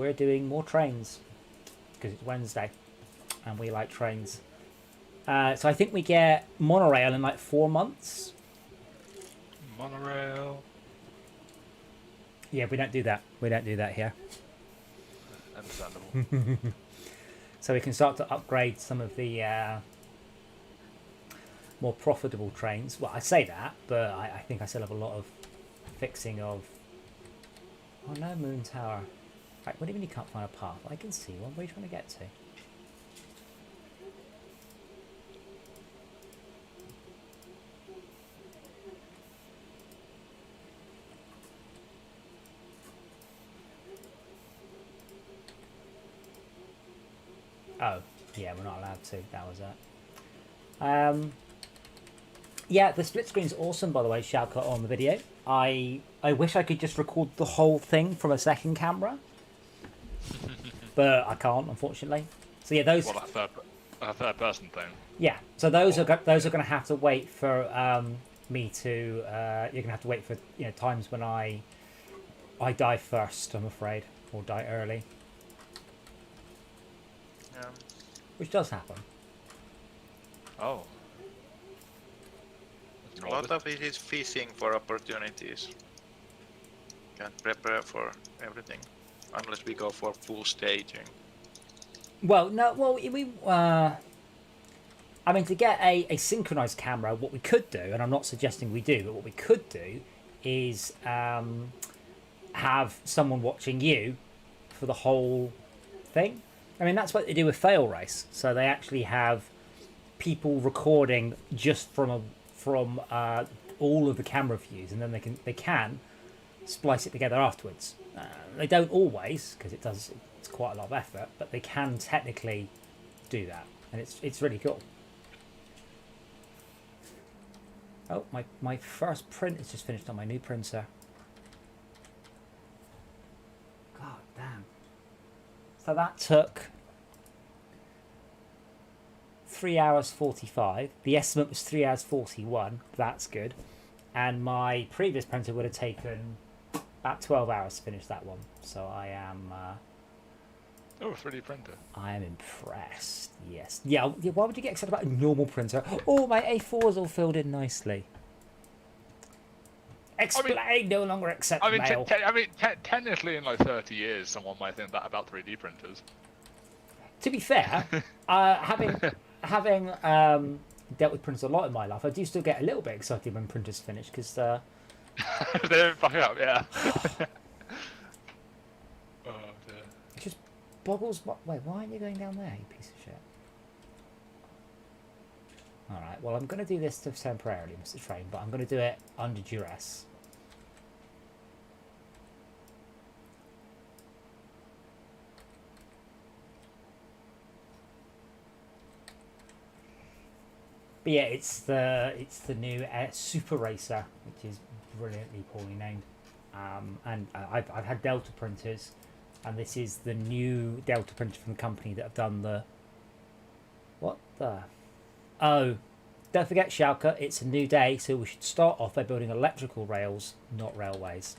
we're doing more trains because it's Wednesday and we like trains. So I think we get monorail in like 4 months. Monorail. Yeah, we don't do that. We don't do that here. Understandable. So we can start to upgrade some of the more profitable trains. Well, I say that, but I think I still have a lot of fixing of... Oh no, Moon Tower. Right, what do you mean you can't find a path? I can see one. Where are you trying to get to? Oh, yeah, we're not allowed to. That was it. Yeah, the split screen's awesome, by the way, shout out on the video. I wish I could just record the whole thing from a second camera. But I can't, unfortunately. So yeah, those... What, a third person thing? Yeah, so those are going to have to wait for me to... you're going to have to wait for times when I die first, I'm afraid. Or die early. Yeah. Which does happen. Oh. A lot of it is fishing for opportunities. Can't prepare for everything unless we go for full staging. Well, no, well, I mean, to get a synchronized camera, what we could do, and I'm not suggesting we do, but what we could do is have someone watching you for the whole thing. I mean, that's what they do with Fail Race. So they actually have people recording just from all of the camera views, and then they can splice it together afterwards. They don't always, because it's quite a lot of effort, but they can technically do that, and it's really cool. Oh, my first print is just finished on my new printer. God damn. So that took 3 hours 45. The estimate was 3 hours 41. That's good. And my previous printer would have taken about 12 hours to finish that one. So I am... Oh, 3D printer. I am impressed. Yes. Yeah. Why would you get excited about a normal printer? Oh, my A4 is all filled in nicely. Explain. No longer accept mail. Technically, in like 30 years, someone might think that about 3D printers. To be fair, having dealt with printers a lot in my life, I do still get a little bit excited when printers finish because they don't fuck up, yeah. Oh dear. It just boggles. Wait, why aren't you going down there, you piece of shit? All right. Well, I'm going to do this temporarily, Mr. Train, but I'm going to do it under duress. But yeah, it's the new Super Racer, which is brilliantly poorly named. And I've had Delta printers, and this is the new Delta printer from the company that have done the... What the... Oh, don't forget, Schalke, it's a new day, so we should start off by building electrical rails, not railways.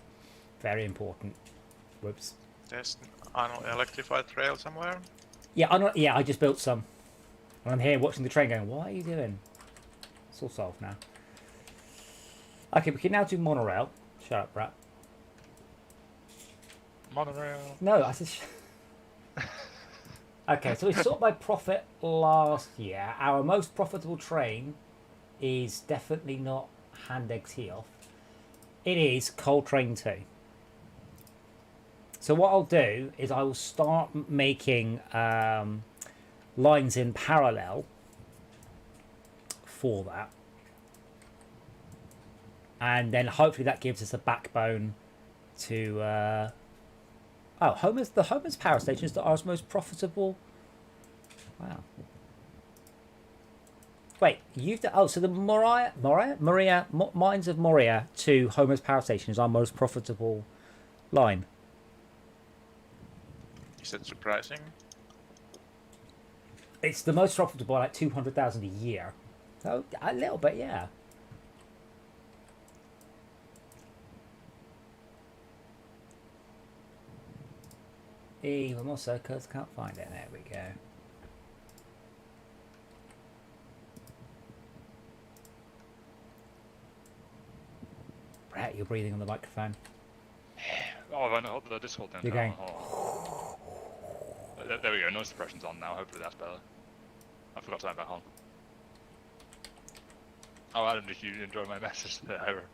Very important. Whoops. There's an electrified rail somewhere. Yeah, I just built some. And I'm here watching the train going, what are you doing? It's all solved now. Okay, we can now do monorail. Shut up, Brett. Monorail. No, I said... Okay, so we sorted by profit last year. Our most profitable train is definitely not Handegg Teoff. It is Coltrane 2. So what I'll do is I will start making lines in parallel for that. And then hopefully that gives us a backbone to... Oh, the Homer's power station is our most profitable. Wow. Wait, so the Mines of Moria to Homer's power station is our most profitable line. Is that surprising? It's the most profitable, like 200,000 a year. So a little bit, yeah. Even more so, because I can't find it. There we go. Brett, you're breathing on the microphone. Oh, have I not hold the Discord down? You're going. Oh. There we go. Noise suppression's on now. Hopefully that's better. I forgot to turn it back on. Oh, Adam, did you enjoy my message there?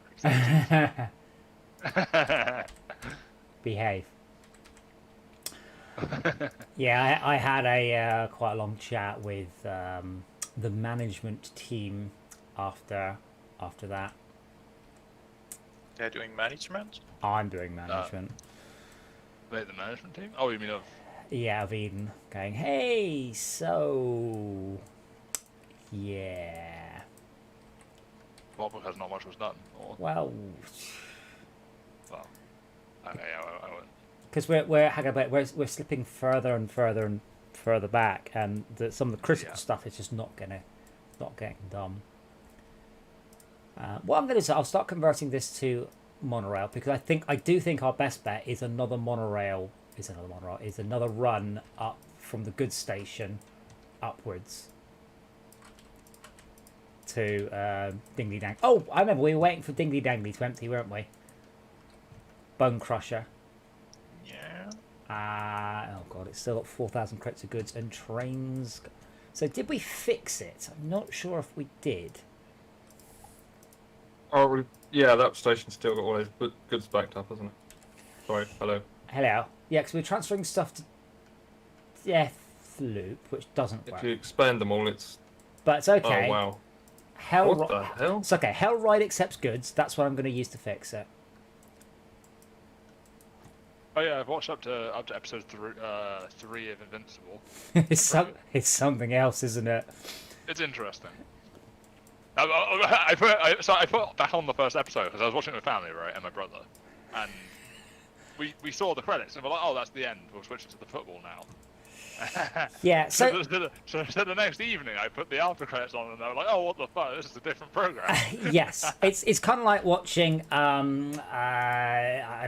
Behave. Yeah, I had a quite a long chat with the management team after that. They're doing management? I'm doing management. Wait, the management team? Oh, you mean of... Yeah, of Eden. Going, hey, so... Yeah. Well, because not much was done. Or... Well... Okay, I won't. Because we're slipping further and further back, and some of the critical stuff is just not getting done. What I'm going to do, I'll start converting this to monorail, because I do think our best bet is another run up from the goods station upwards to Dingley Dang. Oh, I remember we were waiting for Dingley Dangley to empty, weren't we? Bone Crusher. Yeah. Oh god, it's still got 4,000 credits of goods and trains. So did we fix it? I'm not sure if we did. Oh, yeah, that station's still got all those goods backed up, hasn't it? Sorry, hello. Hello. Yeah, because we're transferring stuff to Deathloop, which doesn't work. If you expand them all, it's... But it's okay. Oh, wow. Hell What the hell? It's okay. Hellride accepts goods. That's what I'm going to use to fix it. Oh yeah, I've watched up to episode 3 of Invincible. It's something else, isn't it? It's interesting. I put back on the first episode because I was watching it with family, right, and my brother, and we saw the credits and we're like, oh, that's the end. We'll switch to the football now. Yeah. So the next evening, I put the after credits on, and they were like, oh, what the fuck? This is a different program. yes, it's kind of like watching. I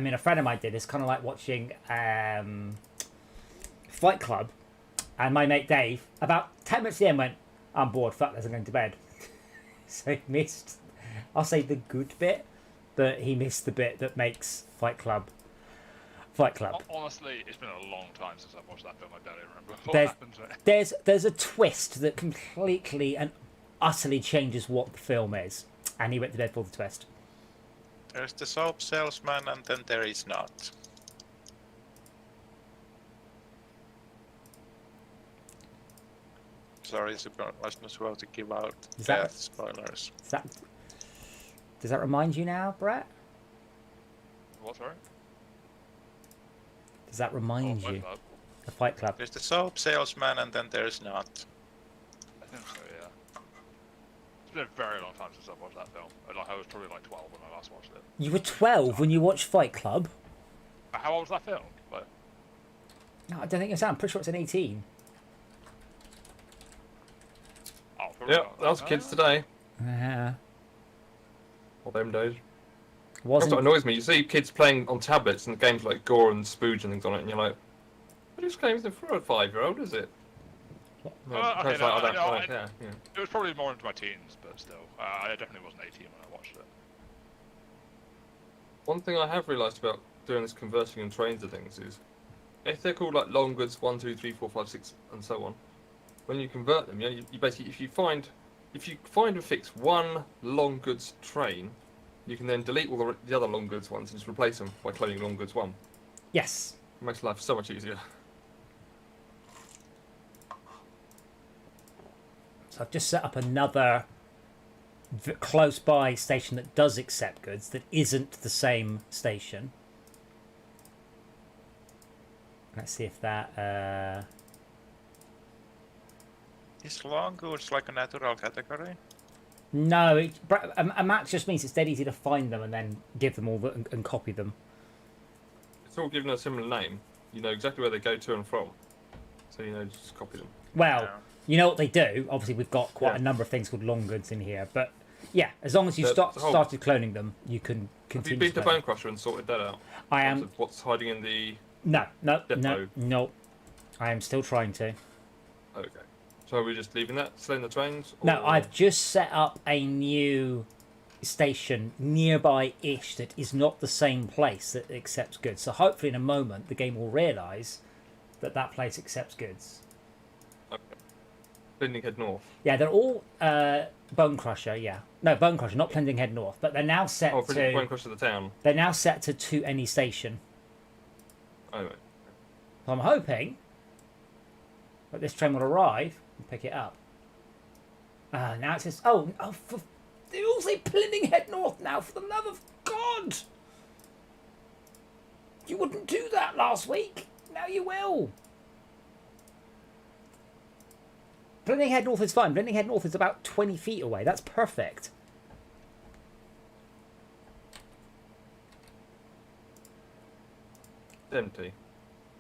mean, a friend of mine did. It's kind of like watching Fight Club, and my mate Dave, about 10 minutes at the end, went, "I'm bored. Fuck this. I'm going to bed." So he missed, I'll say, the good bit, but he missed the bit that makes Fight Club. Honestly, it's been a long time since I've watched that film. I don't even remember what happened to it. There's a twist that completely and utterly changes what the film is, and he went to bed for the twist. There's the soap salesman, and then there is not. Sorry, I was not supposed to give out death spoilers. Does that remind you now, Brett? What, sorry? Does that remind you? Club. The Fight Club. There's the soap salesman, and then there's not. I think so, yeah. It's been a very long time since I've watched that film. I was probably like 12 when I last watched it. You were 12 when you watched Fight Club? How old was that film? Like... No, I don't think it's that. I'm pretty sure it's an 18. Oh, probably Yeah, not. that was kids today. Yeah. All them days. That's Wasn't. what annoys me. You see kids playing on tablets and the games like Gore and Spooge and things on it, and you're like, "But this game isn't for a 5-year-old, is it?" Okay, I don't care. Yeah. It was probably more into my teens, but still. I definitely wasn't 18 when I watched it. One thing I have realised about doing this converting and trains and things is, if they're called like long goods 1, 2, 3, 4, 5, 6, and so on, when you convert them, you basically if you find and fix one long goods train, you can then delete all the other long goods ones and just replace them by cloning long goods 1. Yes. It makes life so much easier. So I've just set up another close by station that does accept goods that isn't the same station. Let's see if that. Is long goods like a natural category? No, a map just means it's dead easy to find them and then give them all and copy them. It's all given a similar name. You know exactly where they go to and from, so just copy them. Well, Yeah. you know what they do. Obviously, we've got quite a number of things called long goods in here, but yeah, as long as you started cloning them, you can Have you continue. been to clone. Bone Crusher and sorted that out? I am. What's hiding in the No, no, no, Depot. no. I am still trying to. Okay. So are we just leaving that, selling the trains? No, or- I've just set up a new station nearby-ish that is not the same place that accepts goods. So hopefully in a moment the game will realise that that place accepts goods. Okay. Blending Head North. Yeah, they're all Bone Crusher. Yeah, no Bone Crusher, not Blending Head North, but they're now set Oh, to. Blending Cross to the town. They're now set to any station. Oh, right. So I'm hoping that this train will arrive and pick it up. Now it says, they all say Blending Head North now, for the love of God! You wouldn't do that last week. Now you will. Blending Head North is fine. Blending Head North is about 20 feet away. That's perfect. It's empty.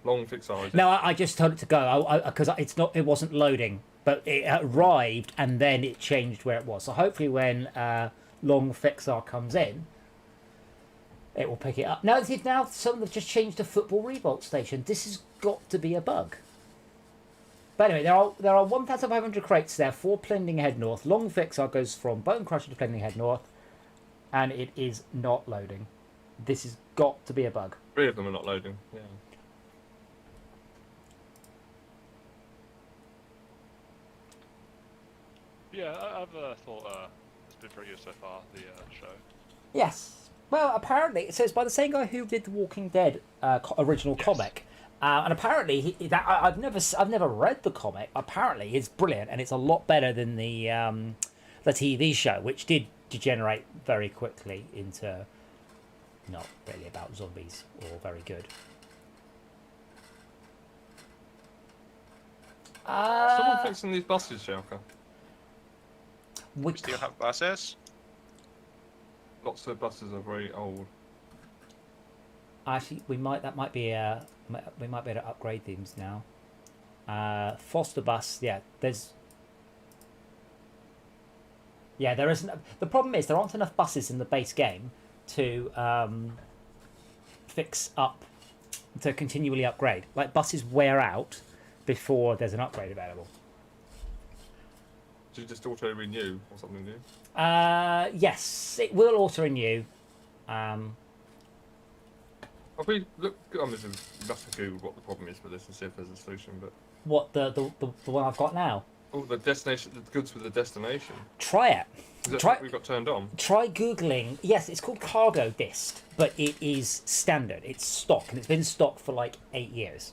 Long fixed hours. No, I just told it to go because it wasn't loading, but it arrived and then it changed where it was. So hopefully when long fixar comes in, it will pick it up. Now someone have just changed the football revolt station. This has got to be a bug. But anyway, there are 1,500 crates there for Blending Head North. Long fixar goes from Bone Crusher to Blending Head North, and it is not loading. This has got to be a bug. 3 of them are not loading. Yeah. Yeah, I've thought it's been pretty good so far, the show. Yes. Well, apparently it says by the same guy who did the Walking Dead original Yes. comic, and apparently I've never read the comic. Apparently, it's brilliant and it's a lot better than the TV show, which did degenerate very quickly into not really about zombies or very good. Someone fixing these buses, Shelker. We Still have buses? Lots of buses are very old. Actually, we might be able to upgrade these now. Foster bus, there isn't. The problem is there aren't enough buses in the base game to fix up, to continually upgrade. Like buses wear out before there's an upgrade available. Do you just auto renew or something, do you? Yes, it will auto renew. Have we look? I'm just have to Google what the problem is for this and see if there's a solution. But What the one I've got now? oh, the destination, the goods with the destination. Try it. Is that Try- what we got turned on? Try googling. Yes, it's called cargo dist, but it is standard. It's stock, and it's been stock for like 8 years.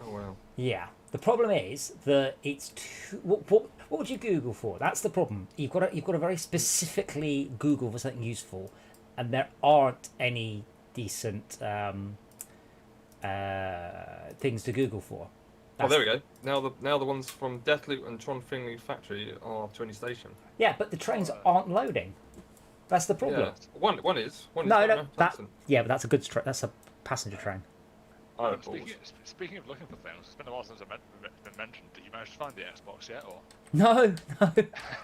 Oh wow. Yeah. The problem is that it's too. What would you Google for? That's the problem. You've got to very specifically Google for something useful, and there aren't any decent things to Google for. Oh, there we go. Now the ones from Deathloop and Tron Finley Factory are to any station. Yeah, but the trains aren't loading. That's the problem. Yeah. One is. One No, is no, right now, that. Thompson. Yeah, but that's a good. That's a passenger train. Oh, of course. Speaking of looking for things, it's been a while since I've been mentioned. Did you manage to find the Xbox yet, or? No,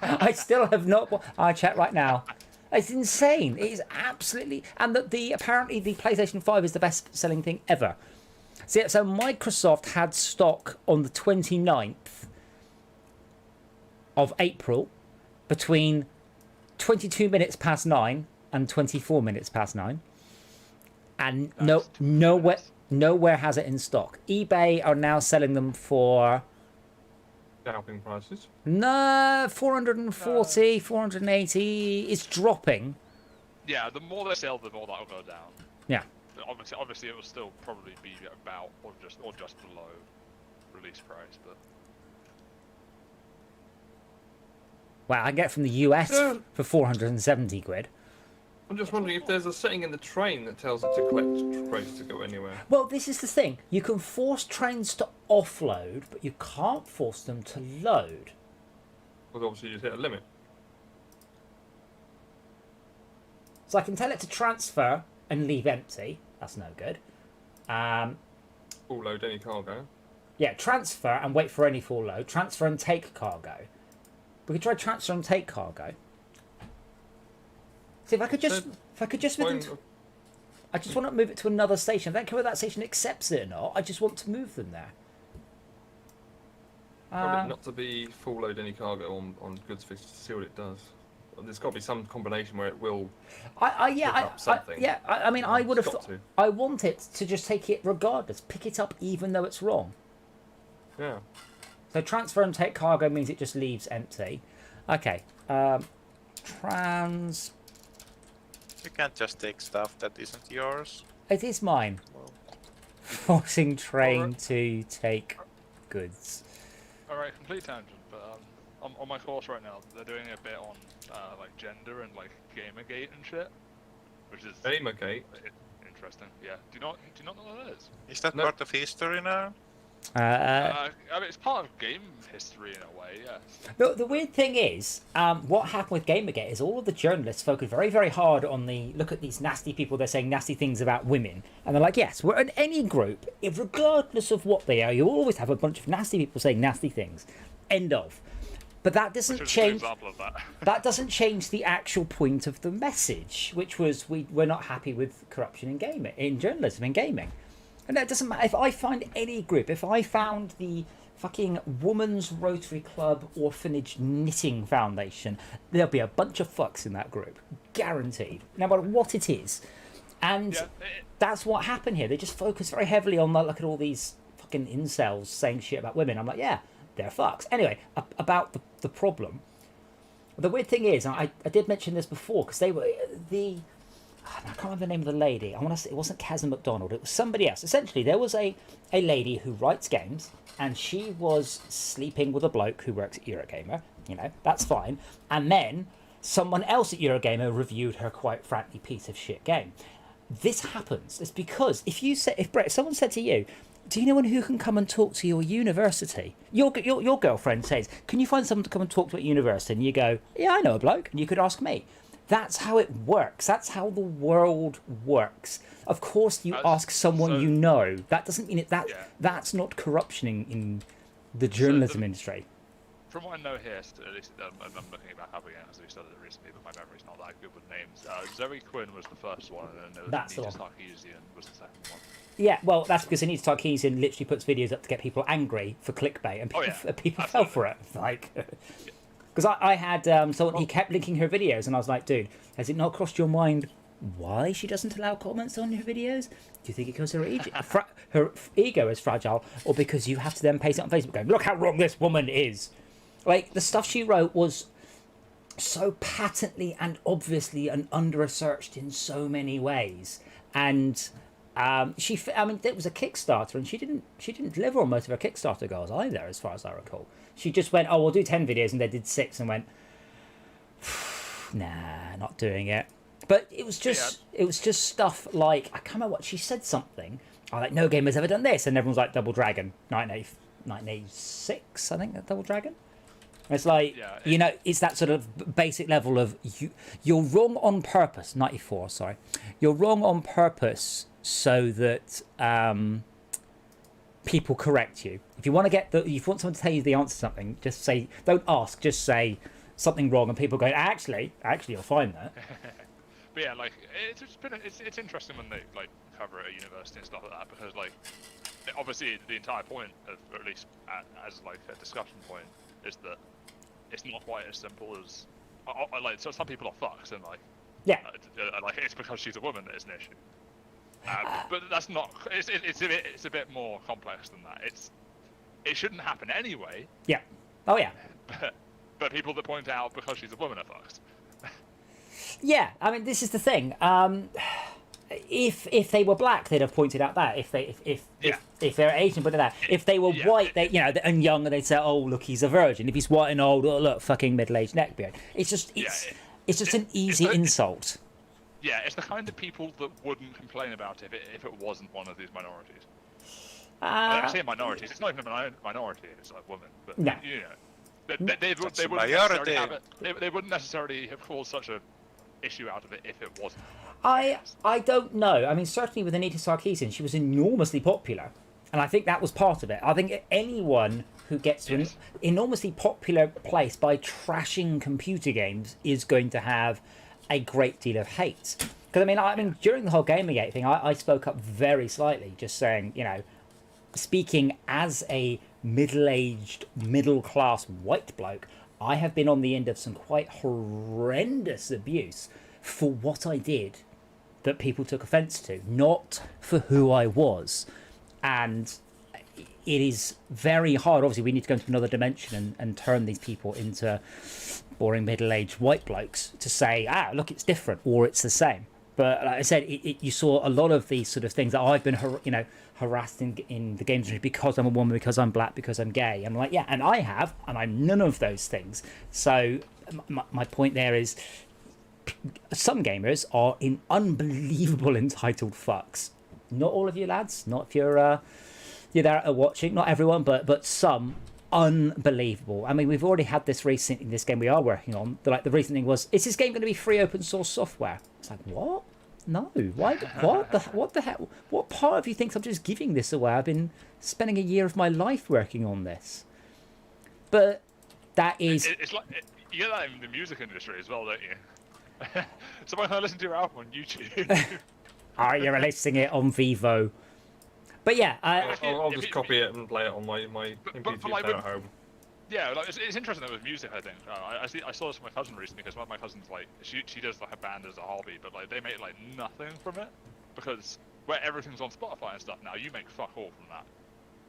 I still have not. I check right now. It's insane. It is absolutely. And apparently the PlayStation 5 is the best selling thing ever. So Microsoft had stock on the 29th of April between 22 minutes past 9 and 24 minutes past 9. And nowhere has it in stock. eBay are now selling them for Scalping prices. 440, 480. It's dropping. Yeah, the more they sell, the more that'll go down. Yeah. But obviously, it will still probably be about or just below release price. But Well, I can get it from the US Yeah. for 470 quid. I'm just wondering if there's a setting in the train that tells it to collect crates to go anywhere. Well, this is the thing. You can force trains to offload, but you can't force them to load. Because obviously you'd hit a limit. So I can tell it to transfer and leave empty. That's no good. Full load any cargo. Yeah, transfer and wait for any full load. Transfer and take cargo. We could try transfer and take cargo. See if I could just, So, within, I just want to move it to another station. I don't care whether that station accepts it or not. I just want to move them there. Probably not to be full load any cargo on goods fish to see what it does. There's got to be some combination where it will. I mean, I would have thought. I want it to just take it regardless, pick it up even though it's wrong. Yeah. So transfer and take cargo means it just leaves empty. Okay. Trans. You can't just take stuff that isn't yours. It is mine. Well, Forcing train to take goods. Alright, complete tangent, but on my course right now, they're doing a bit on like gender and like Gamergate and shit, which is Gamergate? interesting. Yeah. Do you not know what that is? is that part of history now? I mean, it's part of game history in a way, yeah. The weird thing is, what happened with Gamergate is all of the journalists focused very, very hard on the look at these nasty people. They're saying nasty things about women, and they're like, yes, we're in any group, regardless of what they are, you always have a bunch of nasty people saying nasty things. End of. But that doesn't change. An example of that. That doesn't change the actual point of the message, which was we're not happy with corruption in journalism and gaming. And that doesn't matter. If I find any group, if I found the fucking Women's Rotary Club Orphanage Knitting Foundation, there'll be a bunch of fucks in that group. Guaranteed. No matter what it is. And that's what happened here. They just focus very heavily on, look at all these fucking incels saying shit about women. I'm like, yeah, they're fucks. Anyway, about the problem. The weird thing is, I did mention this before, because they were... I can't remember the name of the lady. I want to say it wasn't Kazan McDonald. It was somebody else. Essentially, there was a lady who writes games, and she was sleeping with a bloke who works at Eurogamer. You know, that's fine. And then someone else at Eurogamer reviewed her quite frankly piece of shit game. This happens. It's because if someone said to you, "Do you know anyone who can come and talk to your university?" Your girlfriend says, "Can you find someone to come and talk to at university?" And you go, "Yeah, I know a bloke," and you could ask me. That's how it works. That's how the world works. Of course, you ask someone you know. That doesn't mean that's not corruption in the journalism industry. From what I know here, at least I'm looking back up again as we studied it recently, but my memory's not that good with names. Zoe Quinn was the first one, and then there was Anita Sarkeesian was the second one. Yeah, well, that's because Anita Sarkeesian literally puts videos up to get people angry for clickbait, and people fell for it. Like. Because I had someone, he kept linking her videos, and I was like, dude, has it not crossed your mind why she doesn't allow comments on her videos? Do you think it because her ego is fragile, or because you have to then paste it on Facebook going, look how wrong this woman is? Like, the stuff she wrote was so patently and obviously and under-researched in so many ways. And it was a Kickstarter, and she didn't deliver on most of her Kickstarter goals either, as far as I recall. She just went, oh, we'll do 10 videos, and they did 6, and went, nah, not doing it. But it was just stuff like, I can't remember what she said. Something like, no gamer's ever done this, and everyone's like, Double Dragon, 1986, I think, that Double Dragon. It's like, it's that sort of basic level of you're wrong on purpose. 94, sorry, you're wrong on purpose so that people correct you. If you want to if you want someone to tell you the answer to something, just say, don't ask, just say something wrong, and people go, actually, you'll find that. But yeah, like it's interesting when they like cover it at university and stuff like that, because like obviously the entire point of, or at least as like a discussion point, is that it's not quite as simple as like, so some people are fucks, and like like it's because she's a woman that is an issue. But that's not. It's a bit more complex than that. It shouldn't happen anyway. Yeah. Oh yeah. But people that point out because she's a woman are fucked. Yeah, I mean, this is the thing. If they were black, they'd have pointed out that. If they're Asian, pointed out that. If they were white, and young, and they'd say, "Oh, look, he's a virgin." If he's white and old, oh, look, fucking middle-aged neckbeard. It's just an easy insult. Yeah, it's the kind of people that wouldn't complain about it if it wasn't one of these minorities. I say minorities. It's not even a minority. It's like women. But no. They wouldn't necessarily have caused such a issue out of it if it wasn't. I don't know. I mean, certainly with Anita Sarkeesian, she was enormously popular, and I think that was part of it. I think anyone who gets to an enormously popular place by trashing computer games is going to have a great deal of hate. Because I mean, during the whole Gamergate thing, I spoke up very slightly, just saying, speaking as a middle-aged, middle-class white bloke, I have been on the end of some quite horrendous abuse for what I did that people took offence to, not for who I was. And it is very hard. Obviously, we need to go into another dimension and turn these people into boring middle-aged white blokes to say, look, it's different or it's the same. But like I said, you saw a lot of these sort of things that I've been, harassed in the games industry because I'm a woman, because I'm black, because I'm gay. I'm like, yeah, and I have, and I'm none of those things. So my point there is, some gamers are in unbelievable entitled fucks. Not all of you lads. Not if you're there watching. Not everyone, but some. Unbelievable. I mean, we've already had this recent in this game we are working on. The recent thing was, is this game going to be free open source software? It's like, what? No. Why? What the hell? What part of you thinks I'm just giving this away? I've been spending a year of my life working on this. But that is. It's like you get that in the music industry as well, don't you? Someone can listen to your album on YouTube. You're releasing it on Vivo. But yeah, I'll just copy it and play it on my MP3 player at home. Yeah, like it's interesting that with music. I think I saw this with my cousin recently because one of my cousins she does like a band as a hobby, but like they make like nothing from it because where everything's on Spotify and stuff now, you make fuck all from that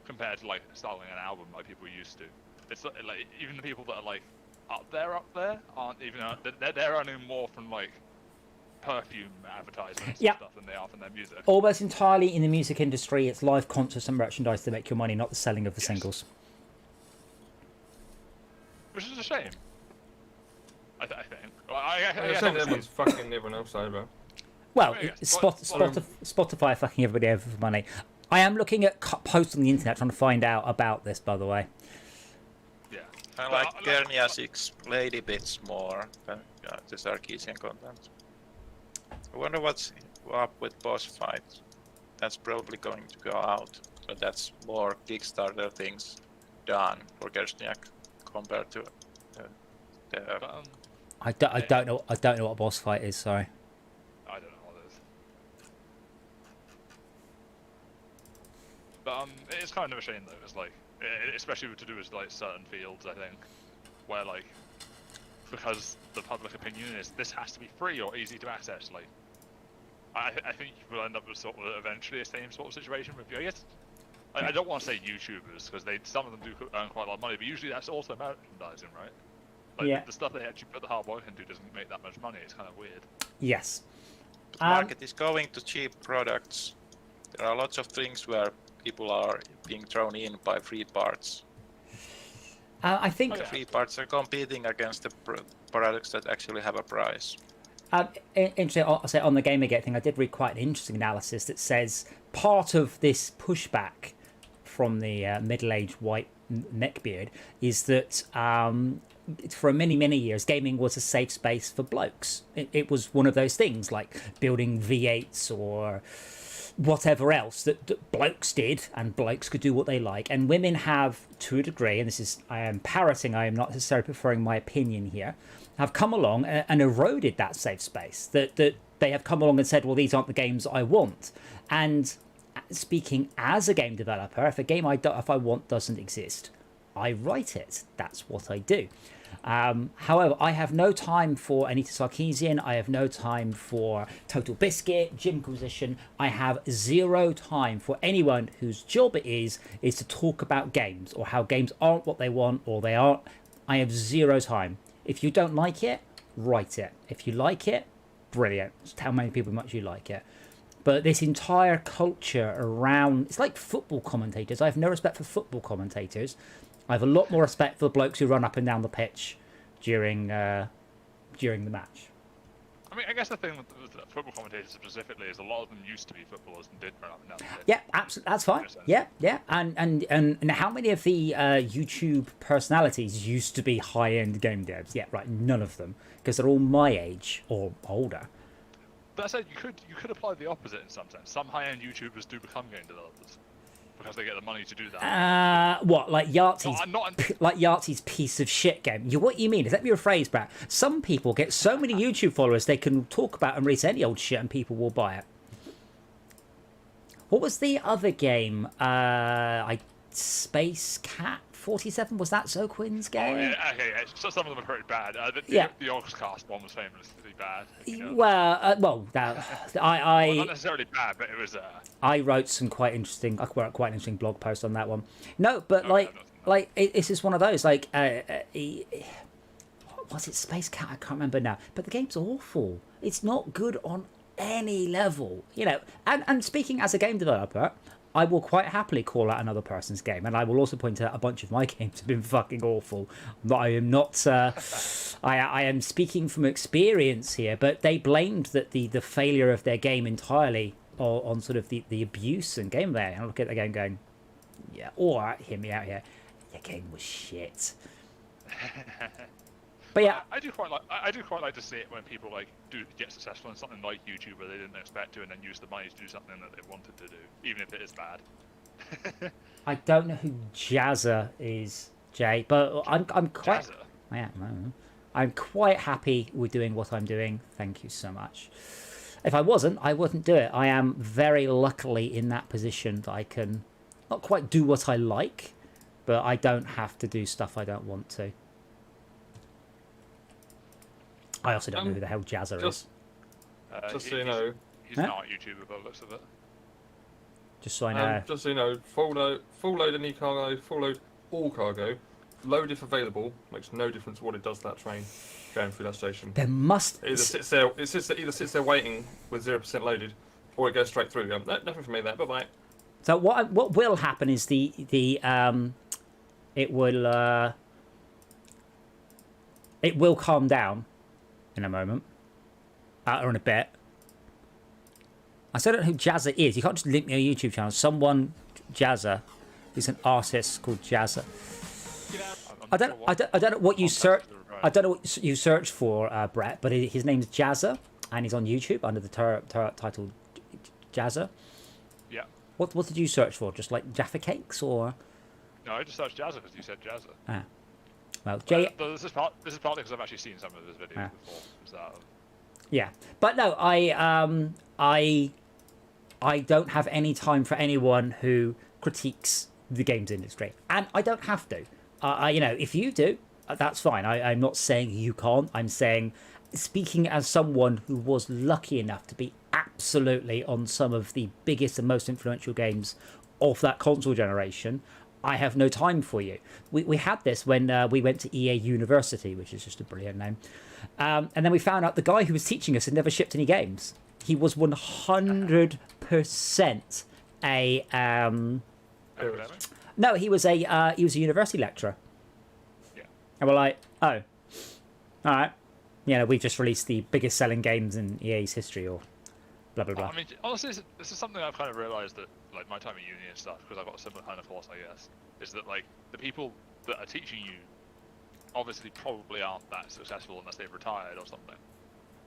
compared to like starting an album like people used to. It's like even the people that are like up there aren't even they're earning more from like perfume advertisements and stuff than they are from their music. Almost entirely in the music industry, it's live concerts and merchandise to make your money, not the selling of the singles. Which is a shame. I think. Everyone's fucking everyone else over. Well, Spotify fucking everybody over for money. I am looking at posts on the internet trying to find out about this, by the way. Yeah. I like Gernia 6 lady bits more than the Sarkeesian content. I wonder what's up with boss fights. That's probably going to go out. So that's more Kickstarter things done for Gerstniak compared to I don't know what a boss fight is. Sorry. I don't know what it is. But it's kind of a shame though. It's like, especially to do with like certain fields, I think, where like because the public opinion is this has to be free or easy to access. Like, I think you will end up with sort of eventually the same sort of situation with, I guess. I don't want to say YouTubers because some of them do earn quite a lot of money, but usually that's also merchandising, right? Like the stuff they actually put the hard work into doesn't make that much money. It's kind of weird. Yes. The market is going to cheap products. There are lots of things where people are being thrown in by free parts. I think free parts are competing against the products that actually have a price. Interesting. I'll say on the Gamergate thing, I did read quite an interesting analysis that says part of this pushback from the middle-aged white neckbeard is that for many years, gaming was a safe space for blokes. It was one of those things like building V8s or whatever else that blokes did, and blokes could do what they like. And women have, to a degree, and this is, I am parroting, I am not necessarily preferring my opinion here, have come along and eroded that safe space. That they have come along and said, well, these aren't the games I want. And speaking as a game developer, if a game if I want doesn't exist, I write it. That's what I do. However, I have no time for Anita Sarkeesian. I have no time for Total Biscuit, Jimquisition. I have zero time for anyone whose job it is to talk about games or how games aren't what they want or they aren't. I have zero time. If you don't like it, write it. If you like it, brilliant. Just tell many people how much you like it. But this entire culture around, it's like football commentators. I have no respect for football commentators. I have a lot more respect for the blokes who run up and down the pitch during the match. I mean, I guess the thing with football commentators specifically is a lot of them used to be footballers and did run up and down the pitch. Yeah, absolutely, that's fine. Yeah. And how many of the YouTube personalities used to be high-end game devs? Yeah, right, none of them, because they're all my age or older. That said, you could apply the opposite in some sense. Some high-end YouTubers do become game developers because they get the money to do that. What, like Yahtzee's, Not like Yahtzee's piece of shit game? What you mean? Is that your phrase, Brad? Some people get so many YouTube followers they can talk about and release any old shit and people will buy it. What was the other game? Space Cat 47, was that Zoquin's game? Oh, yeah, okay, yeah. So some of them are pretty bad. The Oxcast one was famously bad. You know? Well, I not necessarily bad, but it was. I wrote some quite an interesting blog post on that one. No, but it's just one of those. Like, was it Space Cat? I can't remember now. But the game's awful. It's not good on any level, you know. And speaking as a game developer, I will quite happily call out another person's game, and I will also point out a bunch of my games have been fucking awful. I am not. I am speaking from experience here, but they blamed the failure of their game entirely on sort of the abuse and gameplay. And I look at the game going, yeah, all right, hear me out here. Your game was shit. But yeah, I do quite like to see it when people like do get successful in something like YouTube where they didn't expect to, and then use the money to do something that they wanted to do, even if it is bad. I don't know who Jazza is, Jay, but I'm quite. Jazza? Yeah, I'm quite happy with doing what I'm doing. Thank you so much. If I wasn't, I wouldn't do it. I am very luckily in that position that I can not quite do what I like, but I don't have to do stuff I don't want to. I also don't know who the hell Jazza is. Just so you know. He's an art YouTuber by the looks of it. Just so I know. Just so you know, full load any cargo, full load all cargo. Load if available, makes no difference what it does to that train going through that station. There must... It either sits there waiting with 0% loaded, or it goes straight through. No, nothing for me there, bye-bye. So what will happen is it will calm down in a moment, or in a bit. I still don't know who Jazza is. You can't just link me a YouTube channel. Someone, Jazza, he's an artist called Jazza. I don't know what you search. I don't know what you search for, Brett. But his name's Jazza, and he's on YouTube under the title Jazza. Yeah. What did you search for? Just like Jaffa Cakes, or? No, I just searched Jazza because you said Jazza. Ah. Well, Jay. This is partly because I've actually seen some of his videos before. Yeah, but no, I don't have any time for anyone who critiques the games industry, and I don't have to. You know, if you do, that's fine. I'm not saying you can't. I'm saying, speaking as someone who was lucky enough to be absolutely on some of the biggest and most influential games of that console generation, I have no time for you. We had this when we went to EA University, which is just a brilliant name. And then we found out the guy who was teaching us had never shipped any games. He was 100% a... No, he was a university lecturer. Yeah. And we're like, oh, all right. You know, we've just released the biggest selling games in EA's history, or blah, blah, blah. I mean, honestly, this is something I've kind of realised that, like, my time at uni and stuff, because I've got a similar kind of course, I guess, is that, like, the people that are teaching you obviously probably aren't that successful unless they've retired or something.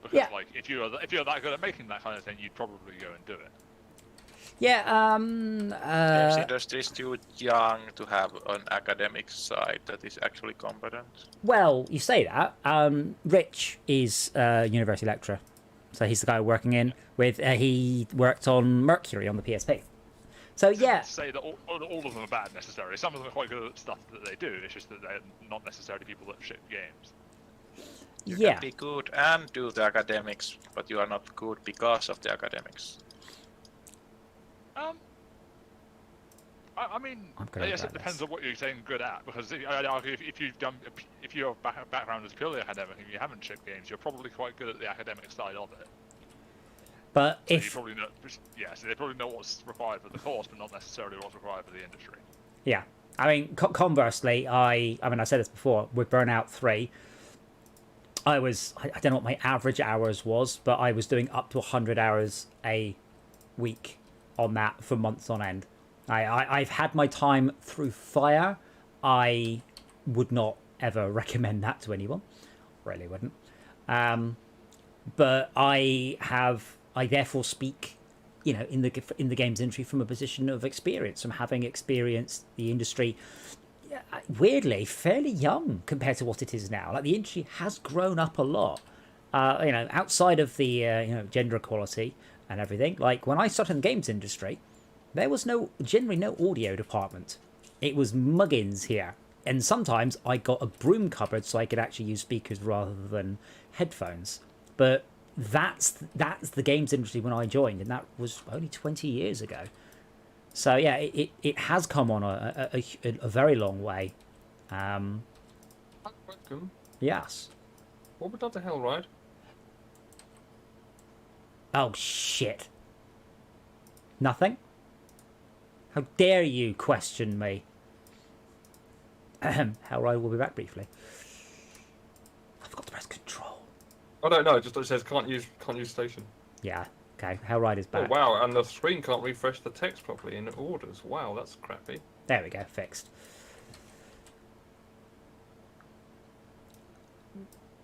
Because, Yeah. like, if you're that good at making that kind of thing, you'd probably go and do it. Yeah, Games industry is too young to have an academic side that is actually competent. well, you say that. Rich is a university lecturer. So he's the guy working in with, he worked on Mercury on the PSP. So yeah. To say that all of them are bad necessarily. Some of them are quite good at stuff that they do. It's just that they're not necessarily people that ship games. You Yeah. can be good and do the academics, but you are not good because of the academics. I mean, I'm I gonna guess it regret depends this. on what you're saying good at. Because I'd argue if your background is purely academic and you haven't shipped games, you're probably quite good at the academic side of it. But So you if... probably know, so they probably know what's required for the course, but not necessarily what's required for the industry. Yeah. I mean, conversely, I mean, I said this before, with Burnout 3, I don't know what my average hours was, but I was doing up to 100 hours a week on that for months on end. I've had my time through fire. I would not ever recommend that to anyone. Really wouldn't. But I therefore speak in the games industry from a position of experience, from having experienced the industry. Weirdly, fairly young compared to what it is now. Like the industry has grown up a lot. Outside of the gender equality and everything. Like when I started in the games industry, there was generally no audio department. It was muggins here, and sometimes I got a broom cupboard so I could actually use speakers rather than headphones. But that's the games industry when I joined, and that was only 20 years ago. So yeah, it has come on a very long way. Welcome. Yes. What would the hell ride? Oh shit. Nothing? How dare you question me? Hellride will be back briefly. I forgot to press control. Oh no, just it says can't use station. Yeah, okay. Hellride is back. Oh wow, and the screen can't refresh the text properly in orders. Wow, that's crappy. There we go, fixed.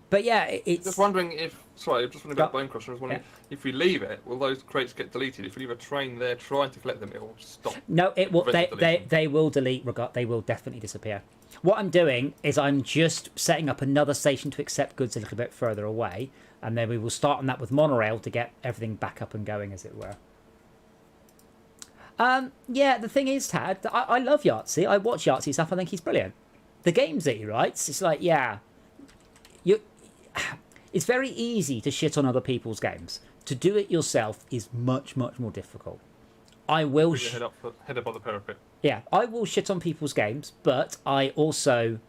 But yeah, it's... Just wondering if... Sorry, just wondering about Go- Bone Crusher. I was wondering if we leave it, will those crates get deleted? If we leave a train there trying to collect them, it will stop. No, it will. Prevent They will delete. They will definitely disappear. What I'm doing is I'm just setting up another station to accept goods a little bit further away, and then we will start on that with monorail to get everything back up and going, as it were. Yeah, the thing is, Tad, I love Yahtzee. I watch Yahtzee stuff. I think he's brilliant. The games that he writes, it's like, yeah, it's very easy to shit on other people's games. To do it yourself is much, much more difficult. I will... Put your head up on the parapet. Yeah, I will shit on people's games, but I also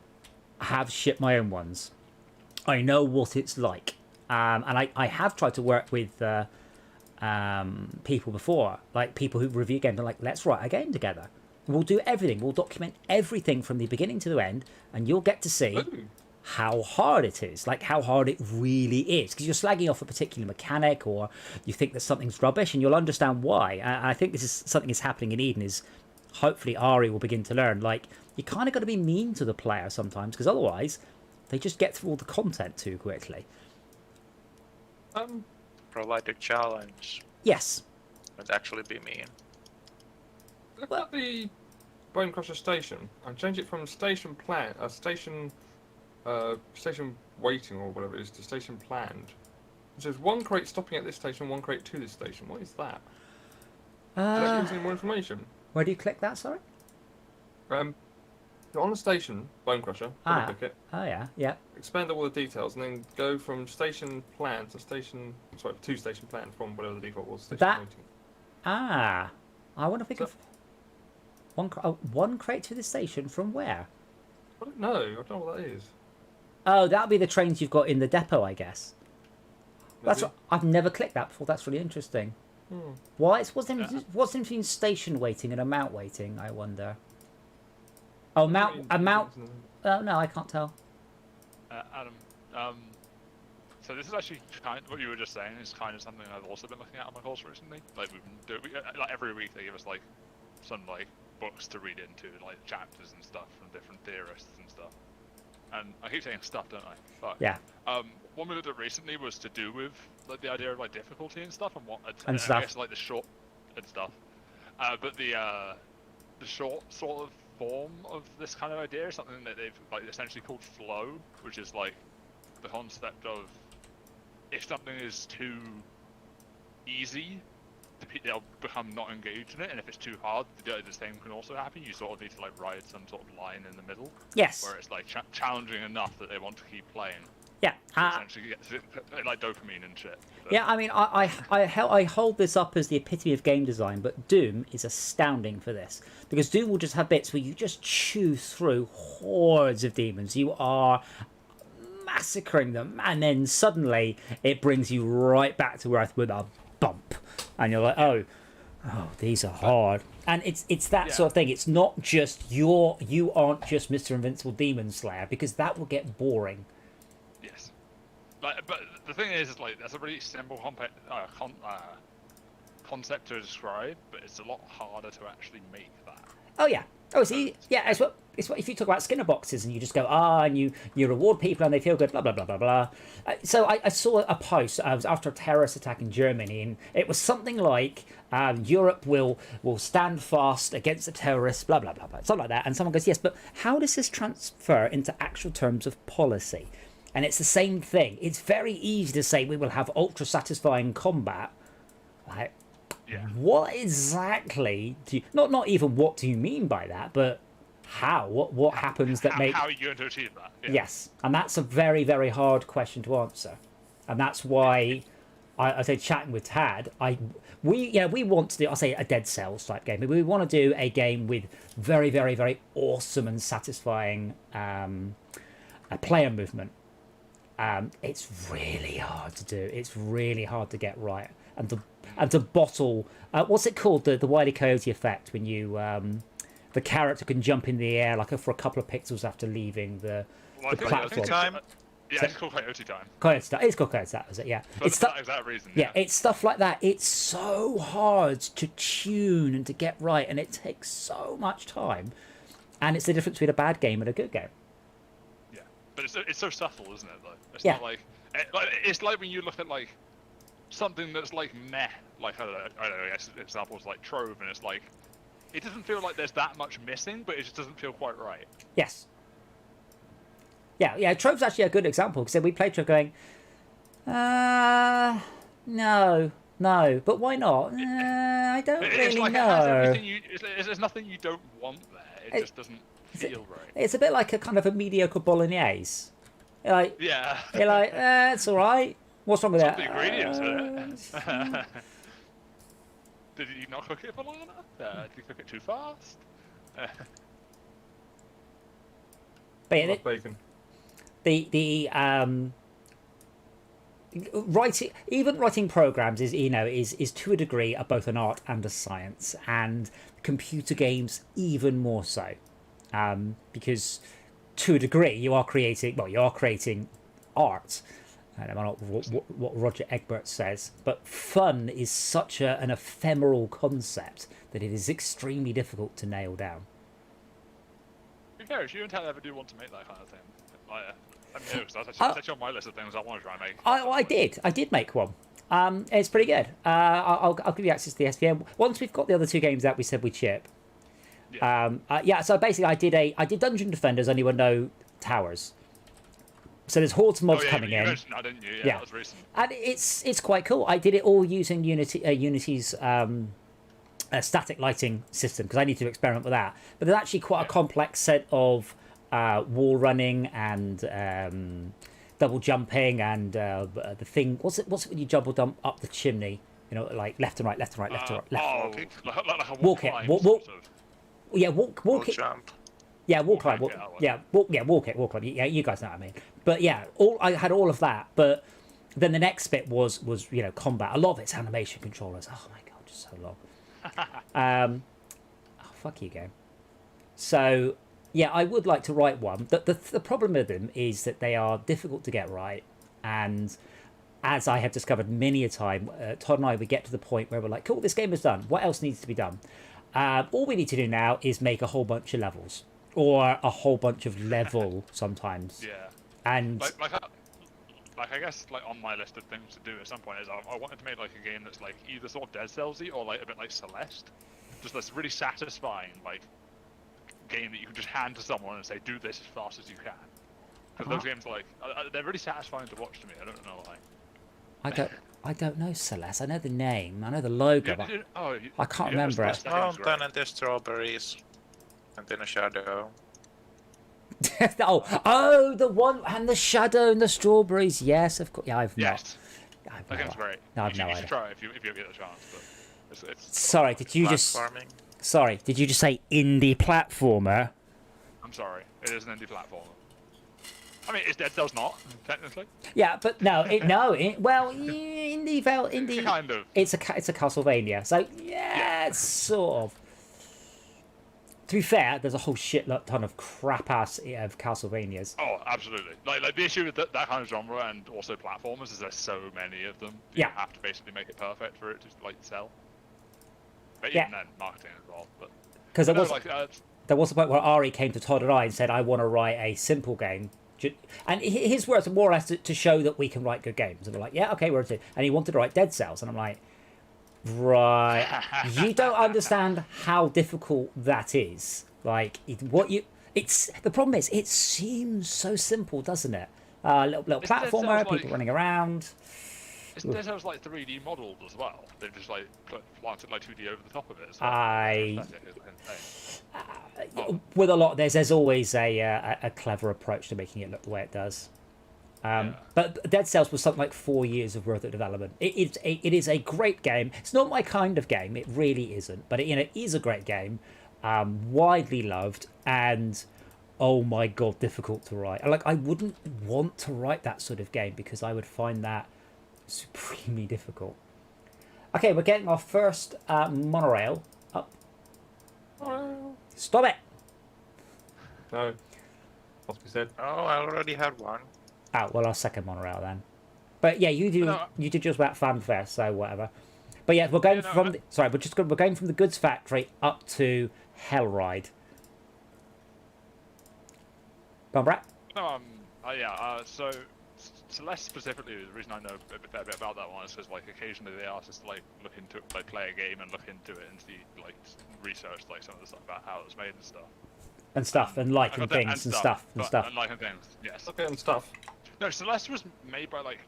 have shit my own ones. I know what it's like. And I have tried to work with people before, like people who review games. I'm like, let's write a game together. We'll do everything. We'll document everything from the beginning to the end, and you'll get to see how hard it is, like how hard it really is. Because you're slagging off a particular mechanic, or you think that something's rubbish, and you'll understand why. And I think this is something that's happening in Eden. Is hopefully Ari will begin to learn. Like you kind of got to be mean to the player sometimes, because otherwise they just get through all the content too quickly. Provide a challenge. Yes. Would actually be mean. Look at the Bone Crusher station and change it from station station waiting or whatever it is to station planned. It says one crate stopping at this station, one crate to this station. What is that? Does that give us any more information? Where do you click that, sorry? You're on the station, Bone Crusher, click it, Oh yeah, yeah. expand all the details, and then go from station plan to station plan from whatever the default was, station That- waiting. I wonder if we could... One crate to the station from where? I don't know. I don't know what that is. Oh, that'll be the trains you've got in the depot, I guess. That's Maybe. I've never clicked that before. That's really interesting. What's in between station waiting and a mount waiting? I wonder. Oh, mount. Oh no, I can't tell. Adam, so this is actually kind of what you were just saying is kind of something I've also been looking at on my course recently. Like we've been doing, like every week they give us like some like books to read into, like chapters and stuff from different theorists and stuff. And I keep saying stuff, don't I? Fuck. Yeah. One we looked at recently was to do with like the idea of like difficulty and stuff, and what And I stuff. guess like the short and stuff. But the short sort of form of this kind of idea is something that they've like essentially called flow, which is like the concept of if something is too easy, they'll become not engaged in it, and if it's too hard, the same can also happen. You sort of need to like ride some sort of line in the middle, Yes. where it's like challenging enough that they want to keep playing. Yeah. Essentially, like dopamine and shit. But Yeah, I mean, I hold this up as the epitome of game design, but Doom is astounding for this. Because Doom will just have bits where you just chew through hordes of demons. You are massacring them, and then suddenly it brings you right back to Earth with a bump. And you're like, oh, these are hard. And it's that sort of thing. It's not just you aren't just Mr. Invincible Demon Slayer, because that will get boring. Yes. Like, but the thing is like that's a really simple concept to describe, but it's a lot harder to actually make that. Oh yeah. Oh, see, yeah. it's what if you talk about Skinner boxes and you just go and you reward people and they feel good, blah blah blah blah blah. So I saw a post. I was after a terrorist attack in Germany, and it was something like Europe will stand fast against the terrorists, blah blah blah blah, something like that. And someone goes, yes, but how does this transfer into actual terms of policy? And it's the same thing. It's very easy to say we will have ultra satisfying combat. Like, Yeah. what exactly do you, not even what do you mean by that, but how? What happens that make... How are you going to achieve that? Yeah. Yes, and that's a very, very hard question to answer. And that's why I say, chatting with Tad, we want to do, I'll say, a Dead Cells type game. We want to do a game with very, very, very awesome and satisfying player movement. It's really hard to do. It's really hard to get right. And to bottle... what's it called? The Wile E. Coyote effect, when you... the character can jump in the air like for a couple of pixels after leaving the platform. Time? Yeah, it's called Coyote Time. Coyote time. It's called Coyote time, is it? Yeah. For It's that exact reason. yeah, it's stuff like that. It's so hard to tune and to get right, and it takes so much time. And it's the difference between a bad game and a good game. Yeah, but it's so subtle, isn't it? Though it's Yeah. not like it's like when you look at like something that's like meh, like I don't know, I guess examples like Trove, and it's like it doesn't feel like there's that much missing, but it just doesn't feel quite right. Yes. Yeah. Trove's actually a good example, because we played Trove going, no, but why not? I don't It's really like it has know. everything there's nothing you don't want there. It just doesn't feel right. It's a bit like a kind of a mediocre bolognese. You're like, Yeah. it's all right. What's wrong with Some that? of the ingredients in it. Did you not cook it for long enough? Did you cook it too fast? But yeah, Love bacon. the writing programs is to a degree both an art and a science, and computer games even more so, because to a degree you are creating art. I don't know what Roger Ebert says, but fun is such an ephemeral concept that it is extremely difficult to nail down. Who cares? You and Tal ever do want to make that kind of thing. Let me know, because that's actually on my list of things I want to try and make. I did make one. It's pretty good. I'll give you access to the SVM once we've got the other two games out. We said we'd ship. Yeah. So basically, I did Dungeon Defenders only with no towers. So there's hordes of mobs coming you in. mentioned that, didn't you? Yeah, Yeah. that was recent. And it's quite cool. I did it all using Unity's static lighting system, because I need to experiment with that. But there's actually quite a complex set of wall running and double jumping and the thing. What's it when you double jump up the chimney? You know, like left and right, left and right, left and right, left. Oh, Okay. like a Walk it, climb, walk- sort of. Yeah, walk it. Jump. Yeah, wall climb. it, that one. Walk climb. Yeah, you guys know what I mean. But yeah, I had all of that. But then the next bit was combat. A lot of it's animation controllers. Oh my god, just so long. Fuck you, game. So yeah, I would like to write one. The problem with them is that they are difficult to get right, and as I have discovered many a time, Todd and I would get to the point where we're like, cool, this game is done. What else needs to be done? All we need to do now is make a whole bunch of levels, or a whole bunch of level sometimes. Yeah. And Like I guess like on my list of things to do at some point is I wanted to make like a game that's like either sort of Dead Cellsy or like a bit like Celeste, just this really satisfying like game that you can just hand to someone and say do this as fast as you can. Because those games like they're really satisfying to watch to me. I don't know why. I don't know Celeste. I know the name. I know the logo. But I can't remember it. Mountain and the strawberries. And then a shadow. oh, the one and the shadow and the strawberries. Yes, of course. Yeah, I've Yes. not. I've That game's no, great. no, I've you no should idea. try it if you get the chance. But it's Sorry, did you just? Platforming. Sorry, did you just say indie platformer? I'm sorry. It is an indie platformer. I mean, it's Dead Cells not technically. Yeah, but indie Kind of. It's a Castlevania, so yeah, it's sort of. To be fair, there's a whole ton of crap ass of Castlevanias. Oh, absolutely. Like the issue with that kind of genre and also platformers is there's so many of them. Yeah. You have to basically make it perfect for it to like sell. But Yeah. even then, marketing as well. But Because there no, was like there was a point where Ari came to Todd and I and said, I want to write a simple game. And his words were more or less to show that we can write good games. And we're like, yeah, okay, we're to. And he wanted to write Dead Cells. And I'm like, right, you don't understand how difficult that is. Like, it's the problem is, it seems so simple, doesn't it? Little platformer, people running around. Isn't Dead Cells like 3D modelled as well? They've just like planted like 2D over the top of it. With a lot, there's always a clever approach to making it look the way it does. But Dead Cells was something like 4 years of worth of development. It is a great game. It's not my kind of game. It really isn't. But it is a great game, widely loved, and oh my god, difficult to write. Like, I wouldn't want to write that sort of game because I would find that supremely difficult. Okay, we're getting our first monorail up. Stop it! No. Must be said. Oh, I already had one. Oh, well, our second monorail then. But yeah, you did just about fanfare, so whatever. But yeah, we're going we're going from the goods factory up to Hellride. Go on, Brett. No, so Celeste specifically, the reason I know a fair bit about that one is because like occasionally they ask us to like look into it, like play a game and look into it and see like research like some of the stuff about how it was made and stuff. And liking things and stuff. And liking things, yes. Okay, and stuff. No, Celeste was made by like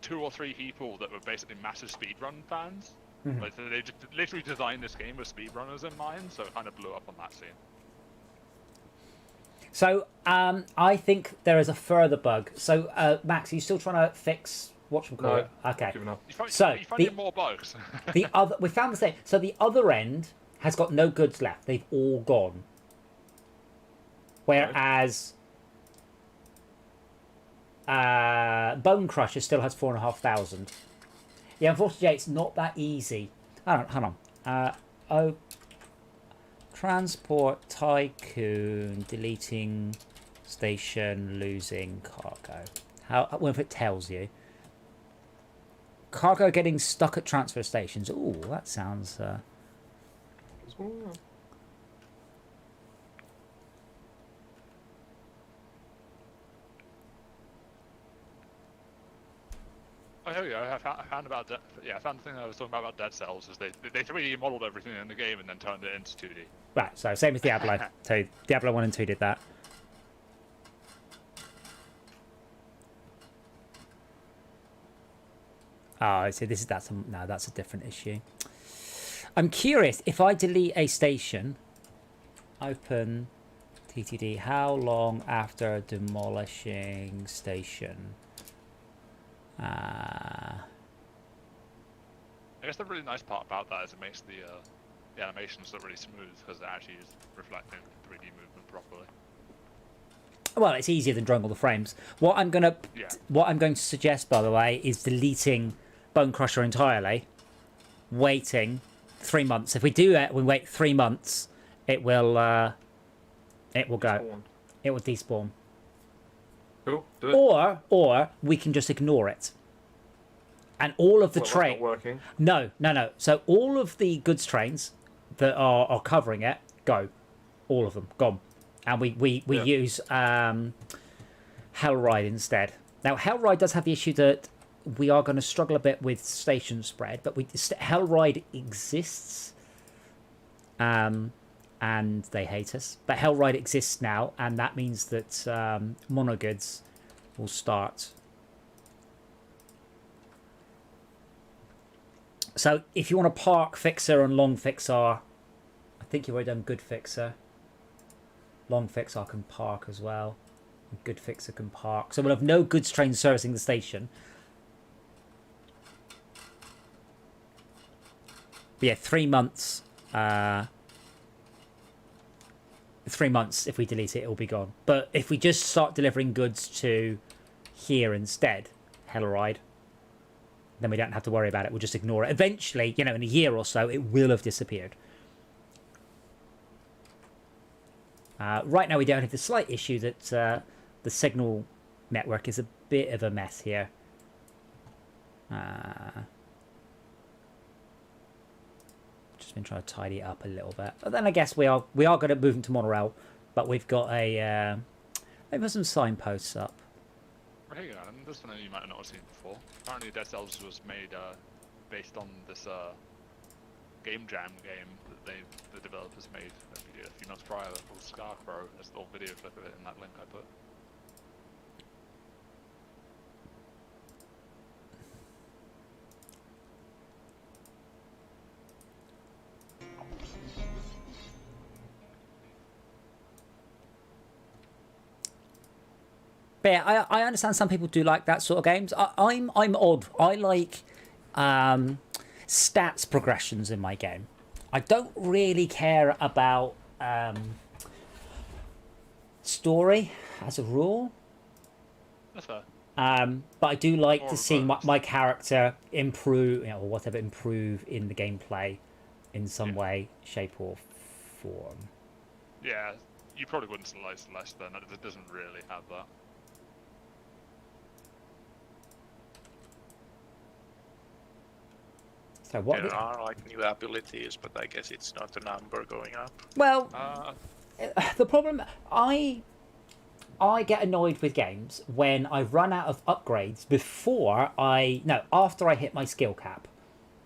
2 or 3 people that were basically massive speedrun fans. Mm-hmm. Like they just literally designed this game with speedrunners in mind, so it kind of blew up on that scene. So, I think there is a further bug. So, Max, are you still trying to fix whatchamacallit? No, okay. giving up. You find more bugs. We found the same. So the other end has got no goods left. They've all gone. Whereas Bone Crusher still has 4,500. Yeah, unfortunately, it's not that easy. Hold on. Transport Tycoon, deleting station, losing cargo. What if it tells you? Cargo getting stuck at transfer stations. Ooh, that sounds... Oh, here we go. I found I found the thing I was talking about Dead Cells is they 3D modelled everything in the game and then turned it into 2D. Right, so same as Diablo. So Diablo 1 and 2 did that. Oh, so that's a different issue. I'm curious, if I delete a station, open TTD, how long after demolishing station? I guess the really nice part about that is it makes the animations look really smooth because it actually is reflecting 3D movement properly. Well, it's easier than drawing all the frames. What I'm going to suggest, by the way, is deleting Bone Crusher entirely, waiting 3 months. If we do it, we wait 3 months, it will go. It will despawn. Cool. Do it. Or we can just ignore it. And all of the train. Not working. No. So all of the goods trains that are covering it, go. All of them, gone. And we use Hellride instead. Now, Hellride does have the issue that we are going to struggle a bit with station spread, but Hellride exists. And they hate us. But Hellride exists now, and that means that monogoods will start. So if you want to park Fixer and Long Fixer, I think you've already done Good Fixer. Long Fixer can park as well. Good Fixer can park. So we'll have no goods trains servicing the station. But yeah, 3 months. 3 months, if we delete it, it'll be gone. But if we just start delivering goods to here instead, Hellride, then we don't have to worry about it. We'll just ignore it. Eventually, in a year or so, it will have disappeared. Right now, we don't have the slight issue that the signal network is a bit of a mess here. Just been trying to tidy it up a little bit. But then I guess we are going to move into monorail, but we've got a maybe put some signposts up. Well, here you go. And this one you might have not seen before. Apparently, Dead Cells was made based on this game jam game that the developers made a few months prior called Scarecrow. There's a little video clip of it in that link I put. But yeah, I understand some people do like that sort of games. I'm odd. I like stats progressions in my game. I don't really care about story as a rule. That's fair. But I do like Or to see reversed. my character improve, or whatever, improve in the gameplay in some way, shape, or form. Yeah, you probably wouldn't slice less than it doesn't really have that. So what? There are like new abilities, but I guess it's not a number going up. Well, the problem I get annoyed with games when I run out of upgrades after I hit my skill cap.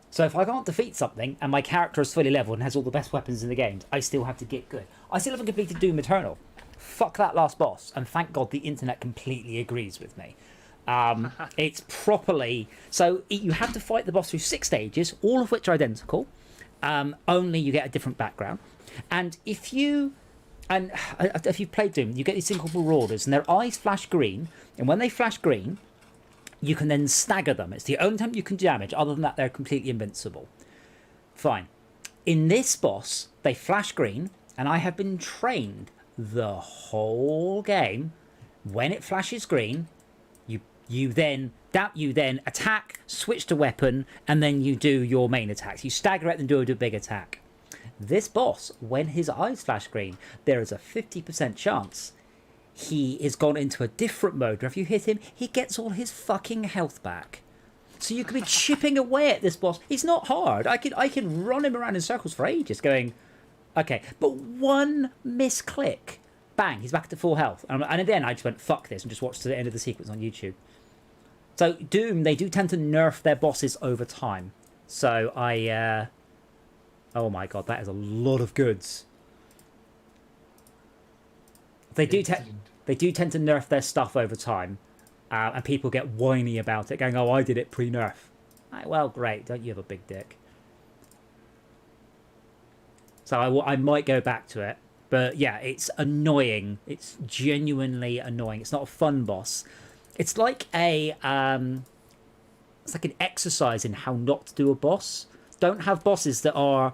So if I can't defeat something and my character is fully leveled and has all the best weapons in the game, I still have to get good. I still haven't completed Doom Eternal. Fuck that last boss, and thank God the internet completely agrees with me. It's properly... So you have to fight the boss through 6 stages, all of which are identical. Only you get a different background. And if you've played Doom, you get these thing called marauders, and their eyes flash green. And when they flash green, you can then stagger them. It's the only time you can damage. Other than that, they're completely invincible. Fine. In this boss, they flash green, and I have been trained the whole game. When it flashes green, you then attack, switch to weapon, and then you do your main attacks. You stagger it and do a big attack. This boss, when his eyes flash green, there is a 50% chance he is gone into a different mode. Where if you hit him, he gets all his fucking health back. So you could be chipping away at this boss. It's not hard. I can run him around in circles for ages going, okay, but one misclick, bang, he's back to full health. And then I just went, fuck this, and just watched the end of the sequence on YouTube. So Doom, they do tend to nerf their bosses over time. So oh my god, that is a lot of goods. They do tend to nerf their stuff over time, and people get whiny about it, going, "Oh, I did it pre-nerf." Right, well, great, don't you have a big dick? So I might go back to it, but yeah, it's annoying. It's genuinely annoying. It's not a fun boss. It's like an exercise in how not to do a boss. Don't have bosses that are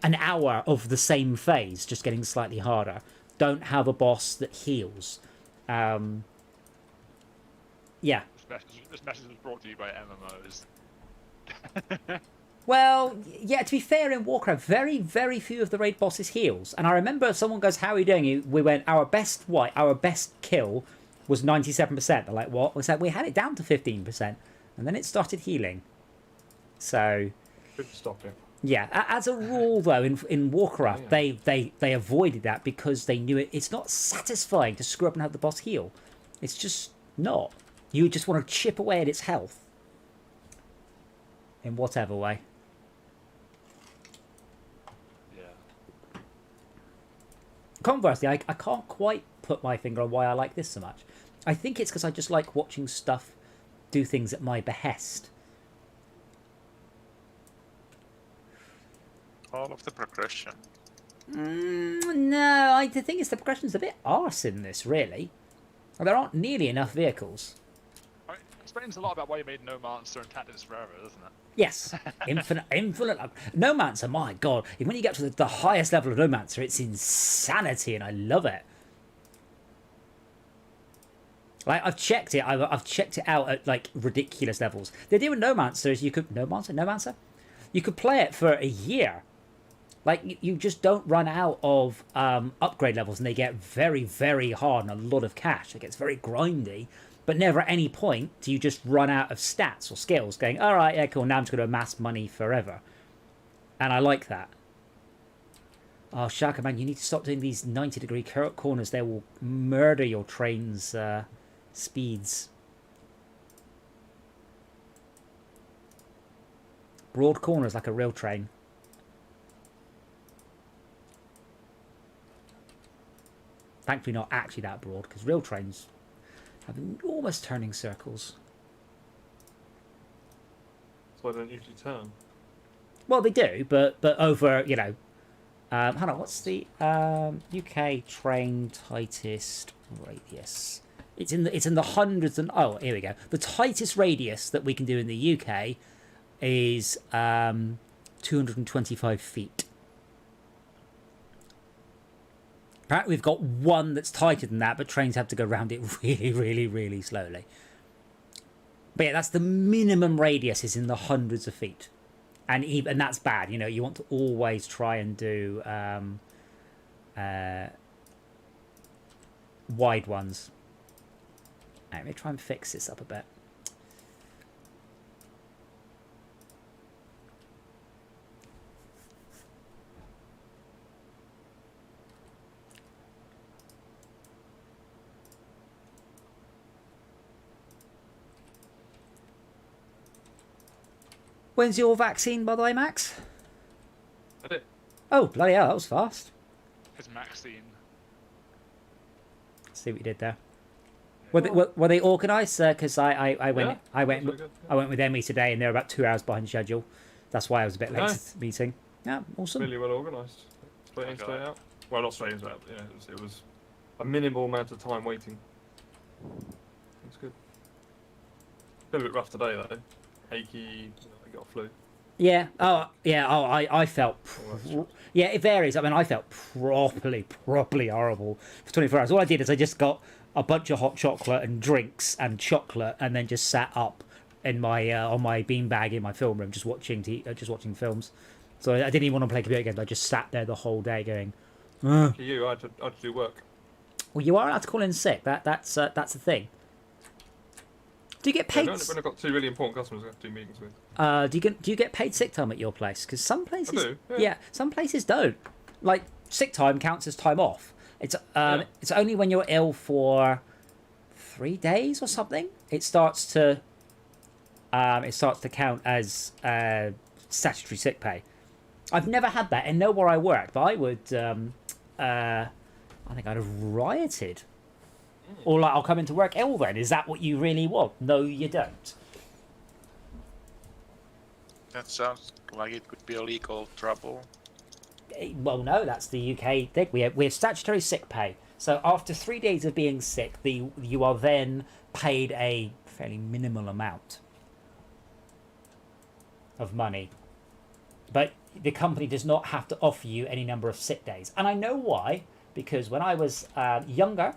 an hour of the same phase, just getting slightly harder. Don't have a boss that heals. Yeah. This message was brought to you by MMOs. Well, yeah, to be fair, in Warcraft, very, very few of the raid bosses heals. And I remember someone goes, "How are you doing?" We went, our best kill was 97%. They're like, what? We said, we had it down to 15%. And then it started healing. So... Good to stop it. Yeah, as a rule, though, in Warcraft, they avoided that because they knew it's not satisfying to screw up and have the boss heal. It's just not. You just want to chip away at its health. In whatever way. Yeah. Conversely, I can't quite put my finger on why I like this so much. I think it's because I just like watching stuff do things at my behest. All of the progression. No, I think it's the progression's a bit arse in this, really. There aren't nearly enough vehicles. I mean, it explains a lot about why you made Nomancer and Tactics Forever, doesn't it? Yes, infinite. Nomancer, my god. When you get to the highest level of Nomancer, it's insanity, and I love it. Like, I've checked it. I've checked it out at like ridiculous levels. The idea with Nomancer is you could Nomancer. You could play it for a year. Like, you just don't run out of upgrade levels, and they get very, very hard and a lot of cash. It gets very grindy, but never at any point do you just run out of stats or skills going, all right, yeah, cool, now I'm just going to amass money forever. And I like that. Oh, Shaka, man, you need to stop doing these 90-degree corners. They will murder your train's speeds. Broad corners like a real train. Thankfully not actually that broad, because real trains have enormous turning circles. So I don't usually turn. Well, they do, but over, you know... hold on, what's the UK train tightest radius? It's in the hundreds and... Oh, here we go. The tightest radius that we can do in the UK is 225 feet. Apparently we've got one that's tighter than that, but trains have to go around it really, really, really slowly. But yeah, that's the minimum radius is in the hundreds of feet. And that's bad, you know, you want to always try and do wide ones. Right, let me try and fix this up a bit. When's your vaccine, by the way, Max? I did. Oh, bloody hell, that was fast. His Maxine. See what you did there. Were they organised? Because I went Yeah, I went that's really good, yeah. I went with Emmy today, and they're about 2 hours behind schedule. That's why I was a bit late Nice. to the meeting. Yeah, awesome. Really well organised. Straight in, Okay. straight out. Well, not straight in, straight out. But, yeah, it was a minimal amount of time waiting. It's good. Been a bit rough today though. Achy. You know, I got a flu. Yeah. Oh, yeah. Oh, I felt. All that shit. Yeah, it varies. I mean, I felt properly horrible for 24 hours. All I did is I just got a bunch of hot chocolate and drinks and chocolate, and then just sat up in my on my beanbag in my film room, just watching films. So I didn't even want to play computer games. I just sat there the whole day going. "Ugh." For you, I had to do work. Well, you are allowed to call in sick. That's the thing. Do you get Yeah, paid? when I've got two really important customers I have to do meetings with. Do you get paid sick time at your place? Because some places, I do, yeah. some places don't. Like sick time counts as time off. It's only when you're ill for 3 days or something. It starts to count as statutory sick pay. I've never had that, and know where I work, but I would. I think I'd have rioted. Or like, I'll come into work ill then. Is that what you really want? No, you don't. That sounds like it could be a legal trouble. Well, no, that's the UK thing. We have statutory sick pay. So after 3 days of being sick, you are then paid a fairly minimal amount of money. But the company does not have to offer you any number of sick days. And I know why, because when I was younger,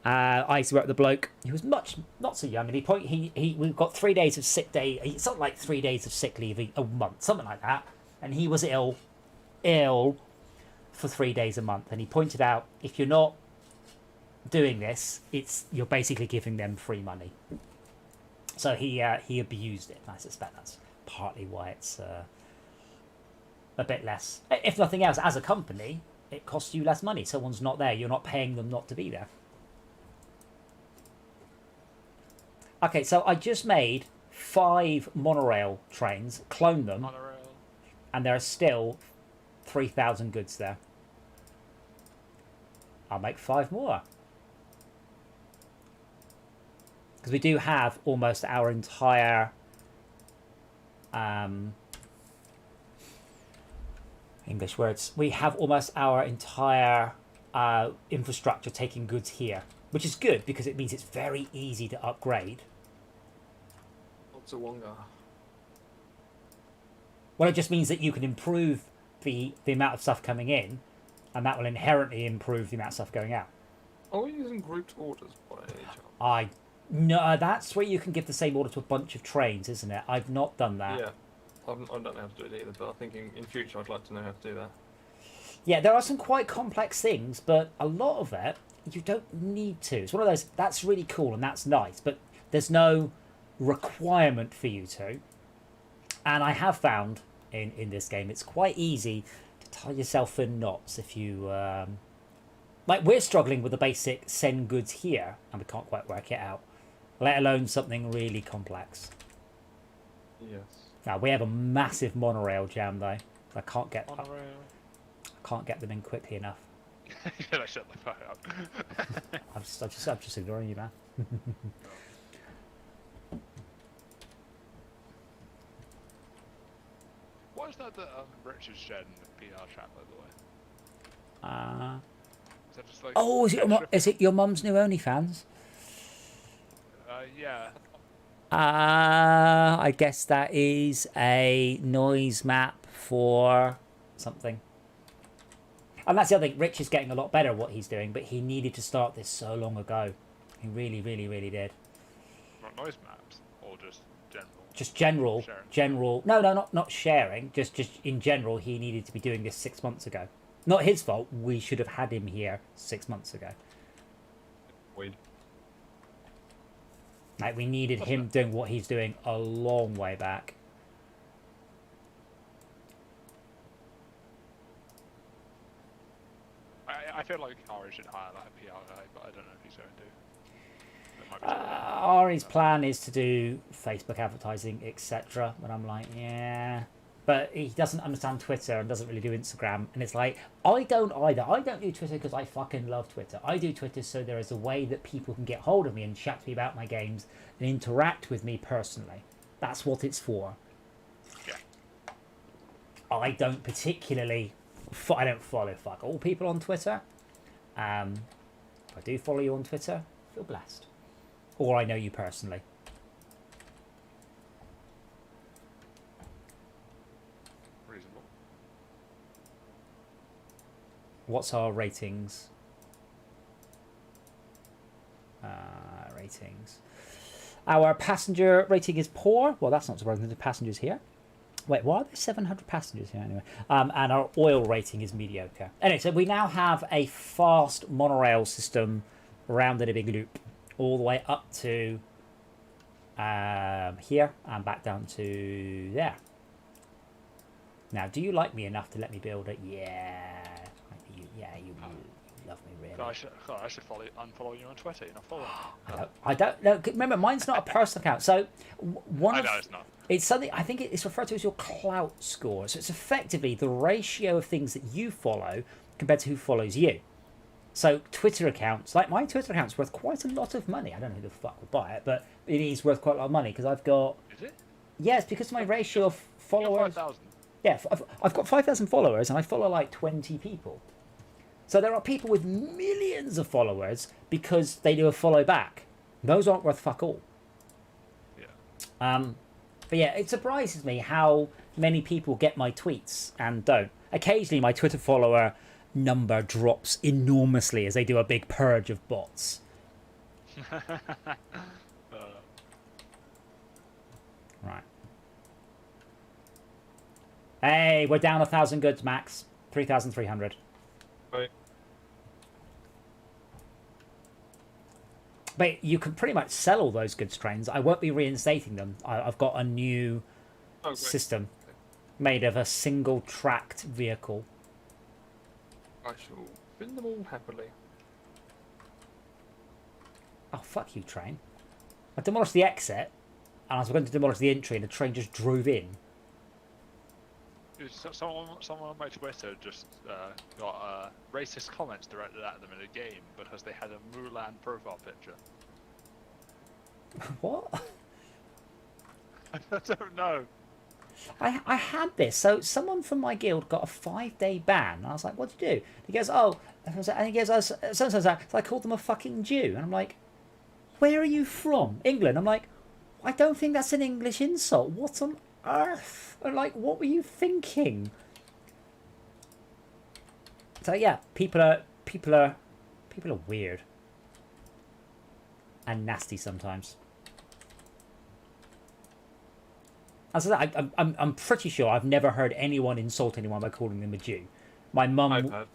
I used to work with a bloke who was not so young, and we've got 3 days of sick day. It's not like 3 days of sick leave a month, something like that. And he was ill for 3 days a month. And he pointed out, if you're not doing this, you're basically giving them free money. So he abused it. And I suspect that's partly why it's a bit less. If nothing else, as a company, it costs you less money. Someone's not there. You're not paying them not to be there. Okay, so I just made 5 monorail trains, cloned them, Monorail. and there are still 3,000 goods there. I'll make 5 more. Because we do have almost our entire English words. We have almost our entire infrastructure taking goods here, which is good because it means it's very easy to upgrade. Lots of Wonga. Well, it just means that you can improve the amount of stuff coming in, and that will inherently improve the amount of stuff going out. Are we using grouped orders by any chance? No, that's where you can give the same order to a bunch of trains, isn't it? I've not done that. Yeah. I don't know how to do it either, but I think in future I'd like to know how to do that. Yeah, there are some quite complex things, but a lot of it you don't need to. It's one of those, that's really cool and that's nice, but there's no requirement for you to. And I have found in this game it's quite easy to tie yourself in knots if you like. We're struggling with the basic send goods here, and we can't quite work it out. Let alone something really complex. Yes. Now we have a massive monorail jam though. I can't get them in quickly enough. Yeah, I shut the fuck up. I'm just ignoring you, man. What is that Richard shared in the PR chat, by the way? Is that just like? Oh, is it your mum's new OnlyFans? Yeah. I guess that is a noise map for something. And that's the other thing. Rich is getting a lot better at what he's doing, but he needed to start this so long ago. He really, really, really did. Not noise maps, or just general. Just general, Sharing. general. No, not sharing. Just in general, he needed to be doing this 6 months ago. Not his fault. We should have had him here 6 months ago. Weird. Like we needed him doing what he's doing a long way back. I feel like Ari should hire like a PR guy, but I don't know if he's going to. Ari's plan is to do Facebook advertising, etc. But I'm like, yeah. But he doesn't understand Twitter and doesn't really do Instagram. And it's like, I don't either. I don't do Twitter because I fucking love Twitter. I do Twitter so there is a way that people can get hold of me and chat to me about my games and interact with me personally. That's what it's for. Yeah. I don't particularly... I don't follow fuck all people on Twitter. If I do follow you on Twitter, I feel blessed. Or I know you personally. Reasonable. What's our ratings? Ratings. Our passenger rating is poor. Well, that's not surprising. The passengers here. Wait, why are there 700 passengers here anyway? And our oil rating is mediocre. Anyway, so we now have a fast monorail system around in a big loop, all the way up to here and back down to there. Now, do you like me enough to let me build it? Yeah, you love me really. I should unfollow you on Twitter. You're not following me. I don't know. Remember, mine's not a personal account. So one. I know it's not. It's something, I think it's referred to as your clout score. So it's effectively the ratio of things that you follow compared to who follows you. So Twitter accounts, like my Twitter account's worth quite a lot of money. I don't know who the fuck would buy it, but it is worth quite a lot of money because I've got... Is it? Yeah, it's because of my ratio of followers. 5,000. Yeah, I've got 5,000 followers and I follow like 20 people. So there are people with millions of followers because they do a follow back. Those aren't worth fuck all. Yeah. But yeah, it surprises me how many people get my tweets and don't. Occasionally my Twitter follower number drops enormously as they do a big purge of bots. Right. Hey, we're down 1,000 goods, Max. 3,300. Right. But you can pretty much sell all those goods trains. I won't be reinstating them. I've got a new system made of a single tracked vehicle. I shall bin them all happily. Oh, fuck you, train. I demolished the exit, and I was going to demolish the entry, and the train just drove in. Someone on my Twitter just got racist comments directed at them in a game because they had a Mulan profile picture. What? I don't know. I had this. So someone from my guild got a 5-day ban. And I was like, what did you do? He goes, oh, and he goes, so I called them a fucking Jew. And I'm like, where are you from? England. I'm like, I don't think that's an English insult. What on earth? And like, what were you thinking? So yeah, people are weird and nasty sometimes. As I said, I'm pretty sure I've never heard anyone insult anyone by calling them a Jew. My mum. I've had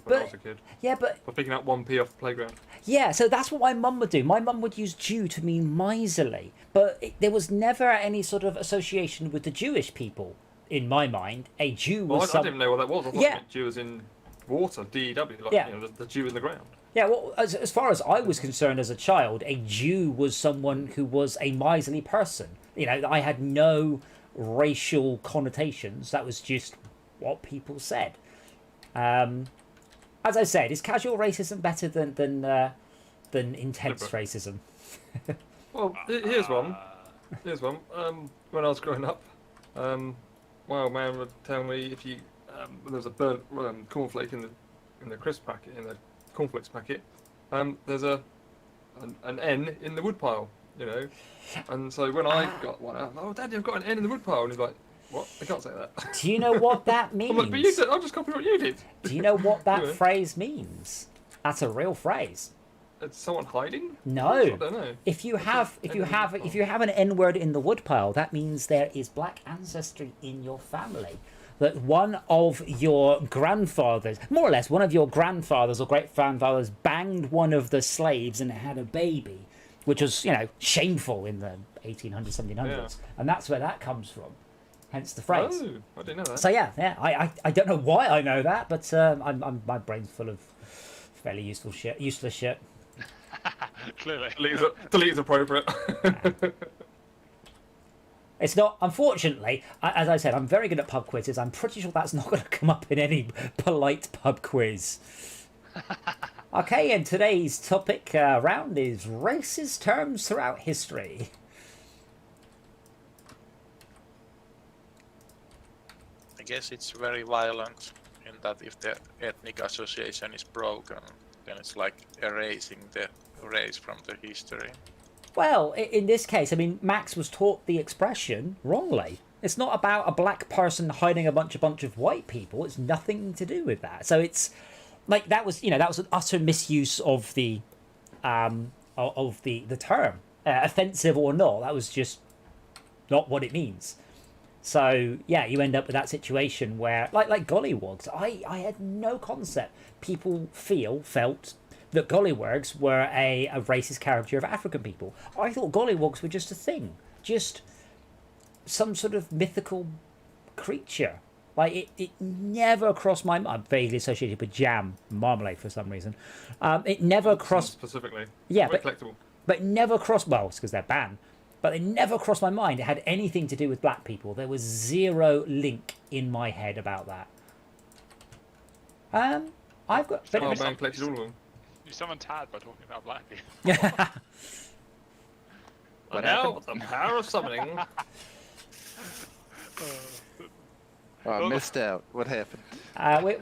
when I was a kid. Yeah, but For picking up 1p off the playground. yeah, so that's what my mum would do. My mum would use Jew to mean miserly, but there was never any sort of association with the Jewish people in my mind, a Jew Well, was I didn't know what that was. I thought Yeah. Jew was in water, DEW, like Yeah. you know, the Jew in the ground. Yeah, well, as far as I was concerned as a child, a Jew was someone who was a miserly person. You know, I had no racial connotations. That was just what people said. As I said, is casual racism better than intense racism? Well, here's one. Here's one. When I was growing up, my old man would tell me if you when there was a burnt cornflake in the crisp packet, in the cornflakes packet, there's an N in the woodpile, you know. And so when I got one out, oh, Daddy, I've got an N in the woodpile, and he's like, what? I can't say that. Do you know what that means? I'm like, but you did. I'll just copy what you did. Do you know what that Yeah. phrase means? That's a real phrase. It's someone hiding? No. I don't know. If you have an N word in the woodpile, that means there is black ancestry in your family. That one of your grandfathers, more or less, one of your grandfathers or great grandfathers banged one of the slaves and had a baby, which was, you know, shameful in the 1800s, 1700s, Yeah. and that's where that comes from. Hence the phrase. Oh, I didn't know that. So yeah, I don't know why I know that, but my brain's full of fairly useless shit. Clearly. Delete's appropriate. It's not, unfortunately, as I said, I'm very good at pub quizzes. I'm pretty sure that's not going to come up in any polite pub quiz. Okay, and today's topic round is racist terms throughout history. I guess it's very violent in that if the ethnic association is broken, then it's like erasing the race from the history. Well, in this case, I mean, Max was taught the expression wrongly. It's not about a black person hiding a bunch of white people. It's nothing to do with that. So it's like that was an utter misuse of the term, offensive or not. That was just not what it means. So yeah, you end up with that situation where, like gollywogs, I had no concept. People felt that gollywogs were a racist caricature of African people. I thought gollywogs were just a thing, just some sort of mythical creature. Like it never crossed my mind. I'm vaguely associated with jam marmalade for some reason. It never crossed specifically. Yeah, Very but collectible. but never crossed. Well, it's because they're banned. But it never crossed my mind it had anything to do with black people. There was zero link in my head about that. I've got. Oh, man collected all of them. You summoned Tad by talking about black people. And now, the power of summoning. Oh, I missed out. What happened?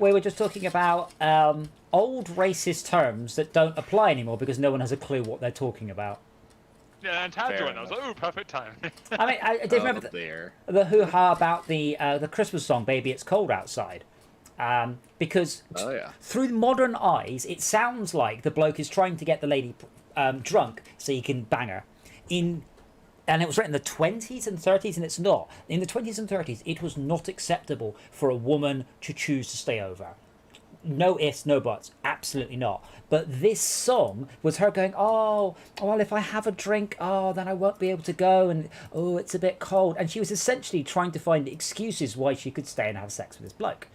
We were just talking about old racist terms that don't apply anymore because no one has a clue what they're talking about. Yeah, and Tad Fair joined. I was like, ooh, perfect time. I mean, I did remember there. the hoo-ha about the Christmas song "Baby It's Cold Outside," because Oh yeah. through modern eyes, it sounds like the bloke is trying to get the lady drunk so he can bang her. And it was written in the 20s and 30s, and it's not. In the 20s and 30s, it was not acceptable for a woman to choose to stay over. No ifs, no buts. Absolutely not. But this song was her going, oh, well, if I have a drink, then I won't be able to go, and, it's a bit cold. And she was essentially trying to find excuses why she could stay and have sex with this bloke.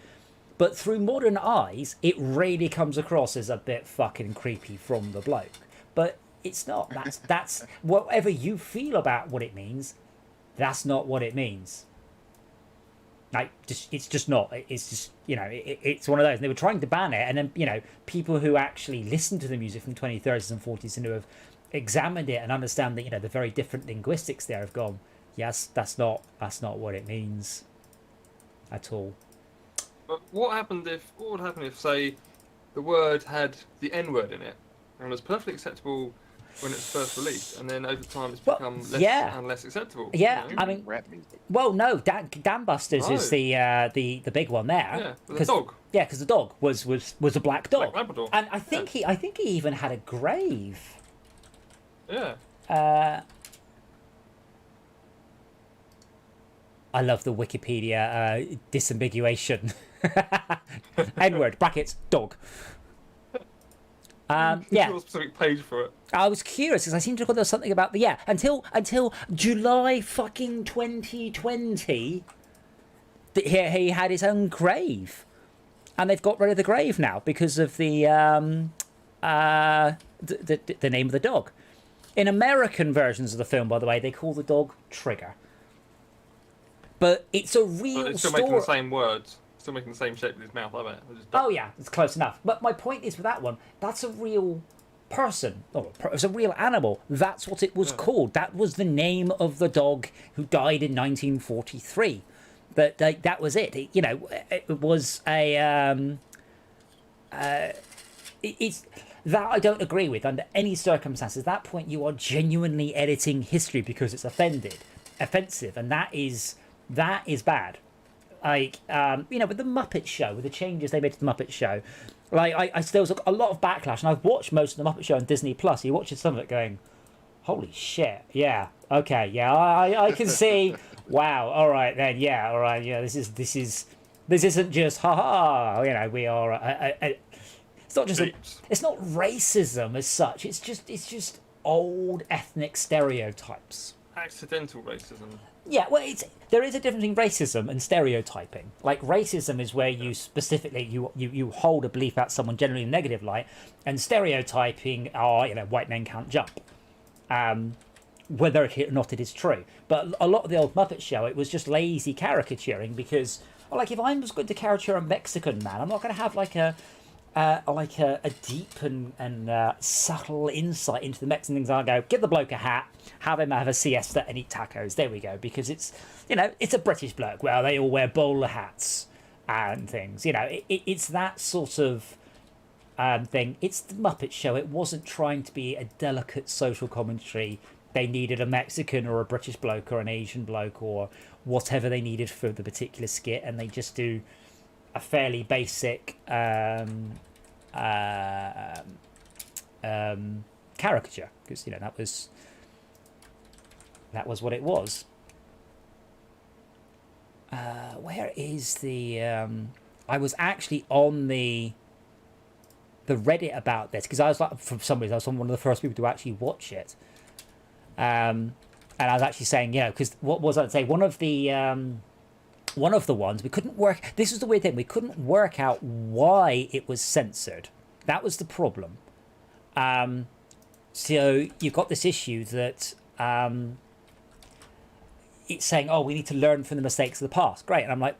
But through modern eyes, it really comes across as a bit fucking creepy from the bloke. But it's not. That's whatever you feel about what it means, that's not what it means. Like, it's just not. It's just, it's one of those. And they were trying to ban it, and then, people who actually listen to the music from 20s, 30s and 40s and who have examined it and understand that, the very different linguistics there have gone, yes, that's not what it means at all. But what would happen if, say, the word had the N word in it and was perfectly acceptable when it's first released, and then over time it's become less and less acceptable? Yeah, you know? I mean, Rap music. well, no, Dan Busters is the big one there. Yeah, the dog. Yeah, because the dog was a black dog, Black Labrador. and I think he even had a grave. Yeah. I love the Wikipedia disambiguation. N-word brackets dog. Yeah. A specific page for it. I was curious because I seem to recall there was something about until July fucking 2020. he had his own grave, and they've got rid of the grave now because of the name of the dog. In American versions of the film, by the way, they call the dog Trigger. But it's a real But it's still story. making the same words. Still making the same shape with his mouth, I bet. Oh yeah, it's close enough. But my point is with that one, that's a real person. It's a real animal. That's what it was called. That was the name of the dog who died in 1943. But that was it. It was a... it's that I don't agree with under any circumstances. At that point, you are genuinely editing history because it's offensive, and that is bad. Like, with the Muppet Show, with the changes they made to the Muppet Show, like there was a lot of backlash, and I've watched most of the Muppet Show on Disney Plus. You watching some of it, going, "Holy shit! Yeah, okay, yeah, I can see. Wow, all right then, yeah, all right, yeah. This isn't just haha. We are. It's not just it's not racism as such. It's just old ethnic stereotypes. Accidental racism. Yeah, well, there is a difference between racism and stereotyping. Like, racism is where you specifically you hold a belief out someone generally in a negative light, and stereotyping are white men can't jump, whether or not it is true. But a lot of the old Muppet Show, it was just lazy caricaturing because, like, if I was going to caricature a Mexican man, I'm not going to have like a deep and subtle insight into the Mexican things. I'll go, give the bloke a hat, have him have a siesta and eat tacos. There we go. Because it's a British bloke. Well, they all wear bowler hats and things. It's that sort of thing. It's the Muppet Show. It wasn't trying to be a delicate social commentary. They needed a Mexican or a British bloke or an Asian bloke or whatever they needed for the particular skit, and they just do a fairly basic caricature, because that was what it was. Where is the I was actually on the Reddit about this, because I was like, for some reason I was one of the first people to actually watch it, and I was actually saying, because what was I say, one of the ones we couldn't work. This is the weird thing. We couldn't work out why it was censored. That was the problem. So you've got this issue that it's saying, "Oh, we need to learn from the mistakes of the past." Great, and I'm like,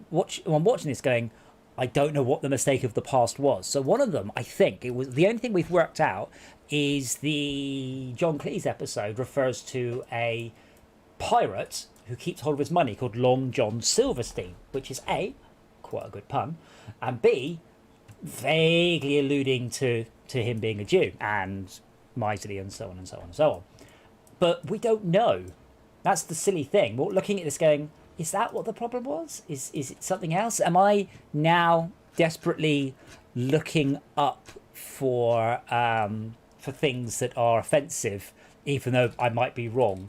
I'm watching this, going, I don't know what the mistake of the past was. So one of them, I think, it was the only thing we've worked out is the John Cleese episode refers to a pirate who keeps hold of his money called Long John Silverstein, which is A, quite a good pun, and B, vaguely alluding to him being a Jew and miserly and so on and so on and so on. But we don't know. That's the silly thing. We're looking at this going, is that what the problem was? Is it something else? Am I now desperately looking up for things that are offensive, even though I might be wrong?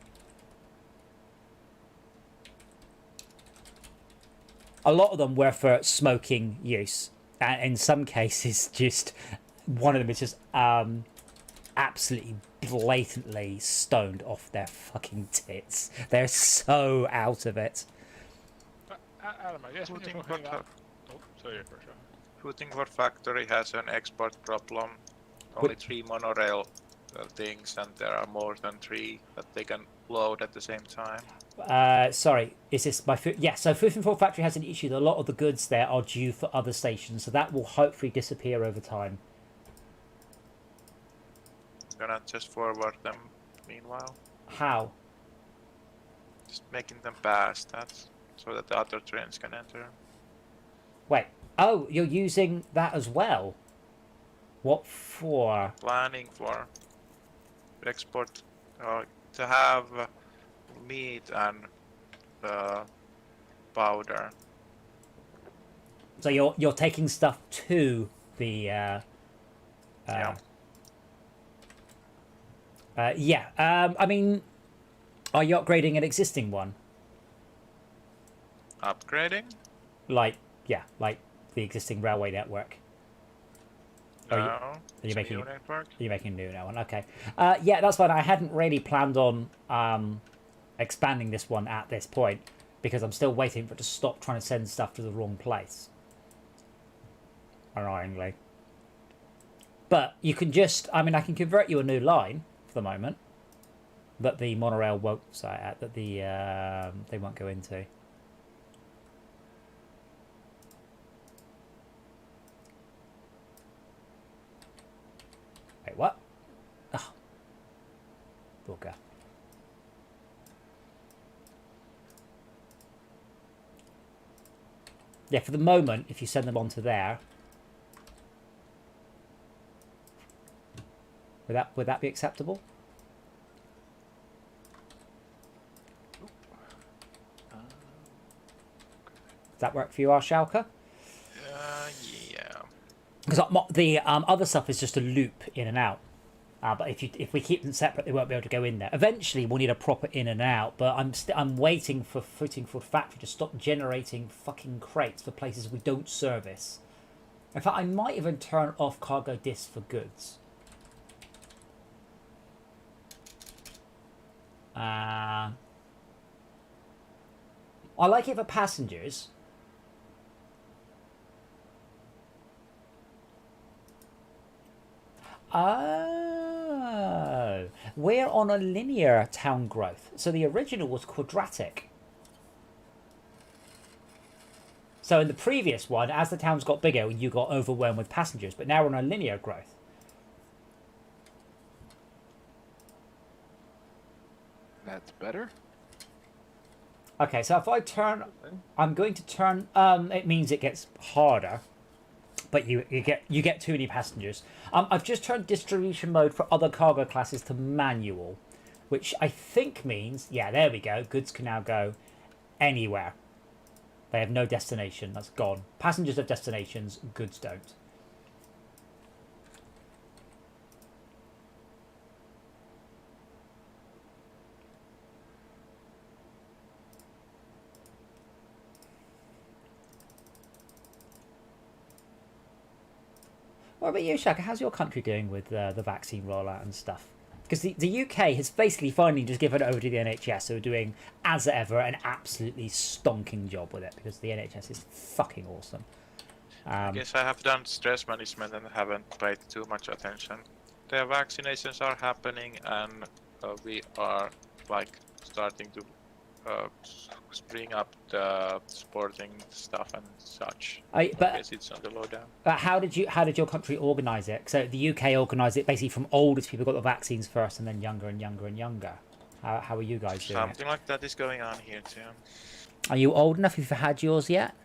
A lot of them were for smoking use, and in some cases, just one of them is just absolutely blatantly stoned off their fucking tits. They're so out of it. Adam, I guess when you're talking about... Oh, sorry, for sure. Rutherford factory has an export problem. Only 3 monorail things, and there are more than 3 that they can load at the same time. Sorry, is this my food? Yeah, so Rutherford factory has an issue that a lot of the goods there are due for other stations, so that will hopefully disappear over time. Gonna just forward them meanwhile. How? Just making them pass that, so that the other trains can enter. Wait. Oh, you're using that as well? What for? Planning for export, to have meat and powder. So you're taking stuff to the Yeah. I mean, are you upgrading an existing one? Upgrading? Like the existing railway network. No. Are you making new network? You're making a new one? Okay. Yeah, that's fine. I hadn't really planned on expanding this one at this point because I'm still waiting for it to stop trying to send stuff to the wrong place. Annoyingly. But you can just, I mean, I can convert you a new line for the moment, but the monorail won't, they won't go into. Wait, what? Oh. Bugger. Yeah, for the moment, if you send them onto there, would that be acceptable? Does that work for you, Arshalka? Yeah. Because the other stuff is just a loop in and out. But if we keep them separate, they won't be able to go in there. Eventually, we'll need a proper in and out. But I'm waiting for Footing for Factory to stop generating fucking crates for places we don't service. In fact, I might even turn off cargo discs for goods. I like it for passengers. Oh, we're on a linear town growth. So the original was quadratic. So in the previous one, as the towns got bigger, you got overwhelmed with passengers. But now we're on a linear growth. That's better. Okay, so if I turn, I'm going to turn. It means it gets harder, but you get too many passengers. I've just turned distribution mode for other cargo classes to manual, which I think means, yeah, there we go. Goods can now go anywhere. They have no destination. That's gone. Passengers have destinations. Goods don't. What about you, Shaka? How's your country doing with the vaccine rollout and stuff? Because the UK has basically finally just given it over to the NHS, who are doing, as ever, an absolutely stonking job with it, because the NHS is fucking awesome. I guess I have done stress management and haven't paid too much attention. The vaccinations are happening, and we are like starting to spring up the sporting stuff and such. I guess it's on the lowdown. But how did your country organise it? So the UK organised it basically from oldest people got the vaccines first, and then younger and younger and younger. How are you guys doing? Something like that is going on here too. Are you old enough? If you've had yours yet?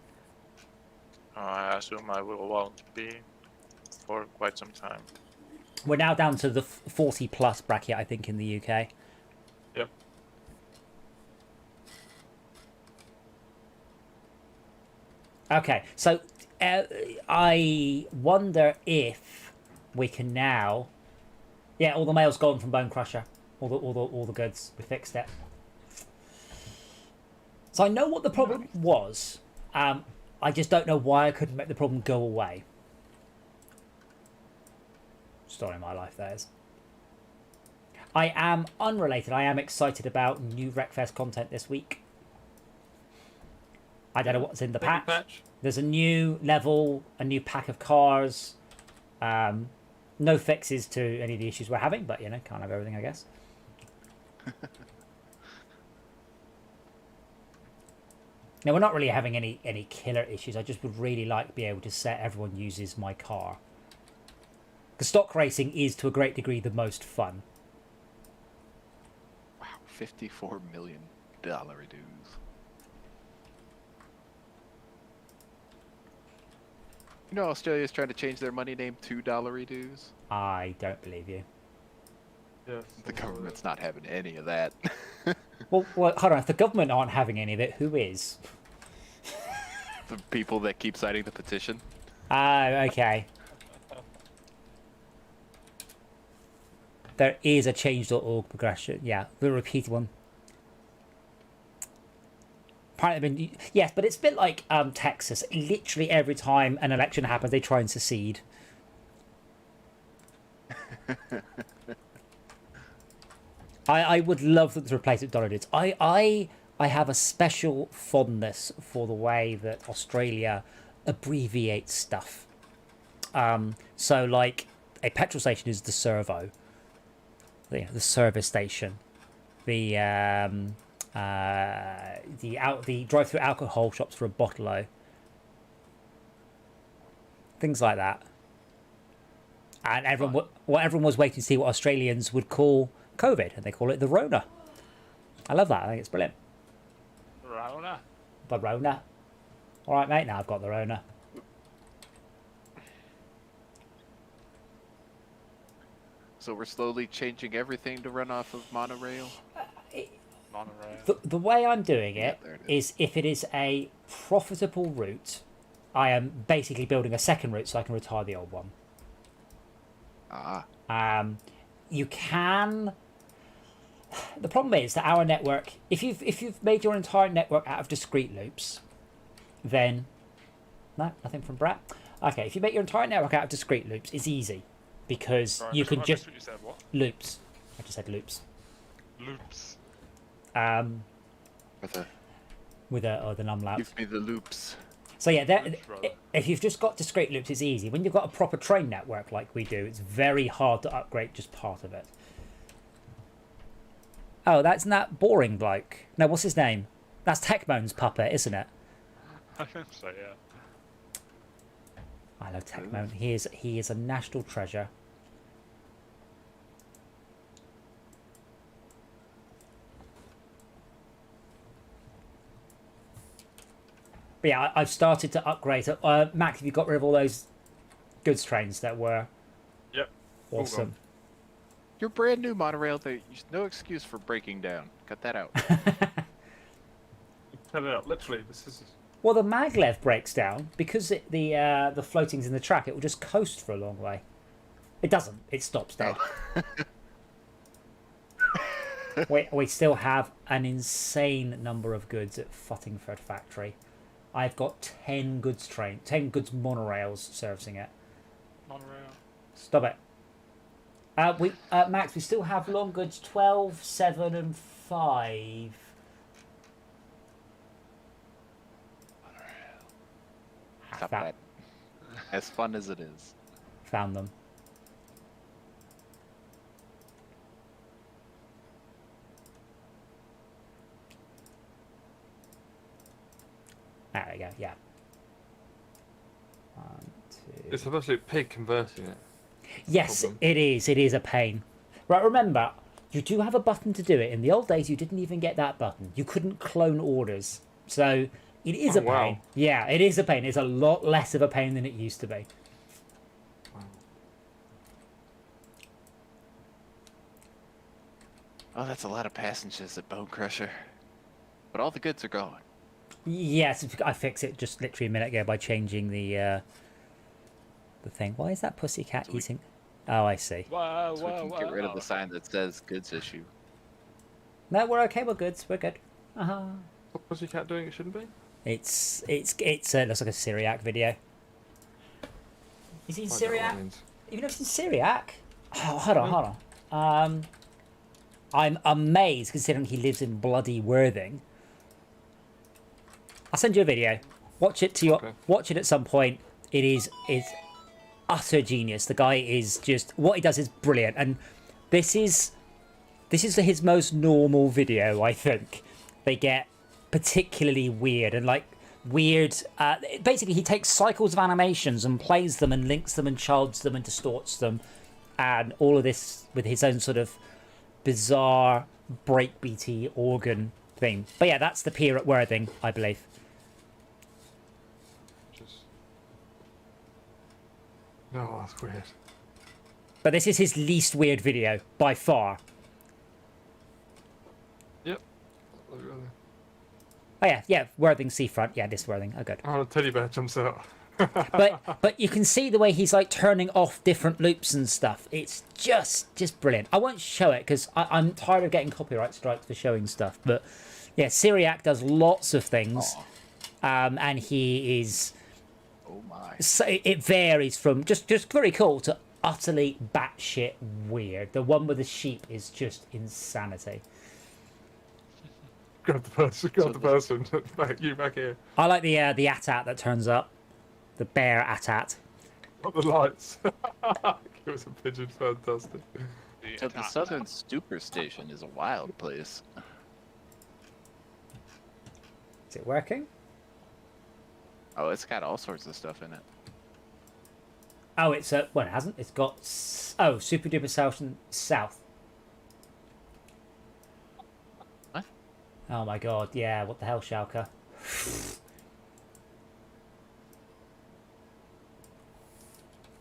I assume I won't be for quite some time. We're now down to the 40 plus bracket, I think, in the UK. Yep. Okay, so I wonder if we can now. Yeah, all the mail's gone from Bone Crusher. All the goods. We fixed it. So I know what the problem was. I just don't know why I couldn't make the problem go away. Story of my life, that is. I am unrelated. I am excited about new Wreckfest content this week. I don't know what's in the patch. There's a new level, a new pack of cars. No fixes to any of the issues we're having, but, you know, can't have everything, I guess. Now, we're not really having any killer issues. I just would really like to be able to set everyone uses my car. Because stock racing is, to a great degree, the most fun. Wow, $54 million dues. You know, Australia's trying to change their money name to $2 dues. I don't believe you. Yes. The government's not having any of that. Well, hold on. If the government aren't having any of it, who is? The people that keep signing the petition. Okay. There is a change.org progression. Yeah, the repeated one. Apparently, yes, but it's a bit like Texas. Literally every time an election happens, they try and secede. I would love them to replace it with dollar dudes. I I have a special fondness for the way that Australia abbreviates stuff. So, like, a petrol station is the servo, the service station. The drive-through alcohol shops for a bottle-o. Things like that. And everyone, everyone was waiting to see what Australians would call COVID, and they call it the Rona. I love that. I think it's brilliant. Rona. The Rona. All right, mate. Now I've got the Rona. So we're slowly changing everything to run off of monorail. Monorail. The way I'm doing Yeah, it there it is if it is a profitable route, I am basically building a second route so I can retire the old one. You can. The problem is that our network, if you've made your entire network out of discrete loops, then no, nothing from Brett. Okay, if you make your entire network out of discrete loops, it's easy because Sorry, you I can missed just what you said, what? loops. I just said loops. Loops. With The numlaut. give me the loops. So yeah, Loops, rather. if you've just got discrete loops, it's easy. When you've got a proper train network like we do, it's very hard to upgrade just part of it. Oh, that's not boring bloke. No, what's his name? That's Techmoan's puppet, isn't it? I think so, yeah. I love Techmoan. He is a national treasure. But yeah, I've started to upgrade. Max, have you got rid of all those goods trains that were Yep. awesome? Your brand new monorail, there's no excuse for breaking down. Cut that out. Cut it out. Literally, this is. Well, the maglev breaks down because the floating's in the track. It will just coast for a long way. It doesn't. It stops dead. We still have an insane number of goods at Futtingford factory. I've got 10 goods monorails servicing it. Monorail. Stop it. Max, we still have long goods 12, 7, and 5. Stop that. As fun as it is. Found them. There we go, yeah. 1, 2. It's an absolute pig converting it. Yes, problem. it is. It is a pain. Right, remember, you do have a button to do it. In the old days, you didn't even get that button. You couldn't clone orders. So it is a pain. Wow. Yeah, it is a pain. It's a lot less of a pain than it used to be. Wow. Oh, that's a lot of passengers at Bone Crusher. But all the goods are gone. Yes, I fixed it just literally a minute ago by changing the thing. Why is that pussycat eating? Oh, I see. Whoa, So we can get rid of the oh. sign that says goods issue. No, we're okay. We're good. We're good. What pussycat doing? It shouldn't be. It's looks like a Syriac video. Is he in I don't know what Syriac? that means. You've never seen Syriac? Oh, hold on. I'm amazed considering he lives in bloody Worthing. I'll send you a video. Watch it Watch it at some point. It's utter genius. The guy is just what he does is brilliant, and this is his most normal video. I think they get particularly weird and basically, he takes cycles of animations and plays them and links them and childs them and distorts them, and all of this with his own sort of bizarre breakbeaty organ thing. But yeah, that's the pier at Worthing, I believe. No, that's weird. But this is his least weird video by far. Yep. Oh yeah, Worthing seafront. Yeah, this Worthing. Oh, good. Oh, a teddy bear jumps out. But you can see the way he's like turning off different loops and stuff. It's just brilliant. I won't show it because I'm tired of getting copyright strikes for showing stuff. But yeah, Syriac does lots of things, and he is. Oh my. So it varies from just very cool to utterly batshit weird. The one with the sheep is just insanity. Grab the person. Grab the person. You back here. I like the AT-AT that turns up. The bear AT-AT. Got the lights. Give us a pigeon. Fantastic. So the Southern Super Station is a wild place. Is it working? Oh, it's got all sorts of stuff in it. Oh, it's well, it hasn't. It's got super duper south. What? Oh my god, yeah. What the hell, Schalke?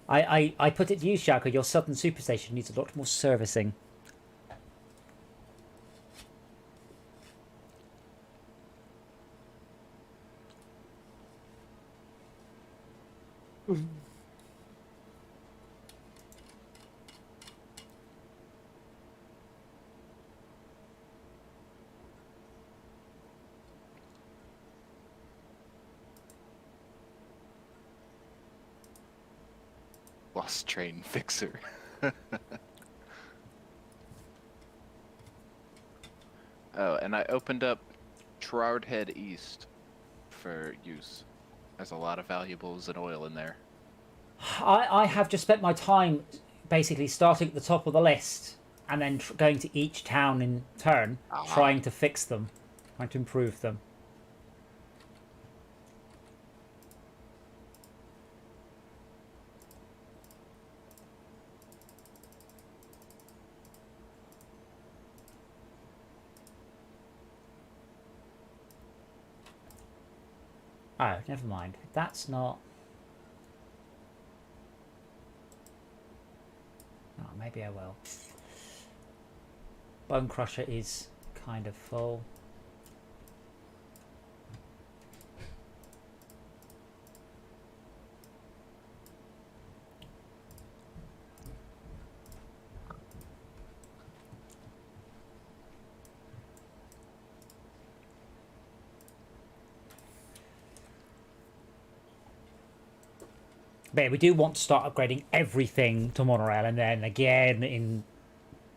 I put it to you, Schalke. Your southern superstation needs a lot more servicing. Lost train fixer. Oh, and I opened up Trout Head East for use. There's a lot of valuables and oil in there. I have just spent my time basically starting at the top of the list and then going to each town in turn, trying to fix them, trying to improve them. Oh, never mind. That's not... Oh, maybe I will. Bone Crusher is kind of full. But yeah, we do want to start upgrading everything to monorail, and then again in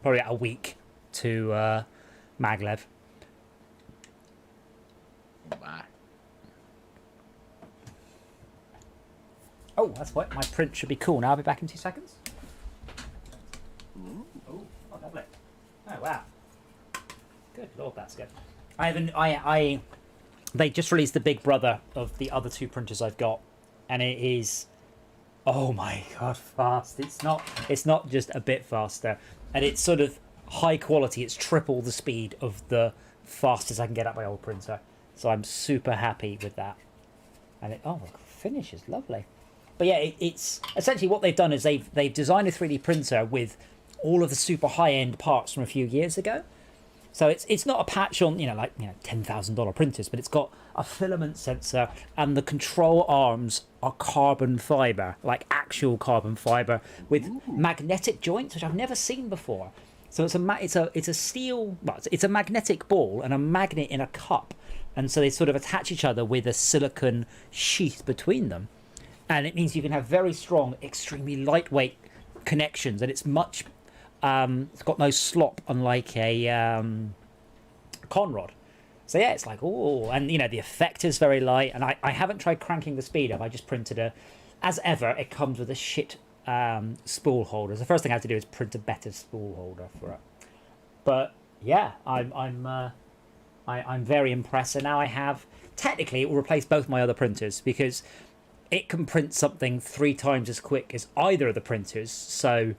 probably a week to maglev. My. Oh, that's what my print should be cool now. I'll be back in 2 seconds. Oh, lovely. Oh wow. Good lord, that's good. They just released the big brother of the other 2 printers I've got, and it is, oh my god, fast. It's not just a bit faster, and it's sort of high quality. It's triple the speed of the fastest I can get at my old printer, so I'm super happy with that. And the finish is lovely. But yeah, it's essentially what they've done is they've designed a 3D printer with all of the super high end parts from a few years ago. So it's not a patch on $10,000 printers, but it's got a filament sensor, and the control arms are carbon fiber, like actual carbon fiber with magnetic joints, which I've never seen before. So it's a steel, well, it's a magnetic ball and a magnet in a cup, and so they sort of attach each other with a silicon sheath between them, and it means you can have very strong, extremely lightweight connections, and it's much. It's got no slop, unlike a conrod. So yeah, it's like, oh, and the effect is very light. And I haven't tried cranking the speed up. I just printed as ever, it comes with a shit spool holder. So the first thing I have to do is print a better spool holder for it. But yeah, I'm very impressed. And now I have, technically, it will replace both my other printers because it can print something 3 times as quick as either of the printers. So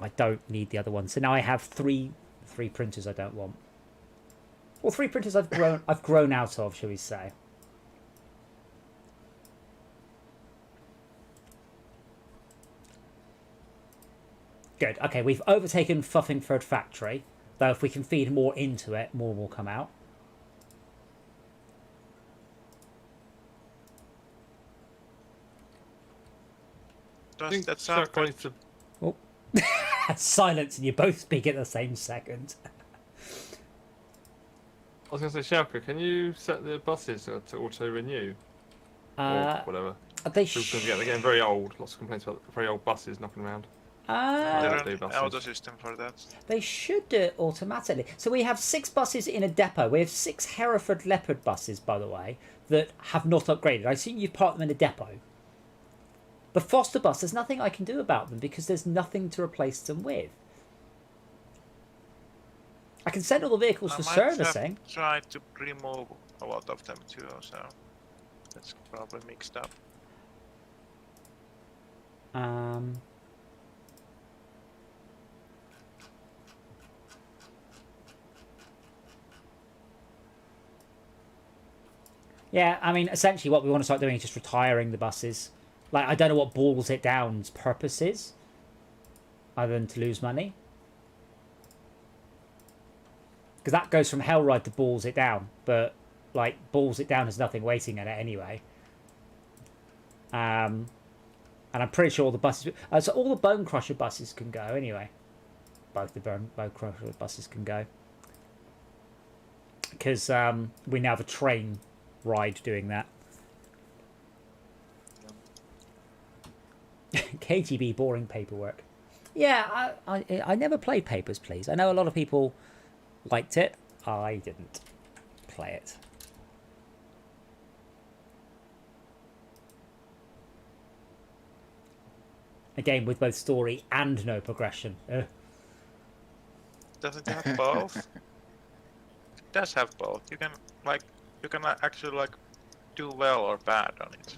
I don't need the other one. So now I have three printers I don't want. Well, 3 printers I've grown out of, shall we say. Good. Okay, we've overtaken Fuffingford Factory. Though if we can feed more into it, more will come out. Does that sound quite... Oh. Silence, and you both speak at the same second. I was going to say, Shalka, can you set the buses to auto-renew? Or whatever. They They're getting very old. Lots of complaints about very old buses knocking around. There Uh, are do an buses. auto system for that. They should do it automatically. So we have 6 buses in a depot. We have 6 Hereford Leopard buses, by the way, that have not upgraded. I assume you've parked them in a depot. The Foster bus, there's nothing I can do about them because there's nothing to replace them with. I can send all the vehicles I for might servicing. have tried to remove a lot of them too, so that's probably mixed up. Yeah, I mean, essentially what we want to start doing is just retiring the buses. Like, I don't know what Balls It Down's purpose is, other than to lose money. Because that goes from Hellride to Balls It Down, but, like, Balls It Down has nothing waiting in it anyway. And I'm pretty sure all the buses... so all the Bone Crusher buses can go anyway. Both the Bone Crusher buses can go. Because we now have a train ride doing that. KGB boring paperwork. Yeah, I never played Papers, Please. I know a lot of people liked it. I didn't play it. A game with both story and no progression. Ugh. Doesn't it have both? It does have both. You can actually like do well or bad on it.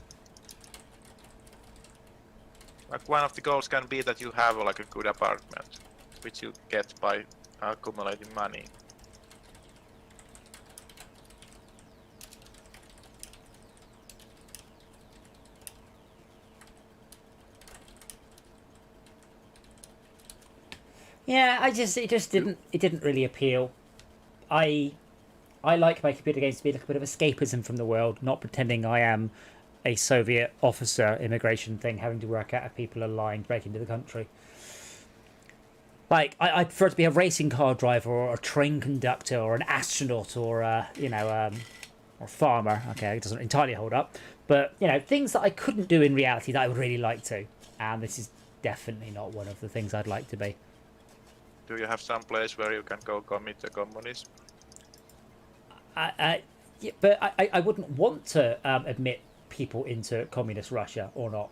Like one of the goals can be that you have like a good apartment, which you get by accumulating money. Yeah, it just didn't really appeal. I like my computer games to be like a bit of escapism from the world, not pretending I am a Soviet officer immigration thing, having to work out if people are lying to break into the country. Like, I prefer to be a racing car driver or a train conductor or an astronaut or or farmer. Okay, it doesn't entirely hold up, but things that I couldn't do in reality that I would really like to, and this is definitely not one of the things I'd like to be. Do you have some place where you can go commit the communism? Yeah, but I wouldn't want to admit people into communist Russia or not.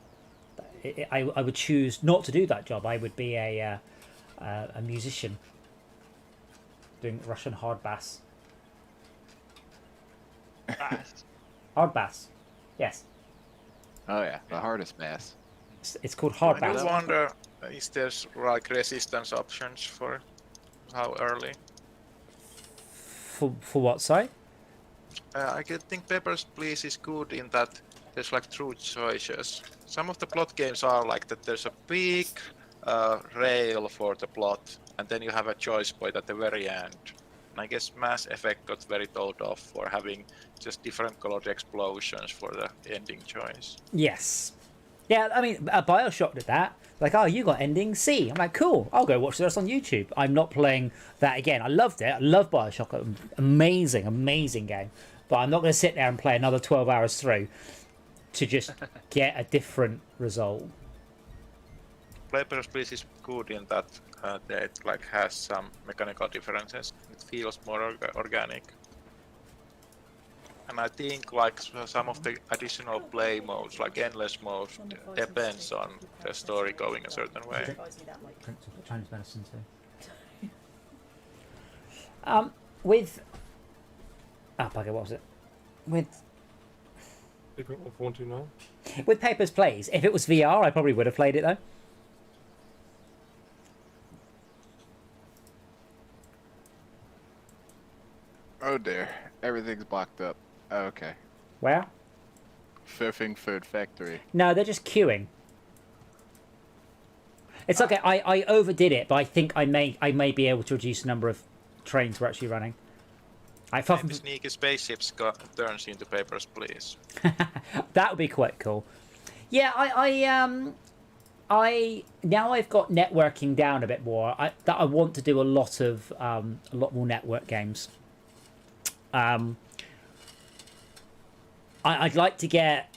I would choose not to do that job. I would be a musician doing Russian hard bass. Bass. Hard bass, yes. Oh yeah, the hardest bass. It's called hard I bass. do wonder if there's like resistance options for how early. For what, sorry? I think Papers, Please is good in that there's like true choices. Some of the plot games are like that there's a big rail for the plot, and then you have a choice point at the very end. And I guess Mass Effect got very told off for having just different colored explosions for the ending choice. Yes. Yeah, I mean, Bioshock did that. Like, oh, you got ending C. I'm like, cool, I'll go watch the rest on YouTube. I'm not playing that again. I loved it. I love Bioshock. Amazing, amazing game. But I'm not going to sit there and play another 12 hours through to just get a different result. Papers, Please is good in that it like has some mechanical differences. It feels more organic. And I think like some of the additional play modes, like endless modes, depends on the story going a certain way. Chinese medicine too. With bugger, what was it? With Papers, Please. If it was VR, I probably would have played it though. Oh dear, everything's blocked up. Oh, okay. Where? Fifing Food Factory. No, they're just queuing. It's okay. I overdid it, but I think I may be able to reduce the number of trains we're actually running. Maybe sneaky spaceships turns into Papers, Please. That would be quite cool. Yeah, I now I've got networking down a bit more. I want to do a lot more network games. I'd like to get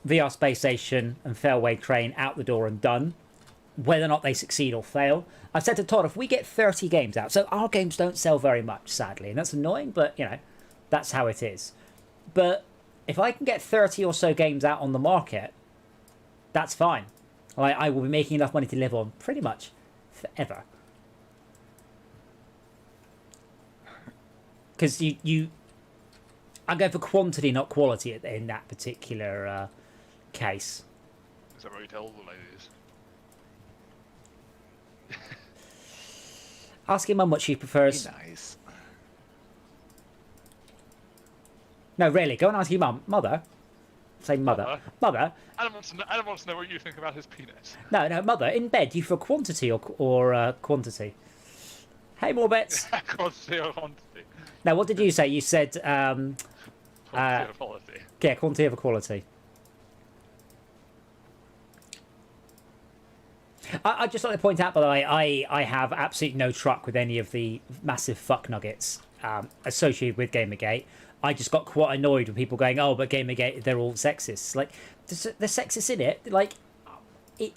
VR Space Station and Fairway Train out the door and done. whether or not they succeed or fail. I've said to Todd, if we get 30 games out, so our games don't sell very much, sadly, and that's annoying, but, you know, that's how it is. But if I can get 30 or so games out on the market, that's fine. I will be making enough money to live on pretty much forever. Because I'm going for quantity, not quality in that particular case. Is that what you tell the ladies? Ask your mum what she prefers. Be nice. No, really, go and ask your mum. Mother. Say mother. Mother. Adam wants to know what you think about his penis. No, mother. In bed, you for quantity or quantity? Hey, more bets. Quantity or quantity? Now, what did you say? You said Quantity or quality? yeah, quantity over quality. I just like to point out, by the way, I have absolutely no truck with any of the massive fuck nuggets associated with Gamergate. I just got quite annoyed with people going, "Oh, but Gamergate, they're all sexist." Like, the sexist in it, like, it.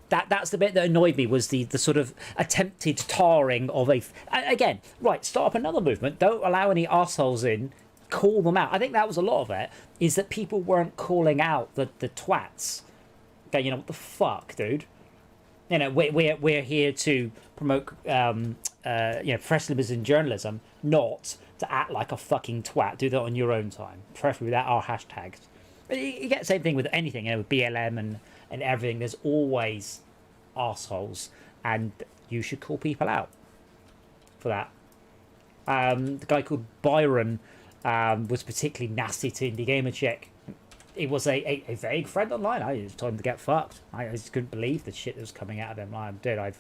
That's the bit that annoyed me, was the sort of attempted tarring of a. Again, right, start up another movement. Don't allow any arseholes in. Call them out. I think that was a lot of it. Is that people weren't calling out the twats. Okay, you know what the fuck, dude. You know, we're here to promote professionalism in journalism, not to act like a fucking twat. Do that on your own time, preferably without our hashtags. You get the same thing with anything, you know, with BLM and everything. There's always arseholes, and you should call people out for that. The guy called Byron was particularly nasty to Indie Gamer Chick. It was a vague friend online. I just told him to get fucked. I just couldn't believe the shit that was coming out of him. I'm dead.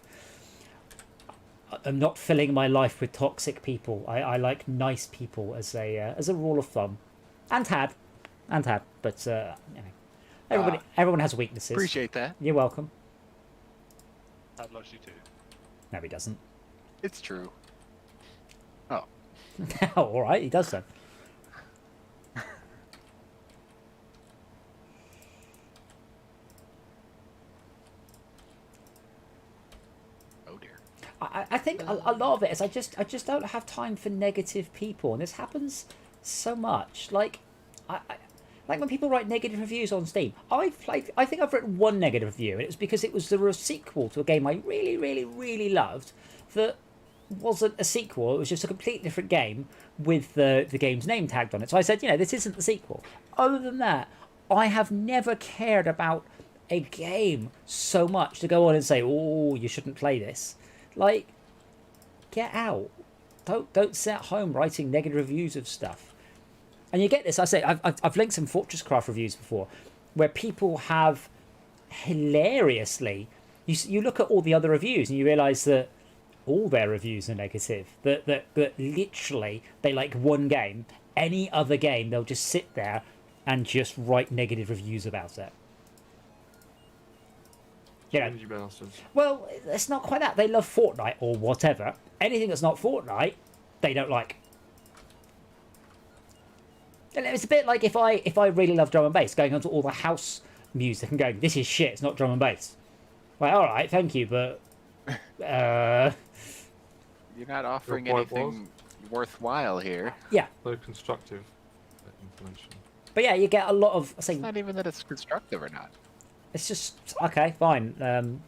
I'm not filling my life with toxic people. I like nice people as a rule of thumb, and had, but you know, everyone has weaknesses. Appreciate that. You're welcome. Dad loves you too. No, he doesn't. It's true. Oh. Oh, all right, he does then. Oh dear. I think a lot of it is I just don't have time for negative people, and this happens so much. Like, like when people write negative reviews on Steam. I think I've written one negative review, and it was because it was the sequel to a game I really, really, really loved that wasn't a sequel. It was just a completely different game with the game's name tagged on it. So I said, you know, this isn't the sequel. Other than that, I have never cared about a game so much to go on and say, oh, you shouldn't play this. Like, get out. Don't sit at home writing negative reviews of stuff. And you get this. I say I've linked some Fortress Craft reviews before, where people have hilariously. You look at all the other reviews and you realise that all their reviews are negative. That literally they like one game. Any other game, they'll just sit there and just write negative reviews about it. Yeah. You bastards. Well, it's not quite that. They love Fortnite or whatever. Anything that's not Fortnite, they don't like. And it's a bit like if I really love drum and bass, going onto all the house music and going, this is shit, it's not drum and bass. Like, all right, thank you, but You're not offering Your point anything worthwhile here. yeah. No constructive information. But yeah, you get a lot of. I say, It's not even that it's constructive or not. it's just okay, fine.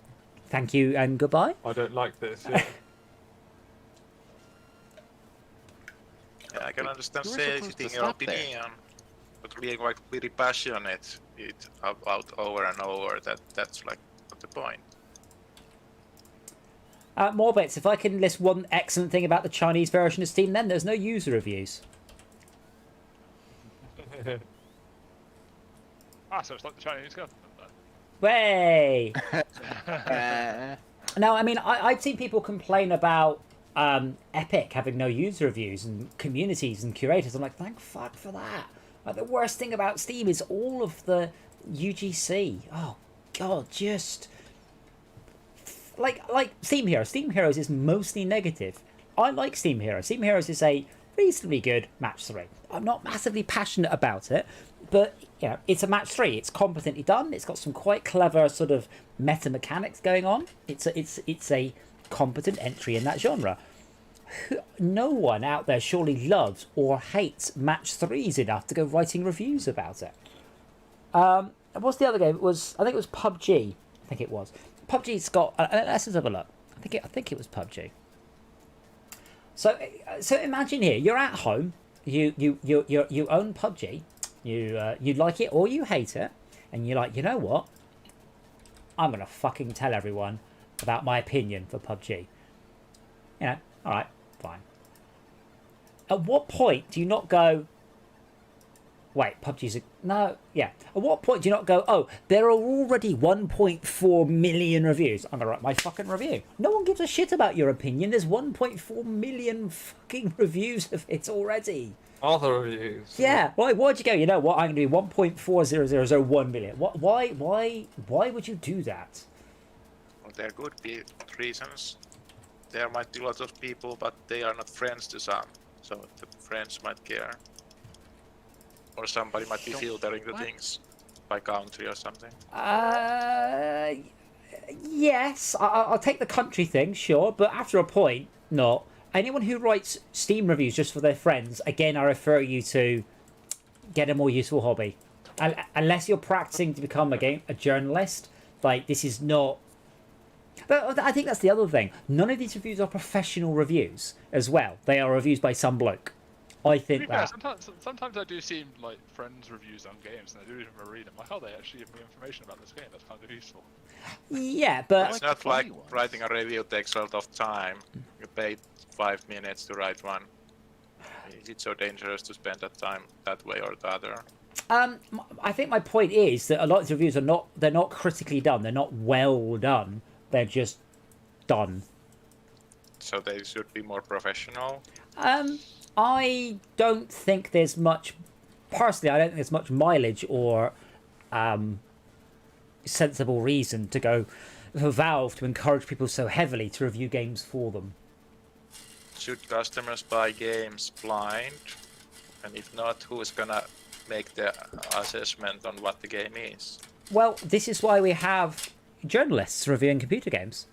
Thank you and goodbye. I don't like this. Yeah. Yeah, I can understand You were supposed to stating your stop there. opinion, but being like very passionate it about over and over, that's like not the point. More bits. If I can list one excellent thing about the Chinese version of Steam, then there's no user reviews. So it's like the Chinese government then. Way. Uh, Now, I mean, I've seen people complain about Epic having no user reviews and communities and curators. I'm like, thank fuck for that. Like, the worst thing about Steam is all of the UGC. Oh god, just like Steam Heroes. Steam Heroes is mostly negative. I like Steam Heroes. Steam Heroes is a reasonably good match 3. I'm not massively passionate about it, but it's a match 3. It's competently done. It's got some quite clever sort of meta mechanics going on. It's a competent entry in that genre. No one out there surely loves or hates match 3s enough to go writing reviews about it. What's the other game? I think it was PUBG. I think it was. PUBG's got. Let's just have a look. I think it was PUBG. So imagine here, you're at home. You own PUBG. You like it or you hate it, and you're like, you know what? I'm gonna fucking tell everyone about my opinion for PUBG. All right, fine. At what point do you not go? Wait, PUBG's no, yeah. At what point do you not go, oh, there are already 1.4 million reviews. I'm going to write my fucking review. No one gives a shit about your opinion. There's 1.4 million fucking reviews of it already. Other reviews. Yeah. Why'd you go, you know what, I'm going to do 1.40001 million. Why would you do that? Well, there could be reasons. There might be lots of people, but they are not friends to some. So the friends might care. Or somebody might be filtering the things by country or something. Yes, I'll take the country thing, sure, but after a point, not. Anyone who writes Steam reviews just for their friends, again, I refer you to get a more useful hobby. Unless you're practicing to become a journalist, like this is not. But I think that's the other thing. None of these reviews are professional reviews as well. They are reviews by some bloke. I think fair, that. sometimes I do see like friends' reviews on games, and I do even read them. Like, oh, they actually give me information about this game. That's kind of useful. Yeah, but It's not like writing a review takes a lot of time. You pay 5 minutes to write one. Is it so dangerous to spend that time that way or the other? I think my point is that a lot of the reviews are they're not critically done. They're not well done. They're just done. So they should be more professional. I don't think there's much. Personally, I don't think there's much mileage or sensible reason to go for Valve to encourage people so heavily to review games for them. Should customers buy games blind? And if not, who is gonna make the assessment on what the game is? Well, this is why we have journalists reviewing computer games.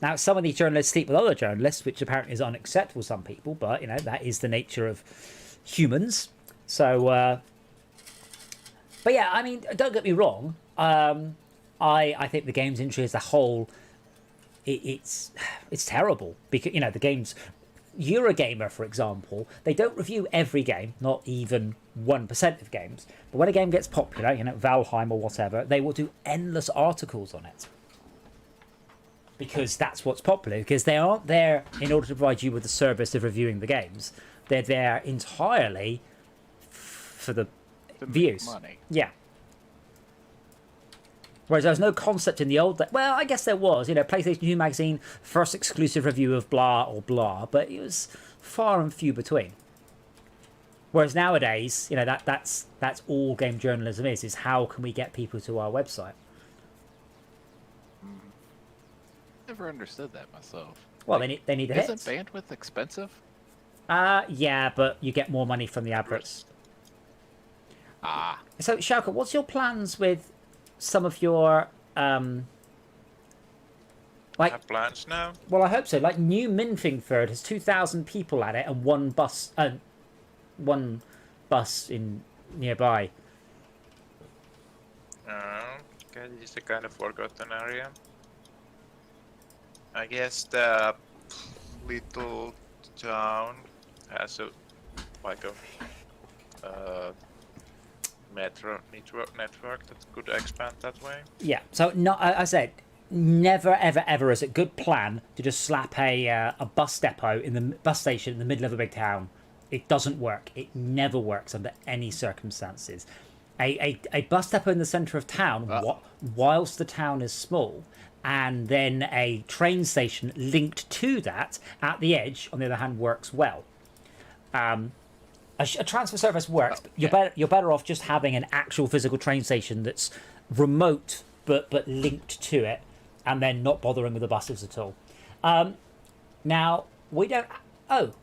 Now, some of these journalists sleep with other journalists, which apparently is unacceptable to some people, but, that is the nature of humans. So, but yeah, I mean, don't get me wrong. I think the games industry as a whole, it's terrible. Because, the games, Eurogamer, for example, they don't review every game, not even 1% of games. But when a game gets popular, Valheim or whatever, they will do endless articles on it. Because that's what's popular. Because they aren't there in order to provide you with the service of reviewing the games. They're there entirely for the views. Money. Yeah. Whereas there was no concept in the old... Well, I guess there was. PlayStation 2 magazine, first exclusive review of blah or blah. But it was far and few between. Whereas nowadays, that's all game journalism is how can we get people to our website? Never understood that myself. Well, they need the hits. Isn't bandwidth expensive? Yeah, but you get more money from the adverts. So, Shauka, what's your plans with some of your I have plans now. Well, I hope so. Like New Minfingford has 2,000 people at it and one bus in nearby. Okay, this is a kind of forgotten area. I guess the little town has a metro network that could expand that way. Yeah. So I said, never ever ever is it a good plan to just slap a bus depot in the bus station in the middle of a big town. It doesn't work. It never works under any circumstances. A bus depot in the centre of town, whilst the town is small, and then a train station linked to that at the edge, on the other hand, works well. A transfer service works, but you're better off just having an actual physical train station that's remote but linked to it, and then not bothering with the buses at all. Now we don't. Oh,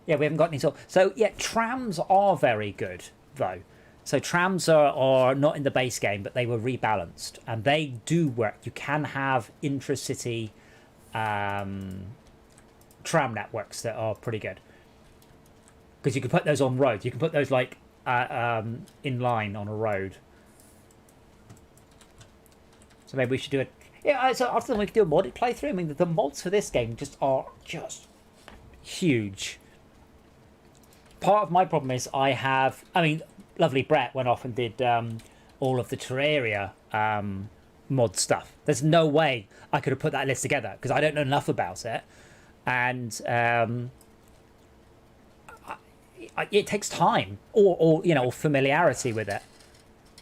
Yeah, we haven't got any sort. So yeah, trams are very good though. So trams are not in the base game, but they were rebalanced and they do work. You can have intra-city tram networks that are pretty good because you can put those on roads. You can put those like in line on a road. So maybe we should do it. Yeah, so after we could do a modded playthrough. I mean, the mods for this game are just huge. Part of my problem is lovely Brett went off and did all of the Terraria mod stuff. There's no way I could have put that list together because I don't know enough about it, and it takes time or familiarity with it.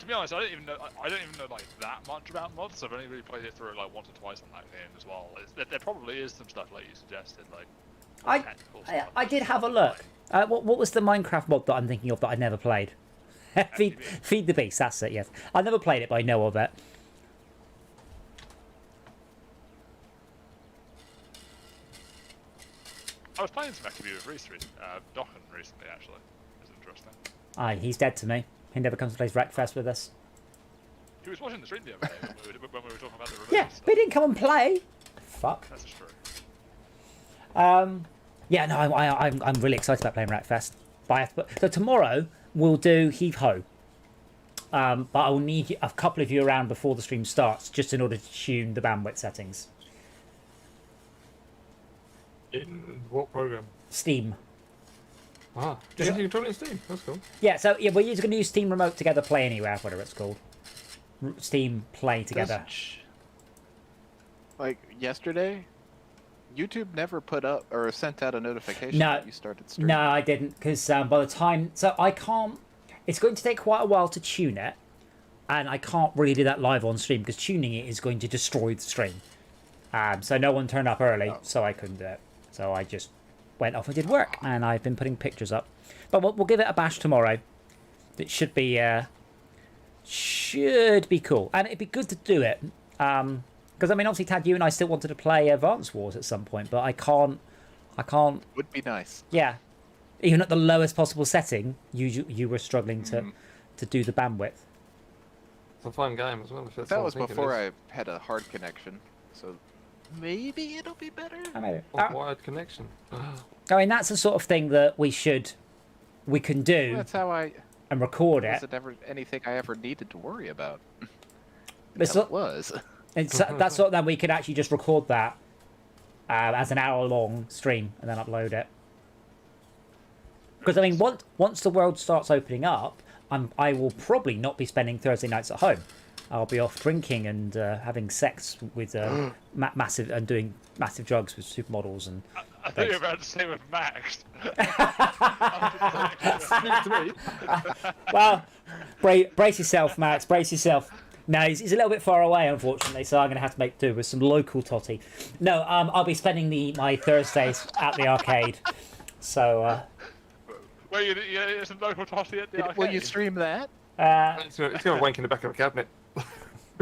To be honest, I don't even know like that much about mods. I've only really played it through like once or twice on that game as well. There probably is some stuff like you suggested, like technical stuff. I did have a look. What was the Minecraft mod that I'm thinking of that I never played? Feed the Beast, that's it, yes. I never played it, but I know of it. I was playing some FTB with Reese, Dokken recently, actually. It's interesting. Aye, he's dead to me. He never comes to play Wreckfest with us. He was watching the stream the other day when we were talking about the release. Yeah, but he didn't come and play. Fuck. That's true. Yeah, no, I'm really excited about playing Wreckfest. So tomorrow we'll do Heave Ho. But I will need a couple of you around before the stream starts, just in order to tune the bandwidth settings. In what program? Steam. Ah, just you control it in Steam. That's cool. Yeah, so yeah, we're going to use Steam Remote Together Play Anywhere, whatever it's called. Steam Play Together. Like yesterday, YouTube never put up or sent out a notification No, that you started streaming. no, I didn't, because by the time, so I can't. It's going to take quite a while to tune it, and I can't really do that live on stream because tuning it is going to destroy the stream. So no one turned up early, so I couldn't do it. So I just went off and did work, and I've been putting pictures up. But we'll give it a bash tomorrow. It should be cool, and it'd be good to do it. Because I mean, obviously, Tad, you and I still wanted to play Advance Wars at some point, but I can't. Would be nice. Yeah, even at the lowest possible setting, you were struggling to do the bandwidth. It's a fun game as well. But that was before I had a hard connection, so maybe it'll be better. Wired connection. I mean, that's the sort of thing that we can do That's how I. and record It it. wasn't ever anything I ever needed to worry about. It's Hell, not- it was. That's sort of then we could actually just record that as an hour-long stream and then upload it. Because I mean, once the world starts opening up, I will probably not be spending Thursday nights at home. I'll be off drinking and having sex with massive and doing massive drugs with supermodels and. I thought you were about to say with Max. Well, brace yourself, Max. Brace yourself. No, he's a little bit far away, unfortunately, so I'm going to have to make do with some local totty. No, I'll be spending my Thursdays at the arcade. So. Well, you some local totty at the arcade. Will you stream that? It's going to wank in the back of a cabinet.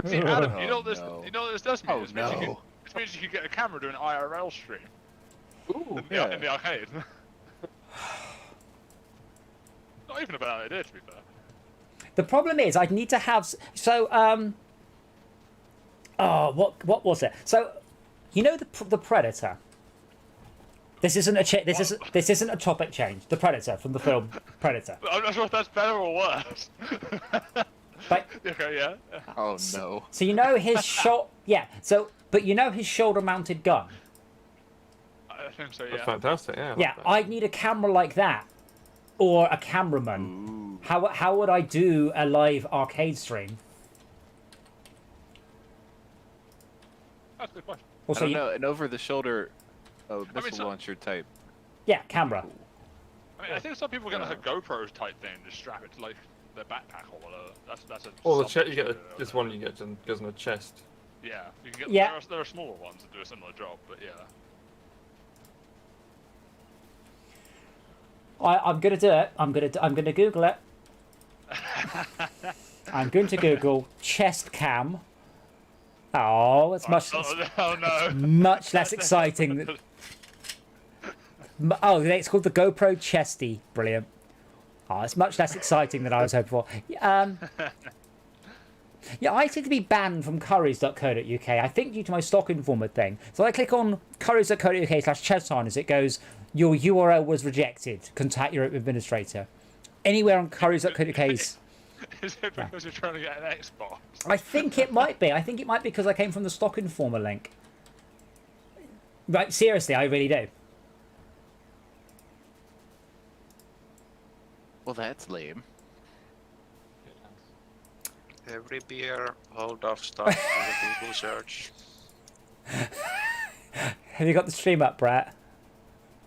See, Adam, you know Oh, this. no. You know what this does mean. Oh, This means no. This means you could get a camera doing an IRL stream Ooh, in the arcade. Not even a bad idea, to be fair. The problem is, I'd need to have what was it? So, you know the Predator. This isn't this isn't a topic change. The Predator from the film Predator. I'm not sure if that's better or worse. But Okay, yeah. Oh no. so you know his but you know his shoulder-mounted gun. I think so, That's yeah. fantastic. Yeah. I Yeah, like that. I'd need a camera like that, or a cameraman. How would I do a live arcade stream? That's a good question. I Also, don't know. An over-the-shoulder missile so- launcher type. yeah, camera. I mean, I think some people get like a GoPro type thing and just strap it to like their backpack or whatever. That's a. Or the something you get to do, this I one think. you get goes on the chest. Yeah, you can get. Yeah. There are smaller ones that do a similar job, but yeah. I'm gonna do it. I'm gonna Google it. I'm going to Google chest cam. Oh, it's much Oh no. much less exciting. Oh, it's called the GoPro Chesty. Brilliant. Oh, it's much less exciting than I was hoping for. Yeah, I seem to be banned from currys.co.uk. I think due to my stock informer thing. So I click on currys.co.uk/chessharness. It goes, your URL was rejected. Contact your administrator. Anywhere on currys.co.uk's. Is it because you're trying to get an Xbox? I think it might be. I think it might be because I came from the stock informer link. Right, seriously, I really do. Well, that's lame. Every beer, hold off stuff with a Google search. Have you got the stream up, Brett?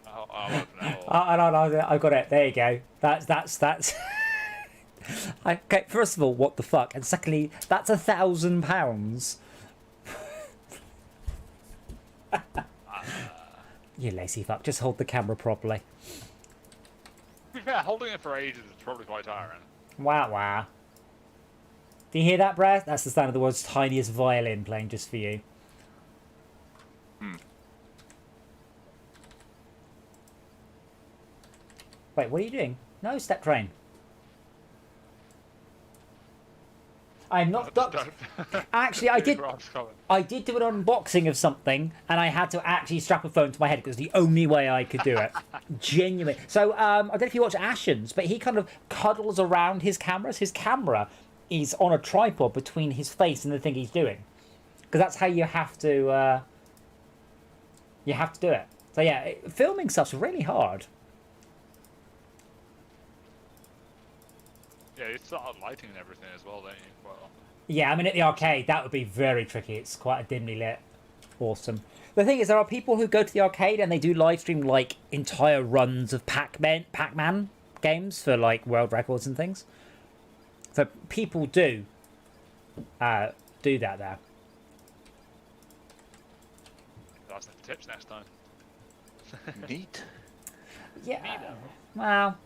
I'll open it all. No, I've got it. There you go. That's. Okay, first of all, what the fuck? And secondly, that's £1,000. You lazy fuck. Just hold the camera properly. Yeah, holding it for ages is probably quite tiring. Wow, wow. Do you hear that, Brad? That's the sound of the world's tiniest violin playing just for you. Wait, what are you doing? No, step train. I'm not ducked. Actually, I did do an unboxing of something, and I had to actually strap a phone to my head because it was the only way I could do it. Genuinely. So, I don't know if you watch Ashens, but he kind of cuddles around his cameras. His camera is on a tripod between his face and the thing he's doing. Because that's how you have to do it. So yeah, filming stuff's really hard. Yeah, you start lighting and everything as well, don't you? Well, Yeah, I mean, at the arcade, that would be very tricky. It's quite a dimly lit. Awesome. The thing is, there are people who go to the arcade and they do live stream, like, entire runs of Pac-Man games for, like, world records and things. So people do that there. that's the tips next time. Neat. Yeah. Well,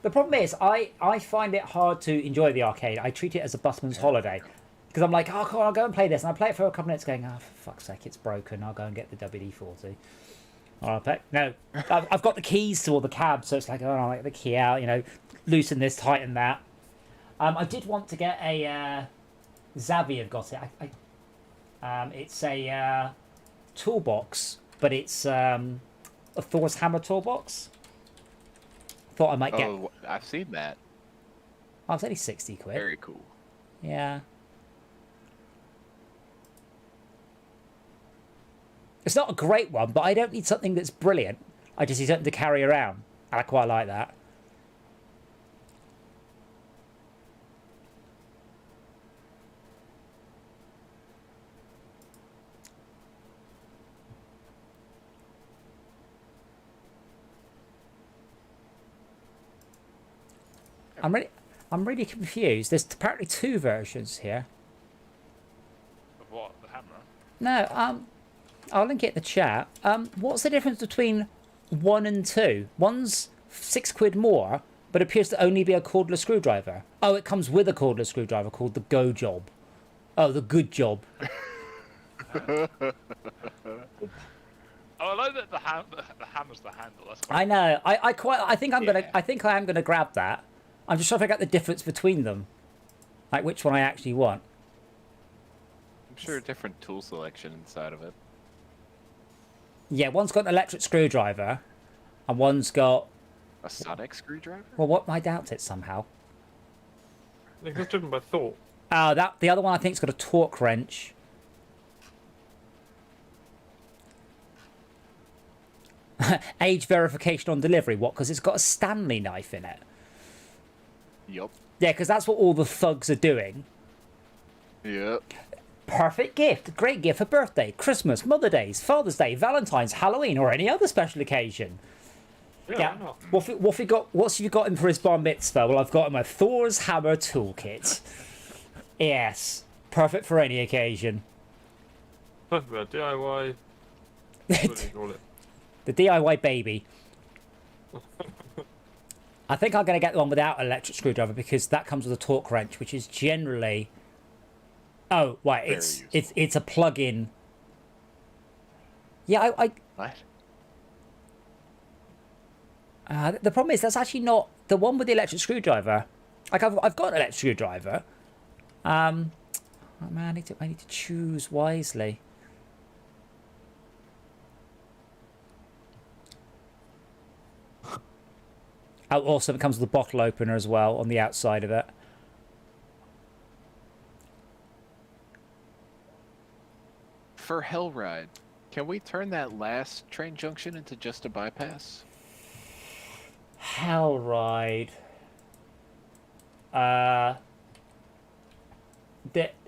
the problem is, I find it hard to enjoy the arcade. I treat it as a busman's holiday. Because I'm like, oh, cool, I'll go and play this. And I play it for a couple minutes going, oh, for fuck's sake, it's broken. I'll go and get the WD-40. No, I've got the keys to all the cabs, so it's like, oh, I'll get the key out, you know, loosen this, tighten that. I did want to get a... Xavi have got it. It's a toolbox, but it's a Thor's Hammer toolbox. Thought I might get... Oh, I've seen that. Oh, it's only 60 quid. Very cool. Yeah. It's not a great one, but I don't need something that's brilliant. I just need something to carry around. And I quite like that. I'm really confused. There's apparently 2 versions here. Of what? The hammer? No, I'll link it in the chat. What's the difference between 1 and 2? One's 6 quid more, but appears to only be a cordless screwdriver. Oh, it comes with a cordless screwdriver called the Go Job. Oh, the Good Job. Oh, I like that the hammer's the handle. That's quite I know. I think I am gonna grab that. I'm just trying to figure out the difference between them, like which one I actually want. I'm sure a different tool selection inside of it. Yeah, one's got an electric screwdriver, and one's got... A sonic screwdriver? Well, what? I doubt it somehow. I think it's driven by thought. Oh, the other one I think's got a torque wrench. Age verification on delivery. What? Because it's got a Stanley knife in it. Yup. Yeah, because that's what all the thugs are doing. Yep. Perfect gift. Great gift for birthday, Christmas, Mother's Day, Father's Day, Valentine's, Halloween, or any other special occasion. Yeah. Why not? What's you got him for his bar mitzvah? Well, I've got him a Thor's Hammer toolkit. Yes. Perfect for any occasion. Perfect for DIY. What do you call it? The DIY baby. I think I'm going to get the one without an electric screwdriver because that comes with a torque wrench, which is generally... Oh, right, it's a plug-in. Yeah, What? The problem is that's actually not the one with the electric screwdriver. Like I've got an electric screwdriver. Oh man, I need to choose wisely. Oh, also it comes with a bottle opener as well on the outside of it. For Hellride, can we turn that last train junction into just a bypass? Hell ride.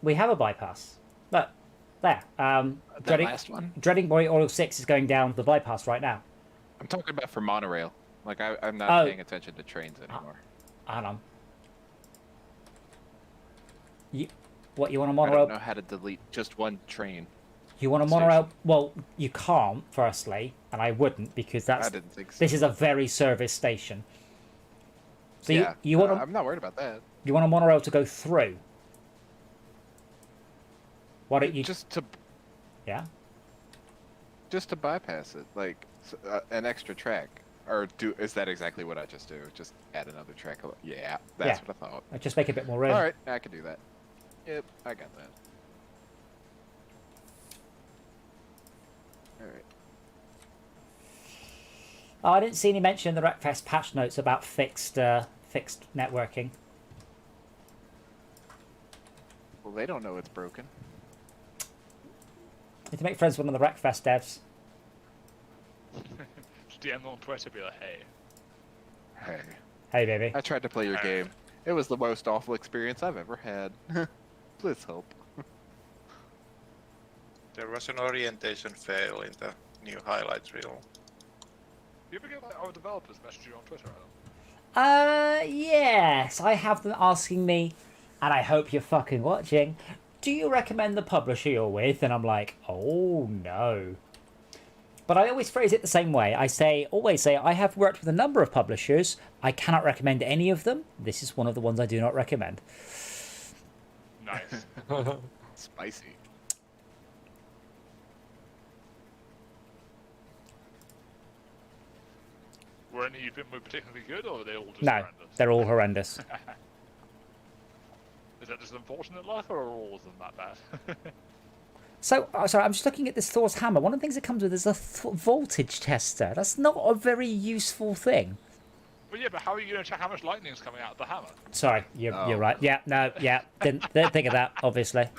We have a bypass. Look, there. That last one? Dreading Boy Oil 6 is going down the bypass right now. I'm talking about for monorail. Like, I'm not paying attention to trains anymore. Hang on. You want a I monorail? don't know how to delete just one train. You want a monorail? Well, you can't, firstly, and I wouldn't because I didn't think so. this is a very service station. So yeah, you want I'm not worried about that. you want a monorail to go through? Why don't you just to bypass it, like an extra track, or is that exactly what I just do? Just add another track? Yeah, that's what I thought. just make a bit more room? All right, I can do that. Yep, I got that. All right. Oh, I didn't see any mention in the Wreckfest patch notes about fixed networking. Well, they don't know it's broken. Need to make friends with one of the Wreckfest devs. Just DM them on Twitter, be like, hey. Hey, Hey, baby. I tried to play your game. It was the most awful experience I've ever had. Please help. There was an orientation fail in the new highlights reel. Do you ever get like, our developers message you on Twitter, Adam? Yes, I have them asking me, and I hope you're fucking watching. Do you recommend the publisher you're with? And I'm like, oh no. But I always phrase it the same way. I always say, I have worked with a number of publishers. I cannot recommend any of them. This is one of the ones I do not recommend. Nice. Spicy. Were any you've been with particularly good, or are they all just No, horrendous? they're all horrendous. Is that just unfortunate luck, or are all of them that bad? So, sorry, I'm just looking at this Thor's hammer. One of the things it comes with is a voltage tester. That's not a very useful thing. Well, yeah, but how are you going to check how much lightning's coming out of the hammer? Sorry, you're right. Yeah, no, yeah, didn't think of that, obviously.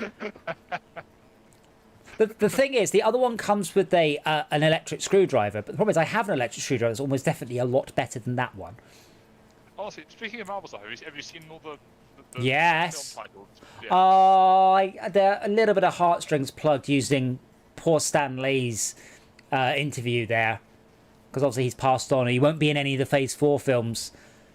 The thing is, the other one comes with an electric screwdriver, but the problem is I have an electric screwdriver that's almost definitely a lot better than that one. Honestly, speaking of Marvel stuff, have you seen all the Yes. film titles? Yeah. Oh, there a little bit of heartstrings plugged using poor Stan Lee's interview there, because obviously he's passed on and he won't be in any of the Phase 4 films.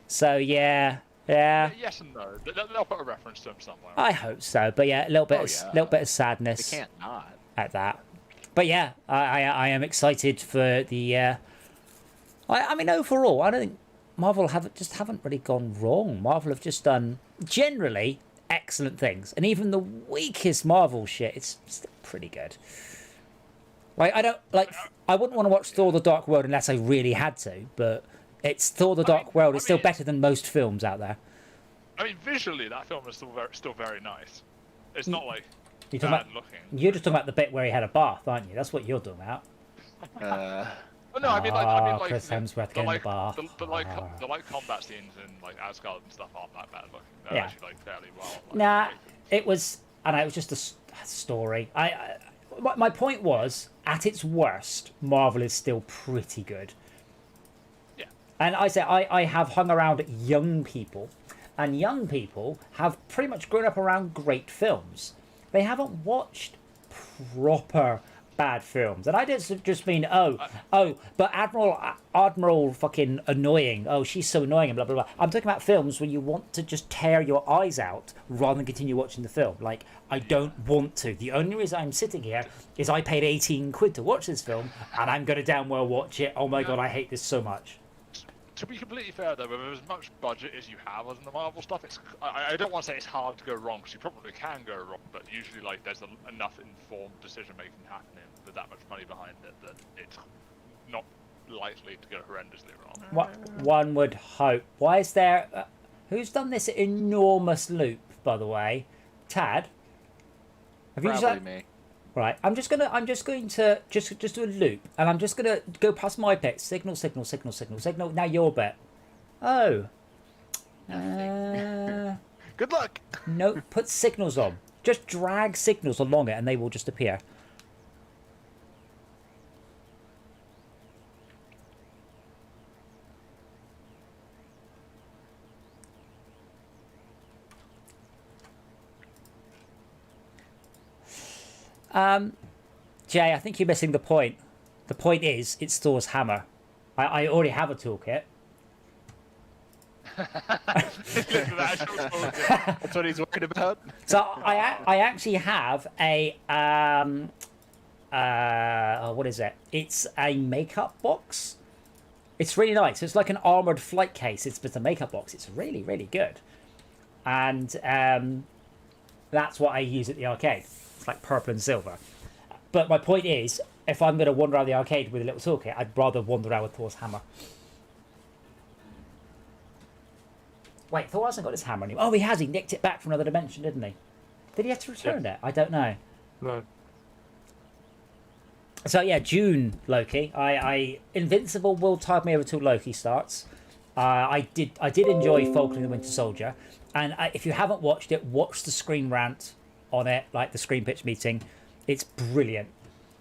So yeah. Yes and no. They'll put a reference to him somewhere. I hope so, but yeah, a little bit, little bit of They sadness can't not. at that. But yeah, I am excited for the. I mean, overall, I don't think Marvel haven't really gone wrong. Marvel have just done generally excellent things, and even the weakest Marvel shit, it's still pretty good. Like I wouldn't want to watch Thor: The Dark World unless I really had to, but it's Thor: The Dark World. It's still better than most films out there. I mean, visually, that film is still very nice. It's not like You're bad looking. You're just talking about the bit where he had a bath, aren't you? That's what you're talking about. Well, no, I mean like Chris Hemsworth getting in the bath. The combat scenes in like Asgard and stuff aren't that bad looking. They're Yeah. actually like fairly well. Like, Nah, created. it was just a story. My point was, at its worst, Marvel is still pretty good. Yeah. And I have hung around young people, and young people have pretty much grown up around great films. They haven't watched proper bad films, and I don't just mean but Admiral fucking annoying. Oh, she's so annoying and blah blah blah. I'm talking about films where you want to just tear your eyes out rather than continue watching the film. Like, I don't want to. The only reason I'm sitting here is I paid 18 quid to watch this film, and I'm gonna damn well watch it. Oh my god, I hate this so much. To be completely fair though, with as much budget as you have on the Marvel stuff, I don't want to say it's hard to go wrong, because you probably can go wrong, but usually like there's enough informed decision making happening with that much money behind it that it's not likely to go horrendously wrong. What one would hope. Why is there? Who's done this enormous loop, by the way? Tad. Have you Probably just me. right? I'm just going to just do a loop, and I'm just gonna go past my bit. Signal, signal, signal, signal, signal. Now your bit. Oh. Good luck. No, put signals on. Just drag signals along it, and they will just appear. Jay, I think you're missing the point. The point is, it stores hammer. I already have a toolkit. That's what he's worried about. So I actually have a what is it? It's a makeup box. It's really nice. It's like an armored flight case. It's a makeup box. It's really really good, and that's what I use at the arcade. It's like purple and silver. But my point is, if I'm going to wander around the arcade with a little toolkit, I'd rather wander around with Thor's hammer. Wait, Thor hasn't got his hammer anymore. Oh, he has. He nicked it back from another dimension, didn't he? Did he have to return it? I don't know. No. So yeah, June, Loki. I Invincible will tide me over till Loki starts. I did enjoy Falcon and the Winter Soldier, and if you haven't watched it, watch the screen rant on it, like the screen pitch meeting. It's brilliant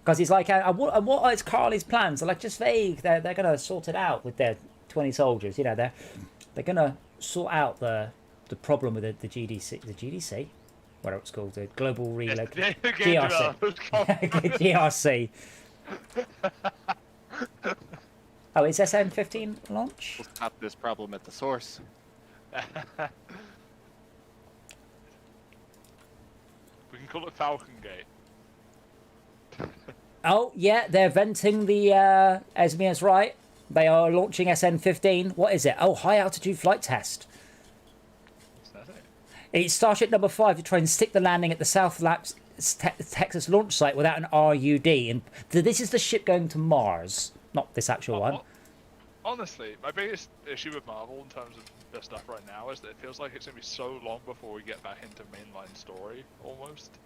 because he's like, what are Carly's plans? They're like just vague. They're gonna sort it out with their 20 soldiers. You know, they're gonna sort out the problem with the GDC, whatever it's called, the Global Relocation, GRC. Oh, is SN15 launch? We'll stop this problem at the source. We can call it Falcon Gate. Oh yeah, they're venting the Esmia's right. They are launching SN15. What is it? Oh, high altitude flight test. Is that it? It's Starship number 5 to try and stick the landing at the South Texas launch site without an RUD. And this is the ship going to Mars, not this actual one. Honestly, my biggest issue with Marvel in terms of their stuff right now is that it feels like it's going to be so long before we get back into mainline story, almost.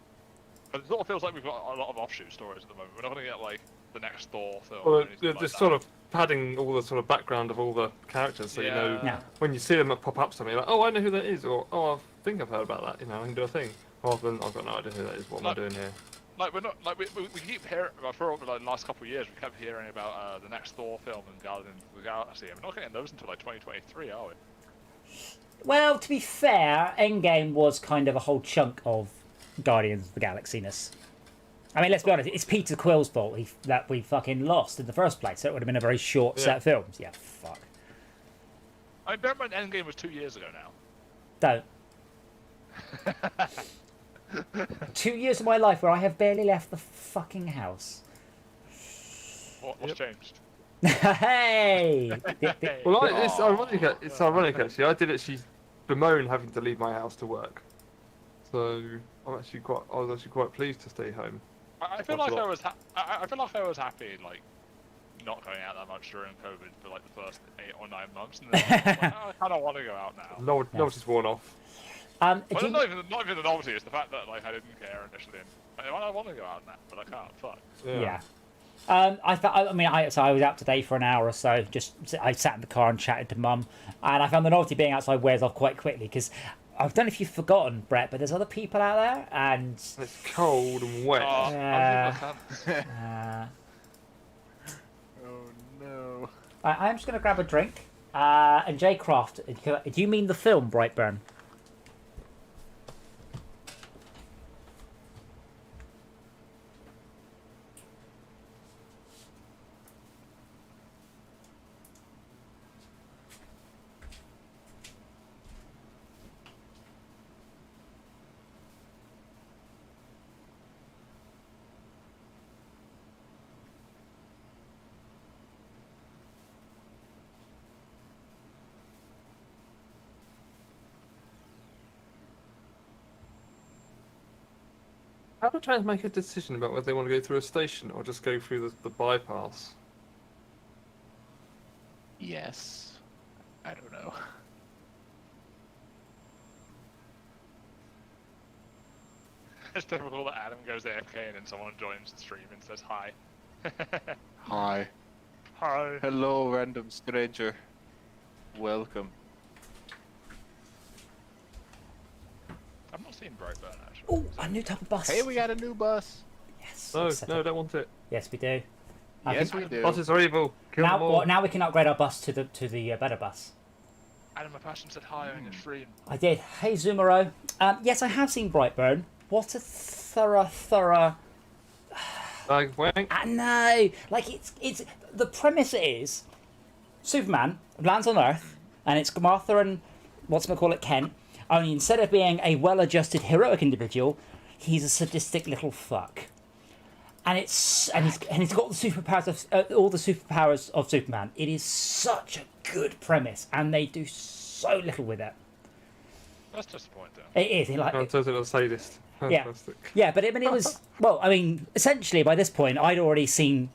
But it sort of feels like we've got a lot of offshoot stories at the moment. We're not going to get, like, the next Thor film. Well, or anything they're like just that. sort of padding all the sort of background of all the characters, so you know Yeah. when you see them pop up to me, like, oh, I know who that is, or oh, I think I've heard about that. You know, I can do a thing. Rather than I've got no idea who that is. What am I doing here? Like we're not like we keep hearing for like, the last couple of years. We kept hearing about the next Thor film and Guardians of the Galaxy. We're not getting those until like 2023, are we? Well, to be fair, Endgame was kind of a whole chunk of Guardians of the Galaxy-ness. I mean, let's be honest, it's Peter Quill's fault that we fucking lost in the first place, so it would have been a very short set of films. Yeah, fuck. I mean, bear in mind Endgame was 2 years ago now. Don't. 2 years of my life where I have barely left the fucking house. What's changed? Hey! Well, it's ironic. It's ironic actually. I did actually bemoan having to leave my house to work, so I was actually quite pleased to stay home. I feel like I was happy like not going out that much during COVID for like the first 8 or 9 months, and then I was like, oh, I kind of want to go out now. Novelty's worn off. Well, not even the novelty. It's the fact that like I didn't care initially. And I want to go out now, but I can't. Fuck. Yeah. I was out today for an hour or so. I sat in the car and chatted to Mum, and I found the novelty being outside wears off quite quickly because I don't know if you've forgotten, Brett, but there's other people out there, and It's cold and wet. Oh, Oh no. I'm just going to grab a drink. And Jay Croft, do you mean the film Brightburn? How do trains make a decision about whether they want to go through a station or just go through the bypass? Yes. I don't know. It's typical that Adam goes AFK and then someone joins the stream and says hi. Hi. Hi. Hello, random stranger. Welcome. I've not seen Brightburn actually. Oh, a new type of bus. Hey, we got a new bus. Yes. No, set no, up. don't want it. Yes, we do. I Yes, think- we do. Buses are evil. Kill Now, them all. well, now we can upgrade our bus to the better bus. Adam, my passion said hi on your stream. I did. Hey, Zumaro. Yes, I have seen Brightburn. What a thorough. Like, wank. I know. Like it's the premise is Superman lands on Earth, and it's Martha and what's-it-call-it Kent. Only instead of being a well-adjusted heroic individual, he's a sadistic little fuck. And he's got the superpowers of all the superpowers of Superman. It is such a good premise, and they do so little with it. That's disappointing. It is. Like, I'm totally a sadist. Yeah. Fantastic. yeah, but it was well. I mean, essentially by this point, I'd already seen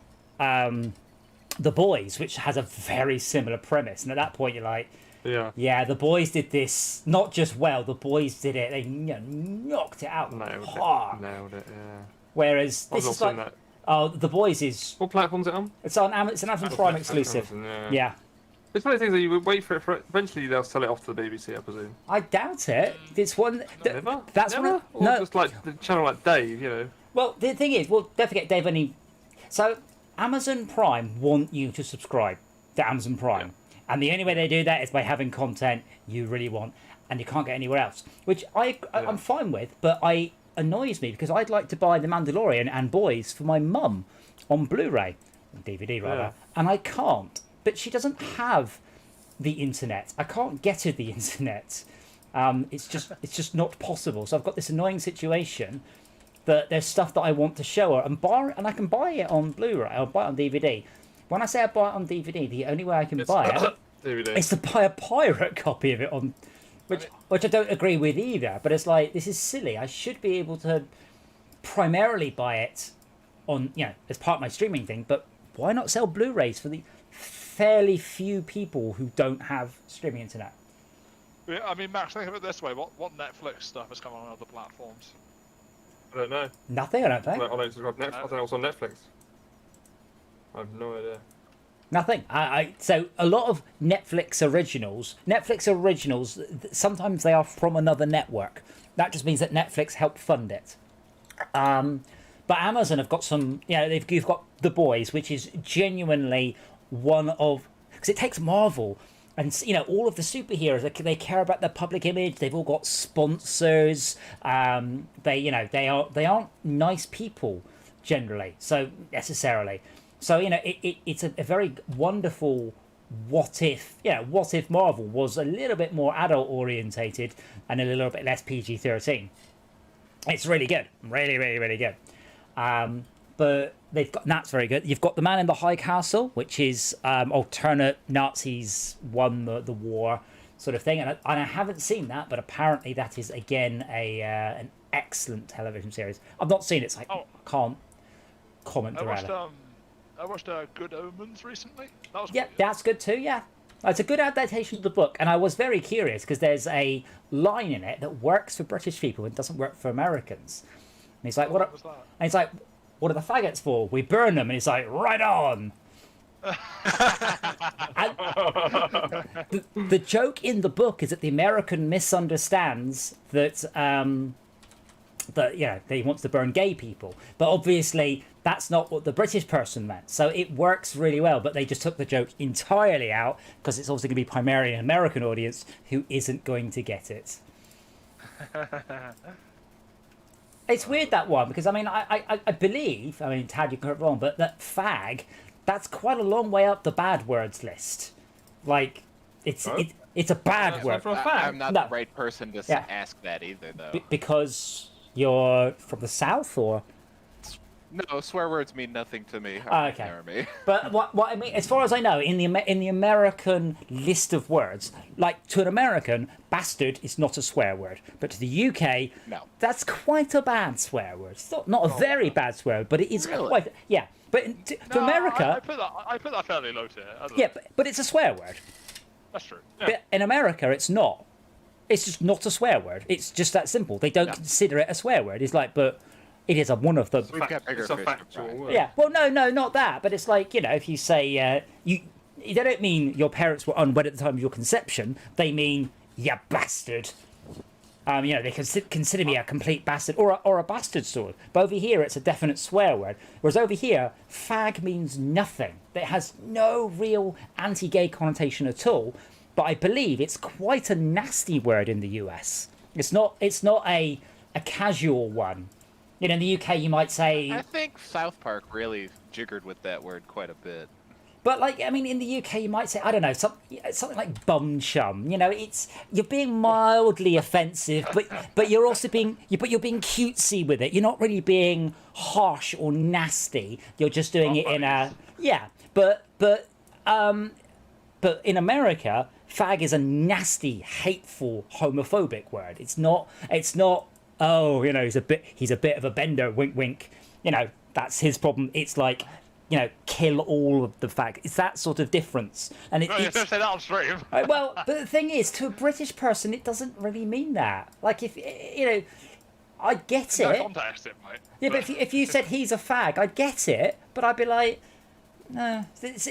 The Boys, which has a very similar premise, and at that point, you're like, Yeah. yeah, The Boys did this not just well. The Boys did it. They knocked it out Nailed hard. it. Nailed it, yeah. Whereas I've this not is seen like, that. oh, The Boys is What platform's it on? it's an Amazon Prime exclusive. Yeah. Yeah, It's one of the things that you would wait for it for. Eventually, they'll sell it off to the BBC, I presume. I doubt it. It's one. Never. That's Never? one. Of, Or no. just like the channel like Dave, you know. Well, the thing is, well, don't forget Dave only. So Amazon Prime want you to subscribe to Amazon Prime, and the only way they do that is by having content you really want, and you can't get anywhere else. Which I'm fine with, but it annoys me because I'd like to buy The Mandalorian and Boys for my mum on Blu-ray, DVD rather, Yeah. and I can't. But she doesn't have the internet. I can't get her the internet. It's just not possible. So I've got this annoying situation that there's stuff that I want to show her and I can buy it on Blu-ray or buy it on DVD. When I say I buy it on DVD, the only way I can buy it DVD. is to buy a pirate copy of it on, which I don't agree with either. But it's like, this is silly. I should be able to primarily buy it on, as part of my streaming thing. But why not sell Blu-rays for the fairly few people who don't have streaming internet? Yeah, I mean, Max, think of it this way: what Netflix stuff has come on other platforms? I don't know. Nothing, I don't think. I don't subscribe to Netflix. I don't know what's on Netflix. I have no idea. Nothing. So a lot of Netflix originals, sometimes they are from another network. That just means that Netflix helped fund it. But Amazon have got some, you've got The Boys, which is genuinely one of, because it takes Marvel and all of the superheroes, they care about their public image. They've all got sponsors. They aren't nice people generally, so necessarily. So it's a very wonderful what if Marvel was a little bit more adult orientated and a little bit less PG-13. It's really good, really good. But that's very good. You've got The Man in the High Castle, which is alternate Nazis won the war sort of thing, and I haven't seen that, but apparently that is again an excellent television series. I've not seen it, so I can't comment around it. I watched Good Omens recently. That was Yeah, pretty good. that's good too. Yeah, it's a good adaptation of the book, and I was very curious because there's a line in it that works for British people and doesn't work for Americans. And he's like, What was that? And he's like, what are the faggots for? We burn them. And he's like, right on. And the joke in the book is that the American misunderstands that he wants to burn gay people, but obviously that's not what the British person meant. So it works really well, but they just took the joke entirely out because it's also going to be primarily an American audience who isn't going to get it. It's weird, that one, because I believe, Tad, you can get it wrong, but that fag, that's quite a long way up the bad words list. Like, it's a bad word. For a fact. I'm not No. the right person to Yeah. ask that either, though. Because you're from the South, or No, swear words mean nothing to me. Okay. Army. But what I mean, as far as I know, in the American list of words, like to an American, bastard is not a swear word, but to the UK, No. that's quite a bad swear word. It's not a very bad swear word, but it is Really? quite. Yeah, but to No, America, I put that fairly low tier. yeah, but it's a swear word. That's true. Yeah. But in America, it's not. It's just not a swear word. It's just that simple. They don't No. consider it a swear word. It's like, but it is one of the. We've got bigger It's a fish to factual fry. word. Yeah. Well, no, not that. But it's like, if you say they don't mean your parents were unwed at the time of your conception. They mean you bastard. They consider me a complete bastard or a bastard sort. But over here, it's a definite swear word. Whereas over here, fag means nothing. It has no real anti-gay connotation at all. But I believe it's quite a nasty word in the US. It's not a casual one. In the UK, you might say. I think South Park really jiggered with that word quite a bit. But in the UK, you might say, I don't know, something like bum chum. You're being mildly offensive, but you're also being cutesy with it. You're not really being harsh or nasty. You're just doing it in a But in America, fag is a nasty, hateful, homophobic word. It's not. Oh, he's a bit of a bender. Wink, wink. That's his problem. It's like. Kill all of the fag. It's that sort of difference. And No, you're going to say that on stream. well, but the thing is, to a British person, it doesn't really mean that. Like, if, I get No it. context, it might. Yeah, but if you said he's a fag, I'd get it. But I'd be like, no, it's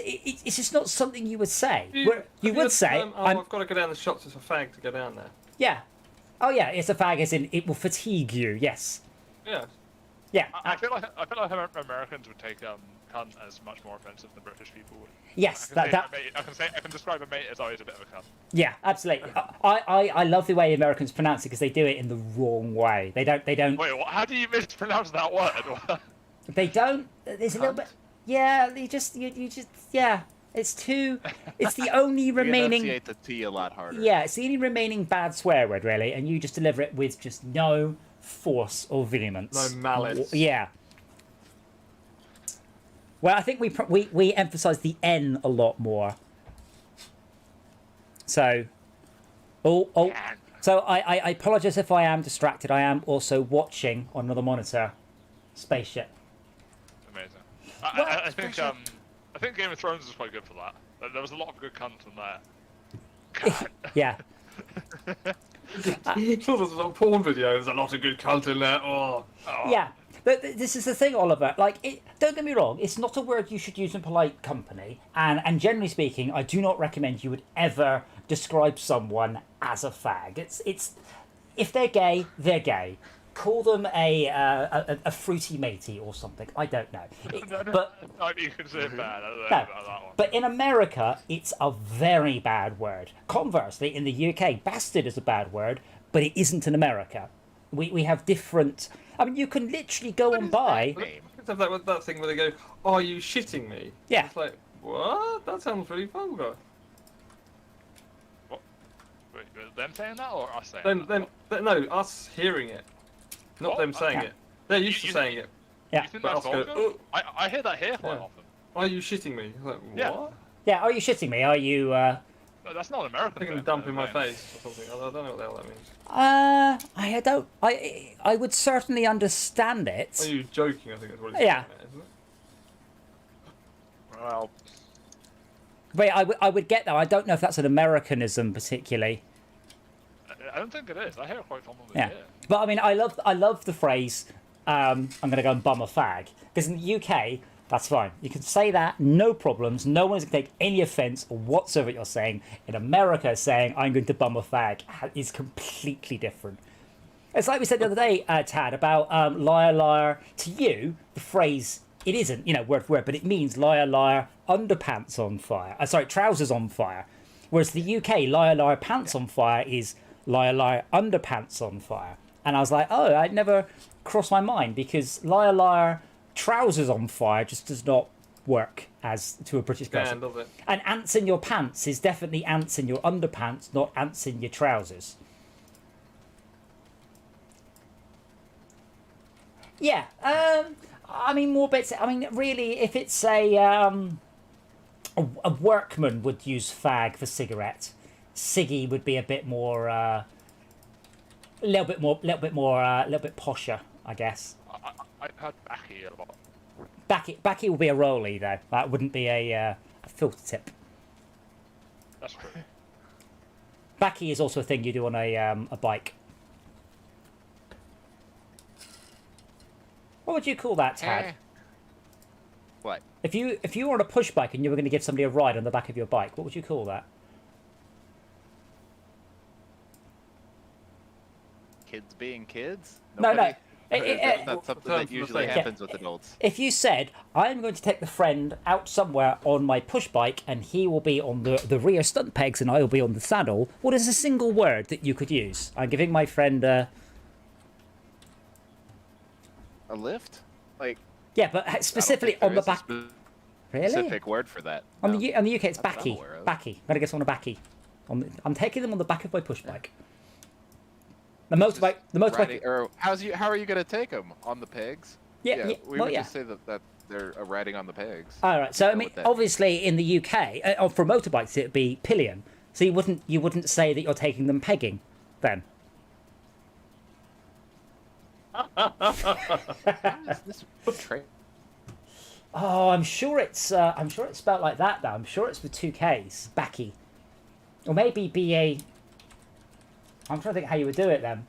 just not something you would say. You would say, I've got to go down the shops as a fag to go down there. yeah. Oh, yeah, it's a fag as in it will fatigue you, yes. Yeah. Yeah, I feel like Americans would take cunt as much more offensive than British people would. yes, I can describe a mate as always a bit of a cunt. yeah, absolutely. I love the way Americans pronounce it because they do it in the wrong way. They don't. Wait, what? How do you mispronounce that word? They don't. There's a little bit. Yeah, you just. Yeah, it's too. It's the only We remaining. enunciate the T a lot harder. Yeah, it's the only remaining bad swear word, really, and you just deliver it with just no force or vehemence. No malice. Yeah. Well, I think we emphasise the N a lot more. So, so I apologise if I am distracted. I am also watching on another monitor, spaceship. Amazing. Well, I think Game of Thrones was quite good for that. There was a lot of good cunt in there. Yeah. There's a lot of porn videos. There's a lot of good cult in there. Oh. Yeah, but this is the thing, Oliver. Like, don't get me wrong. It's not a word you should use in polite company, and generally speaking, I do not recommend you would ever describe someone as a fag. It's if they're gay, they're gay. Call them a fruity matey or something. I don't know. But You can say bad no, about that one. but in America, it's a very bad word. Conversely, in the UK, bastard is a bad word, but it isn't in America. We have different. I mean, you can literally go on by. Kids have that thing where they go, "Are you shitting me?" Yeah. It's like, what? That sounds really vulgar. What? Wait, them saying that or us saying that? No, us hearing it, not What? them saying Okay. it. They're used to You- saying it. Yeah. You think But that's us go, vulgar? I hear that here quite Yeah. often. Are you shitting me? It's like, what? Yeah. Yeah. Are you shitting me? Are you? No, that's not an American Taking a thing, dump in my right? face or something. I don't know what the hell that means. I don't. I would certainly understand Are it. you joking? I think that's what it's Yeah. saying, isn't it? Well, Wait, I would get that. I don't know if that's an Americanism particularly. I don't think it is. I hear it quite commonly Yeah. here. But I mean, I love the phrase. I'm going to go and bum a fag because in the UK, that's fine. You can say that, no problems. No one's going to take any offence whatsoever. You're saying in America, saying I'm going to bum a fag is completely different. It's like we said the other day, Tad, about liar, liar. To you, the phrase it isn't, word for word, but it means liar, liar, underpants on fire. Sorry, trousers on fire. Whereas the UK, liar, liar, pants on fire is liar, liar, underpants on fire. And I was like, oh, I'd never crossed my mind because liar, liar, trousers on fire just does not work as to a British person. Does it? And ants in your pants is definitely ants in your underpants, not ants in your trousers. Yeah, I mean, more bits. I mean, really, if it's a workman would use fag for cigarette, ciggy would be a bit more, a little bit posher, I guess. I've heard Backy a lot. Backy will be a rollie though. That wouldn't be a filter tip. That's true. Backy is also a thing you do on a bike. What would you call that, Tad? What? If you were on a push bike and you were going to give somebody a ride on the back of your bike, what would you call that? Kids being kids? No. Nobody- It- That's something that usually happens with adults. If you said, I'm going to take the friend out somewhere on my push bike and he will be on the rear stunt pegs and I will be on the saddle, what is a single word that you could use? I'm giving my friend A lift? Like, yeah, but I don't specifically think there on the is a back. Really? specific word for that. On No. the UK, it's Not that I'm backy. aware of. Backy. Gotta get someone a backy. I'm taking them on the back of my push bike. The motorbike. Riding, or how are you gonna take them on the pegs? Yeah, we well, would yeah. just say that they're riding on the pegs. All right. So I know mean, what that obviously in the UK, for motorbikes, it'd be pillion. So you wouldn't say that you're taking them pegging, then. Is this tra- Oh, I'm sure it's spelled like that though. I'm sure it's with two K's. Backy, or maybe BA. I'm trying to think how you would do it then.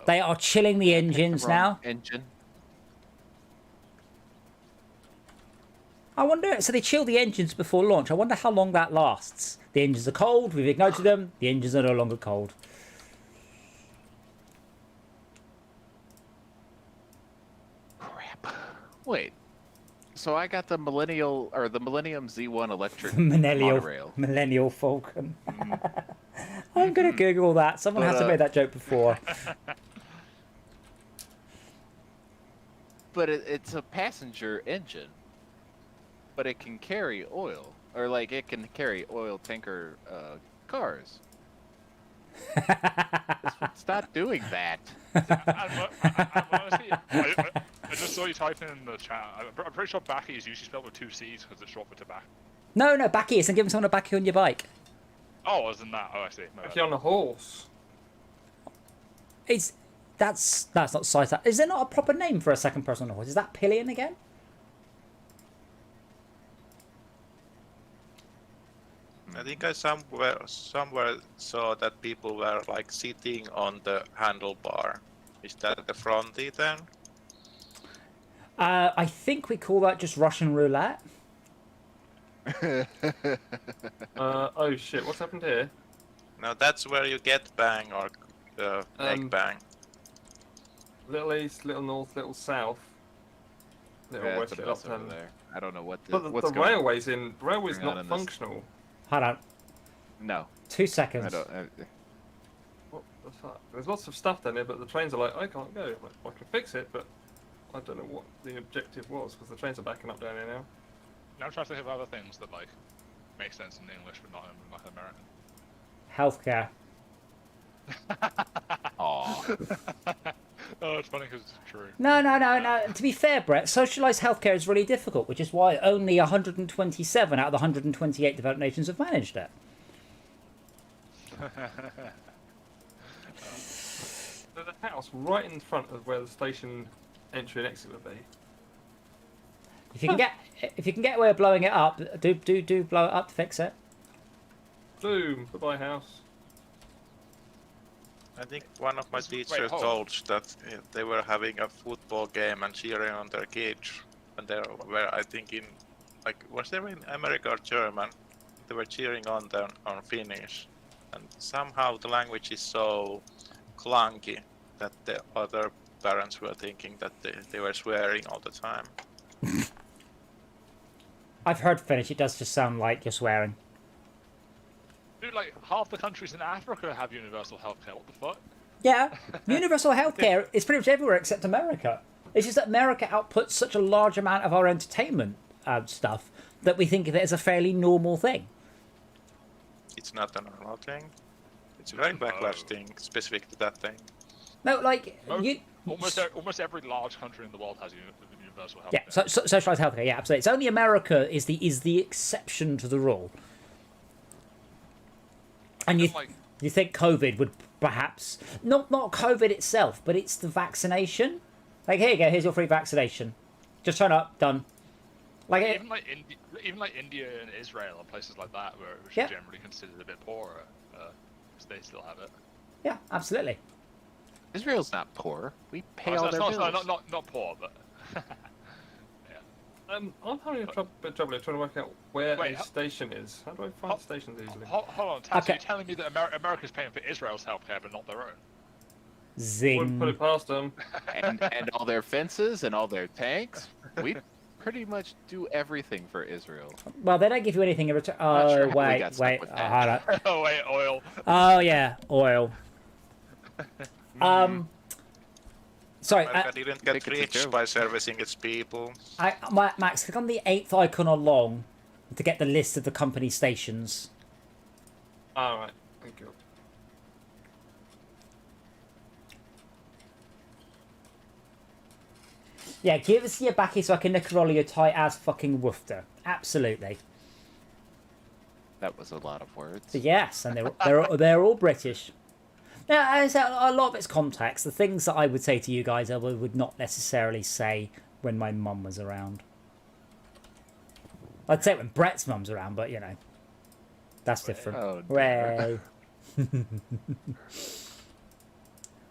They are chilling the engines wrong now. Engine. I wonder. So they chill the engines before launch. I wonder how long that lasts. The engines are cold. We've ignited them. The engines are no longer cold. Crap. Wait. So I got the Millennium Z1 electric monorail. Millennial Falcon. I'm gonna Google that. Someone has to make that joke before. But it's a passenger engine. But it can carry oil, or like it can carry oil tanker cars. Stop doing that. Honestly, I just saw you typing in the chat. I'm pretty sure Backy is usually spelled with two C's because it's short for tobacco. No, backy isn't giving someone a backy on your bike. Oh, wasn't that? Oh, I see. Actually, on a horse. That's not size. Is there not a proper name for a second person on a horse? Is that pillion again? I think I somewhere saw that people were like sitting on the handlebar. Is that the fronty then? I think we call that just Russian roulette. Oh shit, what's happened here? No, that's where you get bang or leg bang. Little east, little north, little south. Little Yeah, west, it's a little mess over up there. I don't know what But what's the going railway's going on not in this. functional. Hold on. No, 2 seconds. I don't. What the fuck? There's lots of stuff down here, but the trains are like, I can't go. Like, I can fix it, but I don't know what the objective was, because the trains are backing up down here now. Now I'm trying to think of other things that like make sense in English but not in like American. Healthcare. Aw. Oh, it's funny because it's true. No. To be fair, Brett, socialised healthcare is really difficult, which is why only 127 out of the 128 developed nations have managed it. There's a house right in front of where the station entry and exit would be. If you can get away with blowing it up, do blow it up to fix it. Boom! Goodbye, house. I think one of my teachers hold. told that they were having a football game and cheering on their kids, and they were, I think, in like was there in America or German? They were cheering on them on Finnish, and somehow the language is so clunky that the other parents were thinking that they were swearing all the time. I've heard Finnish. It does just sound like you're swearing. Dude, like half the countries in Africa have universal healthcare. What the fuck? Yeah, universal healthcare is pretty much everywhere except America. It's just that America outputs such a large amount of our entertainment stuff that we think of it as a fairly normal thing. it's not a normal thing. It's a very backlash thing, specific to that thing. No, like you. Almost every large country in the world has universal health. Yeah, socialized healthcare. Yeah, absolutely. It's only America is the exception to the rule. And you think COVID would perhaps not COVID itself, but it's the vaccination. Like, here you go. Here's your free vaccination. Just turn up. Done. Like even like India and Israel and places like that, which Yeah. are generally considered a bit poorer, they still have it. Yeah, absolutely. Israel's not poor. We pay Oh, all so their it's bills. not poor, but I'm having a bit of trouble trying to work out where Wait, a station is. How do I find stations easily? hold on, Taz, Okay. you're telling me that America's paying for Israel's healthcare but not their own? Wouldn't put Zing. it past them. and all their fences and all their tanks. We pretty much do everything for Israel. Well, they don't give you anything in return. Not Oh, sure how we wait, got stuck wait. with Oh, that. hold on. Oh wait, oil. Oh, yeah, oil. Sorry, America didn't get think it's a rich joke. by servicing its people. Max, click on the 8th icon along to get the list of the company stations. Alright, thank you. Yeah, give us your backy so I can nick a roll of your tight ass fucking woofter. Absolutely. That was a lot of words. Yes, and they're all British. Now, as a lot of its context, the things that I would say to you guys, I would not necessarily say when my mum was around. I'd say it when Brett's mum's around, but you know, that's different. Oh, Way.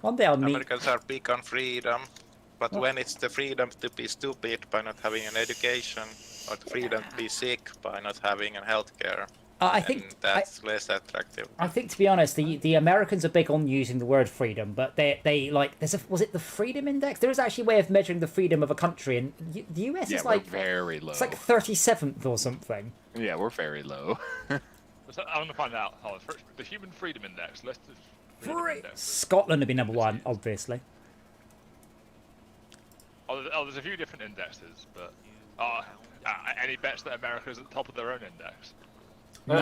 One day I'll meet. Americans are big on freedom, but when it's the freedom to be stupid by not having an education, or the freedom to be sick by not having a healthcare, I and think that's less attractive. I think, to be honest, the Americans are big on using the word freedom, but they like was it the Freedom Index? There is actually a way of measuring the freedom of a country, and the US Yeah, is we're like very low. it's like 37th or something. Yeah, we're very low. So I'm gonna find out. Hold on, the Human Freedom Index. List of freedom indexes. Scotland would be number one, obviously. There's a few different indexes, but any bets that America's at the top of their own index? No,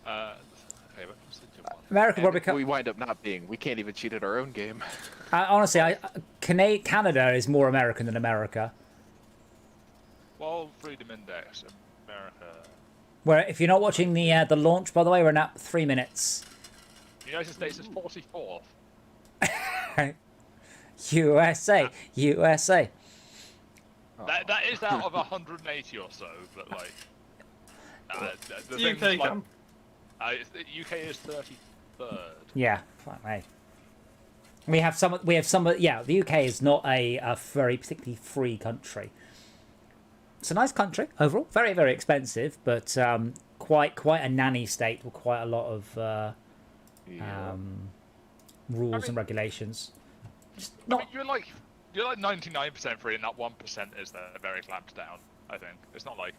Okay, what was the one? America probably. And we wind up not being. We can't even cheat at our own game. Honestly, Canada is more American than America. World Freedom Index, America. Where if you're not watching the launch, by the way, we're at 3 minutes. United States is 44th. USA, USA. That is out of 180 or so, but like. The thing's UK like, come. the UK is 33rd. Yeah, fuck me. We have some. Yeah, the UK is not a very particularly free country. It's a nice country overall. Very, very expensive, but quite a nanny state with quite a lot of rules and regulations. Just I not. mean, you're like 99% free, and that 1% is very clamped down. I think it's not like.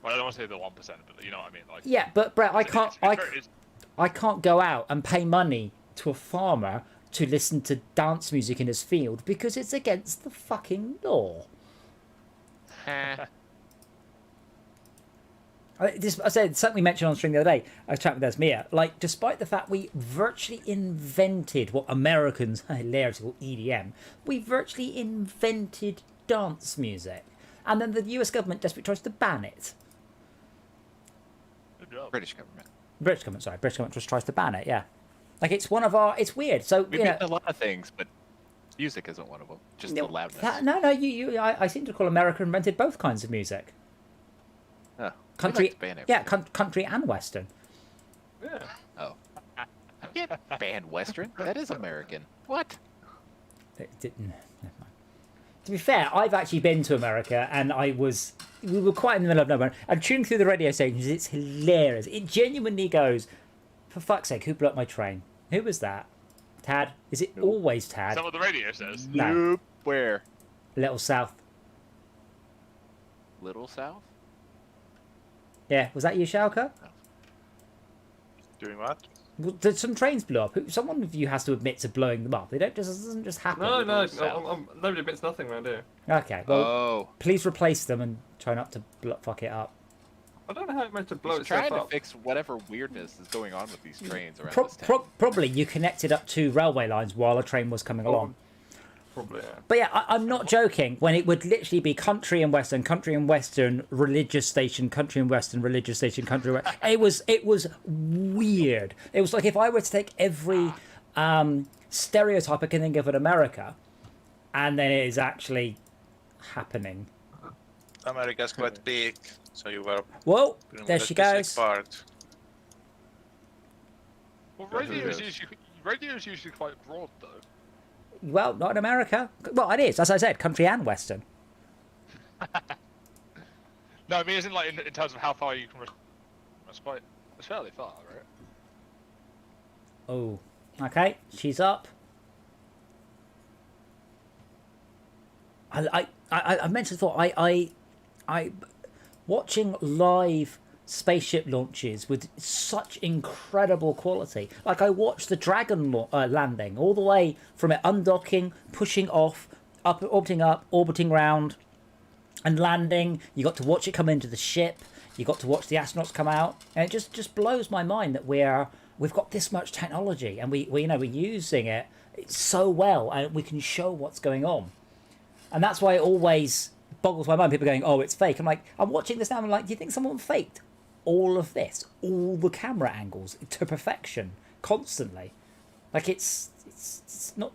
Well, I don't want to say the 1%, but you know what I mean. Like. Yeah, but Brett, it's- I can't go out and pay money to a farmer to listen to dance music in his field because it's against the fucking law. I said something we mentioned on stream the other day. I was chatting with Esmia. Like, despite the fact we virtually invented what Americans hilariously call EDM, we virtually invented dance music, and then the US government desperately tries to ban it. Good job. British government. British government just tries to ban it. Yeah, like it's one of our. It's weird. So We you mean know. a lot of things, but music isn't one of them. Just the loudness. No. I seem to recall America invented both kinds of music. Oh, we Country, like to ban yeah, everything. country and western. Yeah. Oh. You can't ban Western. That is American. What? It didn't. Never mind. To be fair, I've actually been to America, and we were quite in the middle of nowhere. And tuning through the radio stations, it's hilarious. It genuinely goes, for fuck's sake, who blew up my train? Who was that? Tad? Is it always Is Tad? that what the radio says? No. Nope. Where? Little South. Little South? Yeah, was that you, Schalke? Doing what? Well, some trains blew up. Someone of you has to admit to blowing them up. It doesn't just happen. No, South. nobody admits nothing around here. Okay, well, Oh. please replace them and try not to fuck it up. I don't know how it meant to blow He's itself trying to up. fix whatever weirdness is going on with these trains around Pro- this town. probably you connected up to railway lines while a train was coming along. Probably, yeah. But yeah, I'm not joking. When it would literally be country and western, religious station, country and western, religious station, country. It was weird. It was like if I were to take every stereotype I can think of in America, and then it is actually happening. America's quite big, so you were. Well, pretty there much she the sick goes. Part. Well, That's what it radio is usually quite broad though. Well, not in America. Well, it is, as I said, country and western. No, I mean, isn't like in terms of how far you can. It's fairly far, right? Oh, okay, she's up. I mentioned before. I watching live spaceship launches with such incredible quality. Like I watched the Dragon landing all the way from it undocking, pushing off, orbiting up, orbiting round, and landing. You got to watch it come into the ship. You got to watch the astronauts come out, and it just blows my mind that we've got this much technology, and we're using it so well, and we can show what's going on. And that's why it always boggles my mind. People going, "Oh, it's fake." I'm like, I'm watching this now. I'm like, do you think someone faked all of this, all the camera angles to perfection, constantly? Like it's not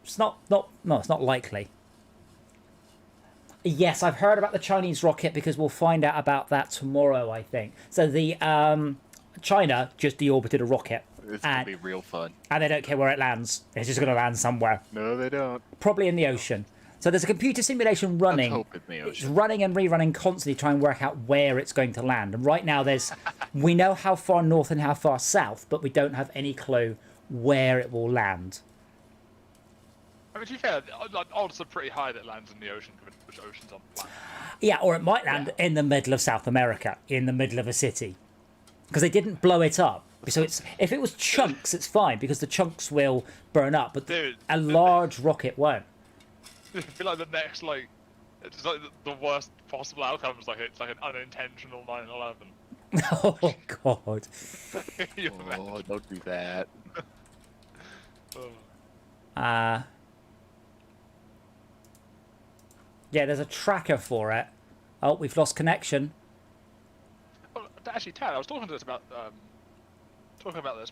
likely. Yes, I've heard about the Chinese rocket because we'll find out about that tomorrow, I think. So the China just deorbited a rocket. It's gonna be real fun. And they don't care where it lands. It's just going to land somewhere. No, they don't. Probably in the ocean. So there's a computer simulation running. Let's hope in the It's ocean. running and rerunning constantly, trying to work out where it's going to land. And right now, we know how far north and how far south, but we don't have any clue where it will land. I mean, to be fair, odds are pretty high that it lands in the ocean, given which ocean's on the planet. Yeah, or it might land in the middle of South America, in the middle of a city, because they didn't blow it up. So if it was chunks, it's fine because the chunks will burn up, but Dude, a large rocket won't. I feel like the next, it's like the worst possible outcome is it's like an unintentional 9/11. Oh God. You imagine? Oh, don't do that. Oh. Yeah, there's a tracker for it. Oh, we've lost connection. Well, actually, Tad, I was talking this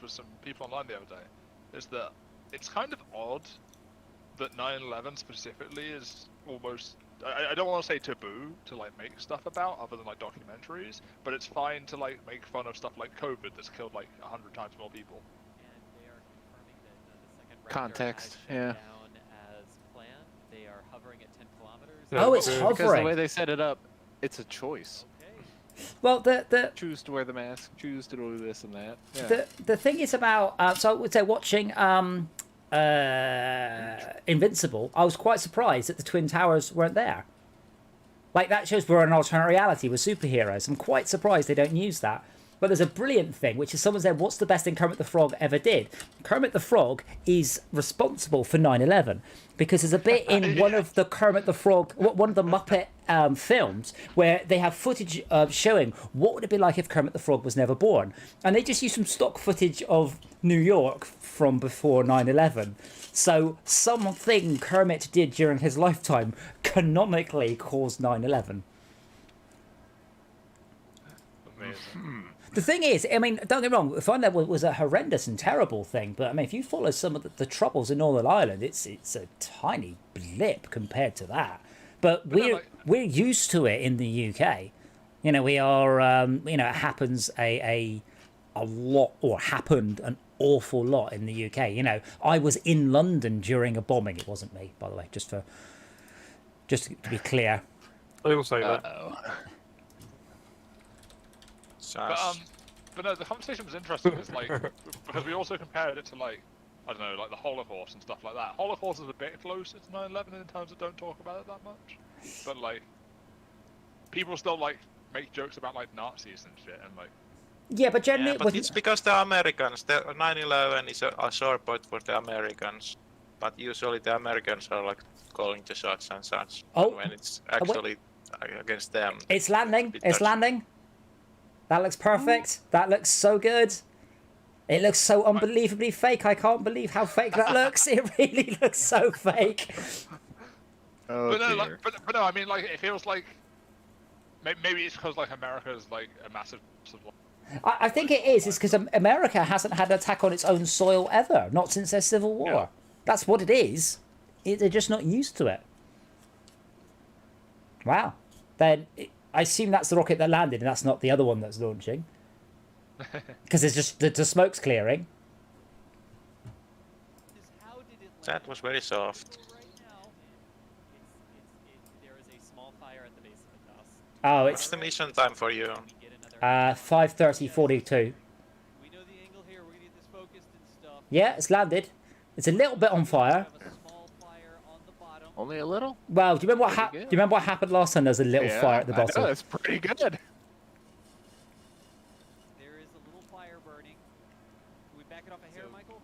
with some people online the other day. Is that it's kind of odd that 9/11 specifically is almost. I don't want to say taboo to make stuff about, other than documentaries. But it's fine to make fun of stuff like COVID that's killed 100 times more people. And they are confirming that the second Raptor Context, has shut yeah. down as planned. They are hovering at 10 kilometers. Yeah, Oh, it's because Because the hovering. way they set it up, it's a choice. Okay. Well, the Choose to wear the mask, choose to do this and that. Yeah. the thing is about so I would say watching Invincible, I was quite surprised that the Twin Towers weren't there. Like that shows we're in an alternate reality with superheroes. I'm quite surprised they don't use that. But there's a brilliant thing, which is someone said, what's the best thing Kermit the Frog ever did? Kermit the Frog is responsible for 9/11 because there's a bit in one of the Kermit the Frog, one of the Muppet films where they have footage showing what would it be like if Kermit the Frog was never born. And they just use some stock footage of New York from before 9/11. So something Kermit did during his lifetime canonically caused 9/11. Amazing. The thing is, I mean, don't get me wrong, Fine Level was a horrendous and terrible thing, but I mean, if you follow some of the troubles in Northern Ireland, it's a tiny blip compared to that. But we're used to it in the UK. You know, we are. It happens a lot, or happened an awful lot in the UK. You know, I was in London during a bombing. It wasn't me, by the way, just to be clear. They all say that. Uh-oh. But no, the conversation was interesting. It's because we also compared it to I don't know, the Holocaust and stuff like that. Holocaust is a bit closer to 9/11 in terms of don't talk about it that much. But people still make jokes about Nazis and shit and Yeah, but generally, Yeah, but it's because the Americans, the 9/11 is a sore point for the Americans, but usually the Americans are calling the shots and such. Oh, when it's actually against them. it's landing. bit It's touchy. landing. That looks perfect. That looks so good. It looks so unbelievably fake. I can't believe how fake that looks. It really looks so fake. Oh But no, dear. like, but no, I mean, like, it feels like maybe it's because like America is like a massive sort of. I think it is. It's because America hasn't had an attack on its own soil ever, not since their civil war. Yeah. That's what it is. They're just not used to it. Wow. Then I assume that's the rocket that landed, and that's not the other one that's launching. Because it's just the smoke's clearing. How did it That land was very soft. right now? There is a small fire at the base of the dust. Oh, What's it's the mission time for you? We get another. 5:30:42. We know the angle here. We're gonna get this focused and stuff. Yeah, it's landed. It's a little bit on fire. Have a small fire on the bottom. Only a little? Well, do you remember what Pretty Do you good. remember what happened last time? There was a little Yeah, fire at the I know, bottom. that's pretty good. There is a little fire burning. Can we back it off a hair, Michael?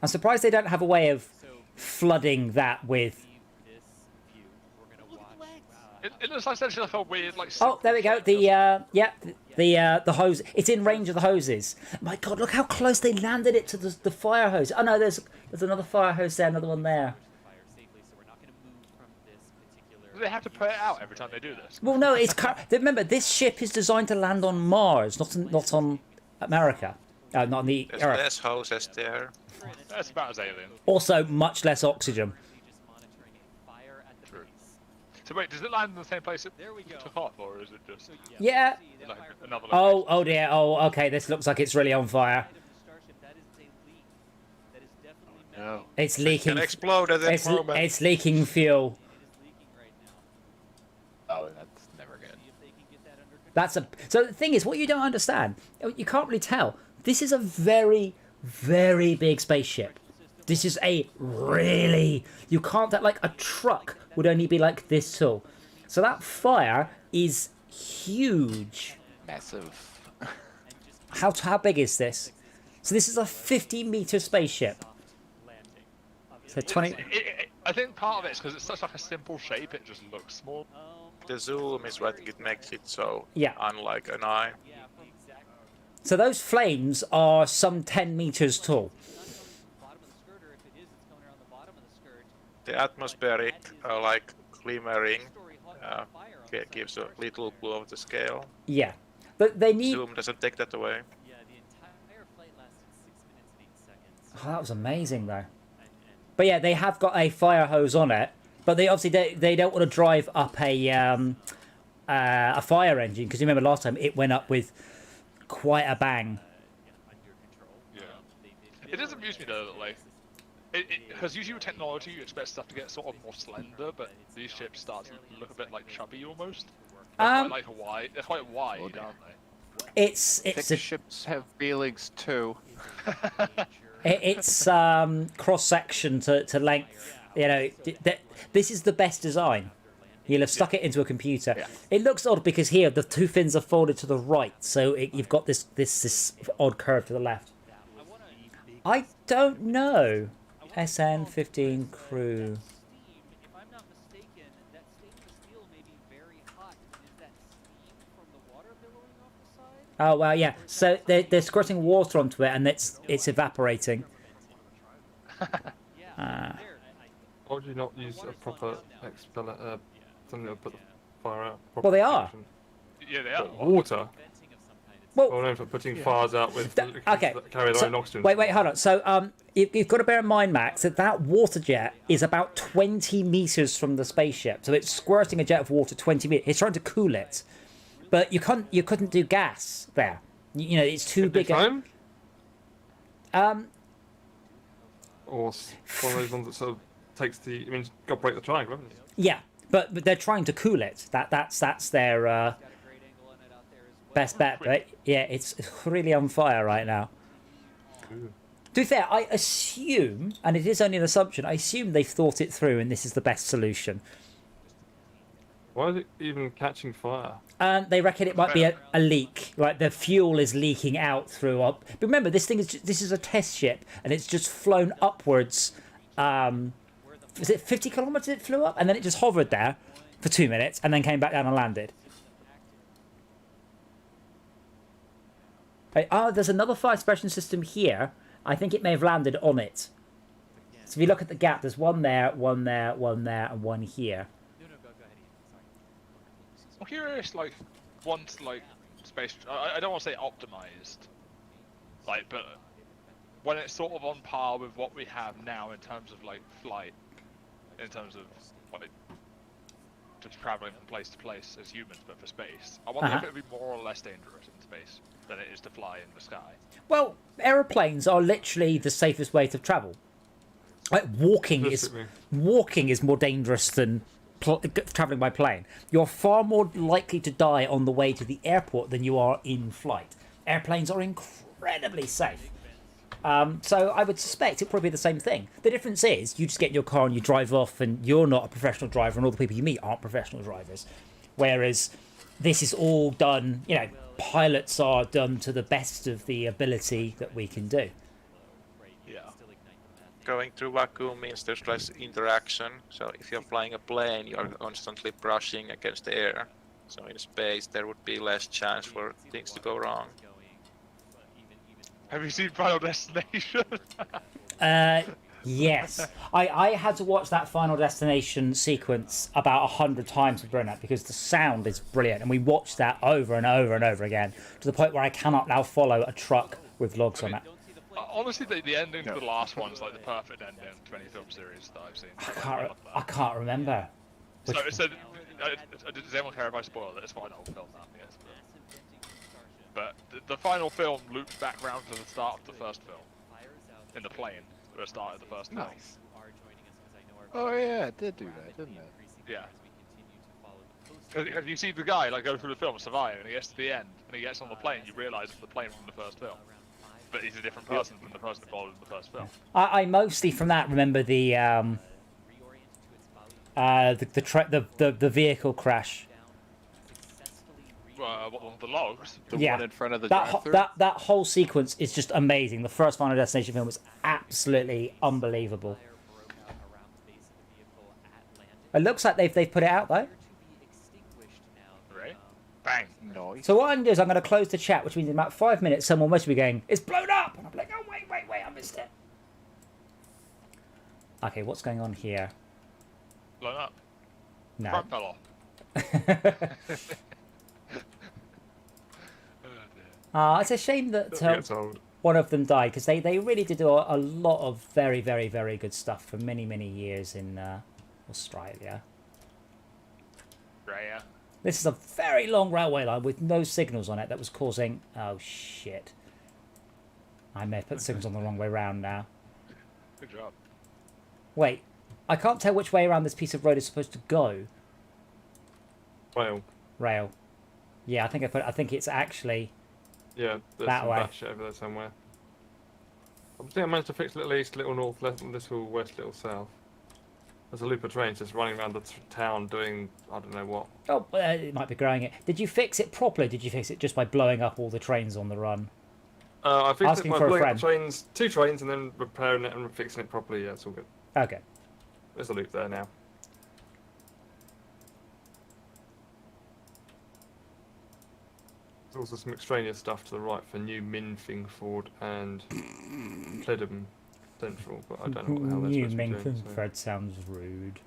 I'm surprised they don't have a way of So flooding that with. leave this view. We're gonna watch. It looks like essentially like a weird like. Oh, there we go. The hose. It's in range of the hoses. My God, look how close they landed it to the fire hose. Oh no, there's another fire hose there, another one there. Fire safely, so we're not gonna move from this particular. Do they have to put it out every time they do this? Well, no, it's remember this ship is designed to land on Mars, not on America, not on the There's Earth. less houses there. That's about as alien. Also, much less oxygen. Just monitoring a fire at the True. base. So wait, does it land in the same place it There we go. took off, or is it just Yeah. See that like fire another? Oh dear. Oh, okay. This looks like it's really on fire. side of the starship, that is a leak. That is definitely No. methane. It's leaking. Can explode at that moment. It's leaking fuel. It is leaking right now. Oh, that's never good. See if they can get that under control. So the thing is, what you don't understand, you can't really tell. This is a very, very big spaceship. This is a really, you can't, that like a truck would only be like this tall. So that fire is huge. Massive. How big is this? So this is a 50-meter spaceship. Landing. So 20. I think part of it is because it's such like a simple shape. It just looks small. The zoom is what it makes it so Yeah. unlike an eye. Yeah, exactly. So those flames are some 10 meters tall. Bottom of the skirt, or if it is, it's coming around the bottom of the skirt. The atmospheric, like glimmering, Story hot uh, fire on the side gives of a the little clue of the scale. Yeah. But they need. Zoom doesn't take that away. Yeah, the entire flight lasted 6 minutes and 8 seconds. Oh, that was amazing though. And But yeah, they have got a fire hose on it. But they obviously they don't want to drive up a fire engine because you remember last time it went up with quite a bang. under control. Yeah. It does amuse me though that like, because usually with technology you expect stuff to get sort of more slender, but these ships start to look a bit like chubby almost. They're quite like wide. They're quite wide, Okay. aren't they? It's Thick ships have feelings too. it's cross section to length. You know, this is the best design. You'll have stuck it into a computer. Yeah. It looks odd because here the two fins are folded to the right, so you've got this odd curve to the left. I don't know. SN15 crew. If I'm not mistaken, that stainless steel may be very hot. Is that steam from the water billowing off the side? Oh well, yeah. So they're squirting water onto it, and it's evaporating. Yeah. There. Why would you not use a proper expeller, something that would put the fire out? Well, they are. proper Yeah, they protection? are. But water, Venting of some kind. It's Well, well known for putting fires out with okay. that carry their So, own oxygen. wait, hold on. So you've got to bear in mind, Max, that water jet is about 20 meters from the spaceship. So it's squirting a jet of water 20 meters. It's trying to cool it, but you couldn't do gas there. You know, it's too big. Time? Um, Or one of those ones that sort of takes the. I mean, got to break the triangle, haven't you? yeah, but they're trying to cool it. That's their got a great angle on it out there as well. best bet. But yeah, it's really on fire right now. Ooh. To be fair, I assume, and it is only an assumption, I assume they've thought it through and this is the best solution. Why is it even catching fire? And they reckon it might be a leak, like the fuel is leaking out through up. But remember, this is a test ship, and it's just flown upwards. Was it 50 kilometers it flew up, and then it just hovered there for 2 minutes, and then came back down and landed. There's another fire suppression system here. I think it may have landed on it. So if you look at the gap, there's one there, one there, one there, and one here. No, go ahead, Ian. Sorry. I'm curious, like, once, like, space... I don't want to say optimized, like, but when it's sort of on par with what we have now in terms of, like, flight, in terms of, like, just traveling from place to place as humans, but for space, I wonder if it would be more or less dangerous in space than it is to fly in the sky. Well, aeroplanes are literally the safest way to travel. Like walking is more dangerous than traveling by plane. You're far more likely to die on the way to the airport than you are in flight. Airplanes are incredibly safe. So I would suspect it'll probably be the same thing. The difference is you just get in your car and you drive off, and you're not a professional driver, and all the people you meet aren't professional drivers. Whereas this is all done, you know, pilots are done to the best of the ability that we can do. Yeah. Going through vacuum means there's less interaction. So if you're flying a plane, you're constantly brushing against the air. So in space, there would be less chance for things to go wrong. Have you seen Final Destination? Yes. I had to watch that Final Destination sequence about 100 times with Brunette because the sound is brilliant, and we watched that over and over and over again to the point where I cannot now follow a truck with logs on it. Honestly, the ending to the last one is like the perfect ending to any film series that I've seen. I can't remember. So does anyone care if I spoil it? It's fine, I'll film that, yes. But the final film loops back round to the start of the first film. In the plane, at the start of the first film. Nice. Oh yeah, it did do that, didn't it? Yeah. Have you seen the guy like go through the film, survive, and he gets to the end, and he gets on the plane, you realise it's the plane from the first film. But he's a different person from the person involved in the first film. I mostly from that remember the vehicle crash. The logs. The Yeah, one in front of the that drive-thru? that whole sequence is just amazing. The first Final Destination film was absolutely unbelievable. It looks like they've put it out though. Right? Bang. Nice. So what I'm going to do is I'm going to close the chat, which means in about 5 minutes someone must be going, "It's blown up!" And I'm like, "Oh wait, I missed it." Okay, what's going on here? Blown up. No. Front fell off. It's a shame that Gets old. one of them died, because they really did do a lot of very, very, very good stuff for many, many years in Australia. Right, yeah. This is a very long railway line with no signals on it that was causing... Oh, shit. I may have put the signals on the wrong way round now. Good job. Wait, I can't tell which way around this piece of road is supposed to go. Well, Rail. Yeah, I think it's actually... yeah, there's That some way. bad shit over there somewhere. I think I managed to fix little east, little north, little west, little south. There's a loop of trains just running around the town doing I don't know what. Oh, it might be growing it. Did you fix it properly? Did you fix it just by blowing up all the trains on the run? I fixed Asking it by for a blowing up friend. two trains, and then repairing it and fixing it properly. Yeah, it's all good. Okay. There's a loop there now. There's also some extraneous stuff to the right for New Minfingford and Pledham Central, but I don't know what the hell they're You supposed to be doing. Fred sounds rude.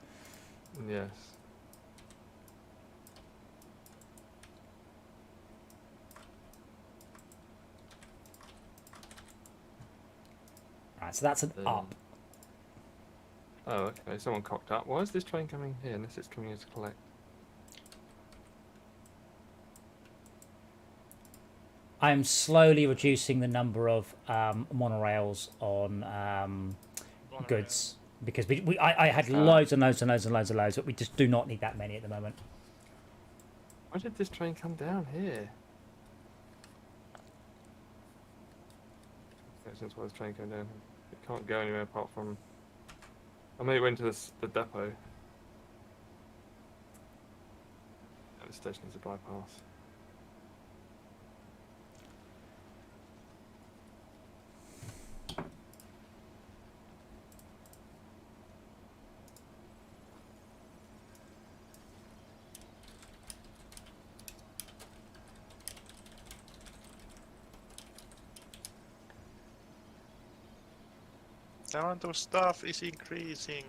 Yes. Right, so that's an up. Oh, okay. Someone cocked up. Why is this train coming here unless it's coming here to collect? I'm slowly reducing the number of monorails on goods because I had loads and loads and loads and loads and loads, but we just do not need that many at the moment. Why did this train come down here? Makes sense why this train came down. It can't go anywhere apart from. I maybe it went to the depot. And the station is a bypass. The amount of stuff is increasing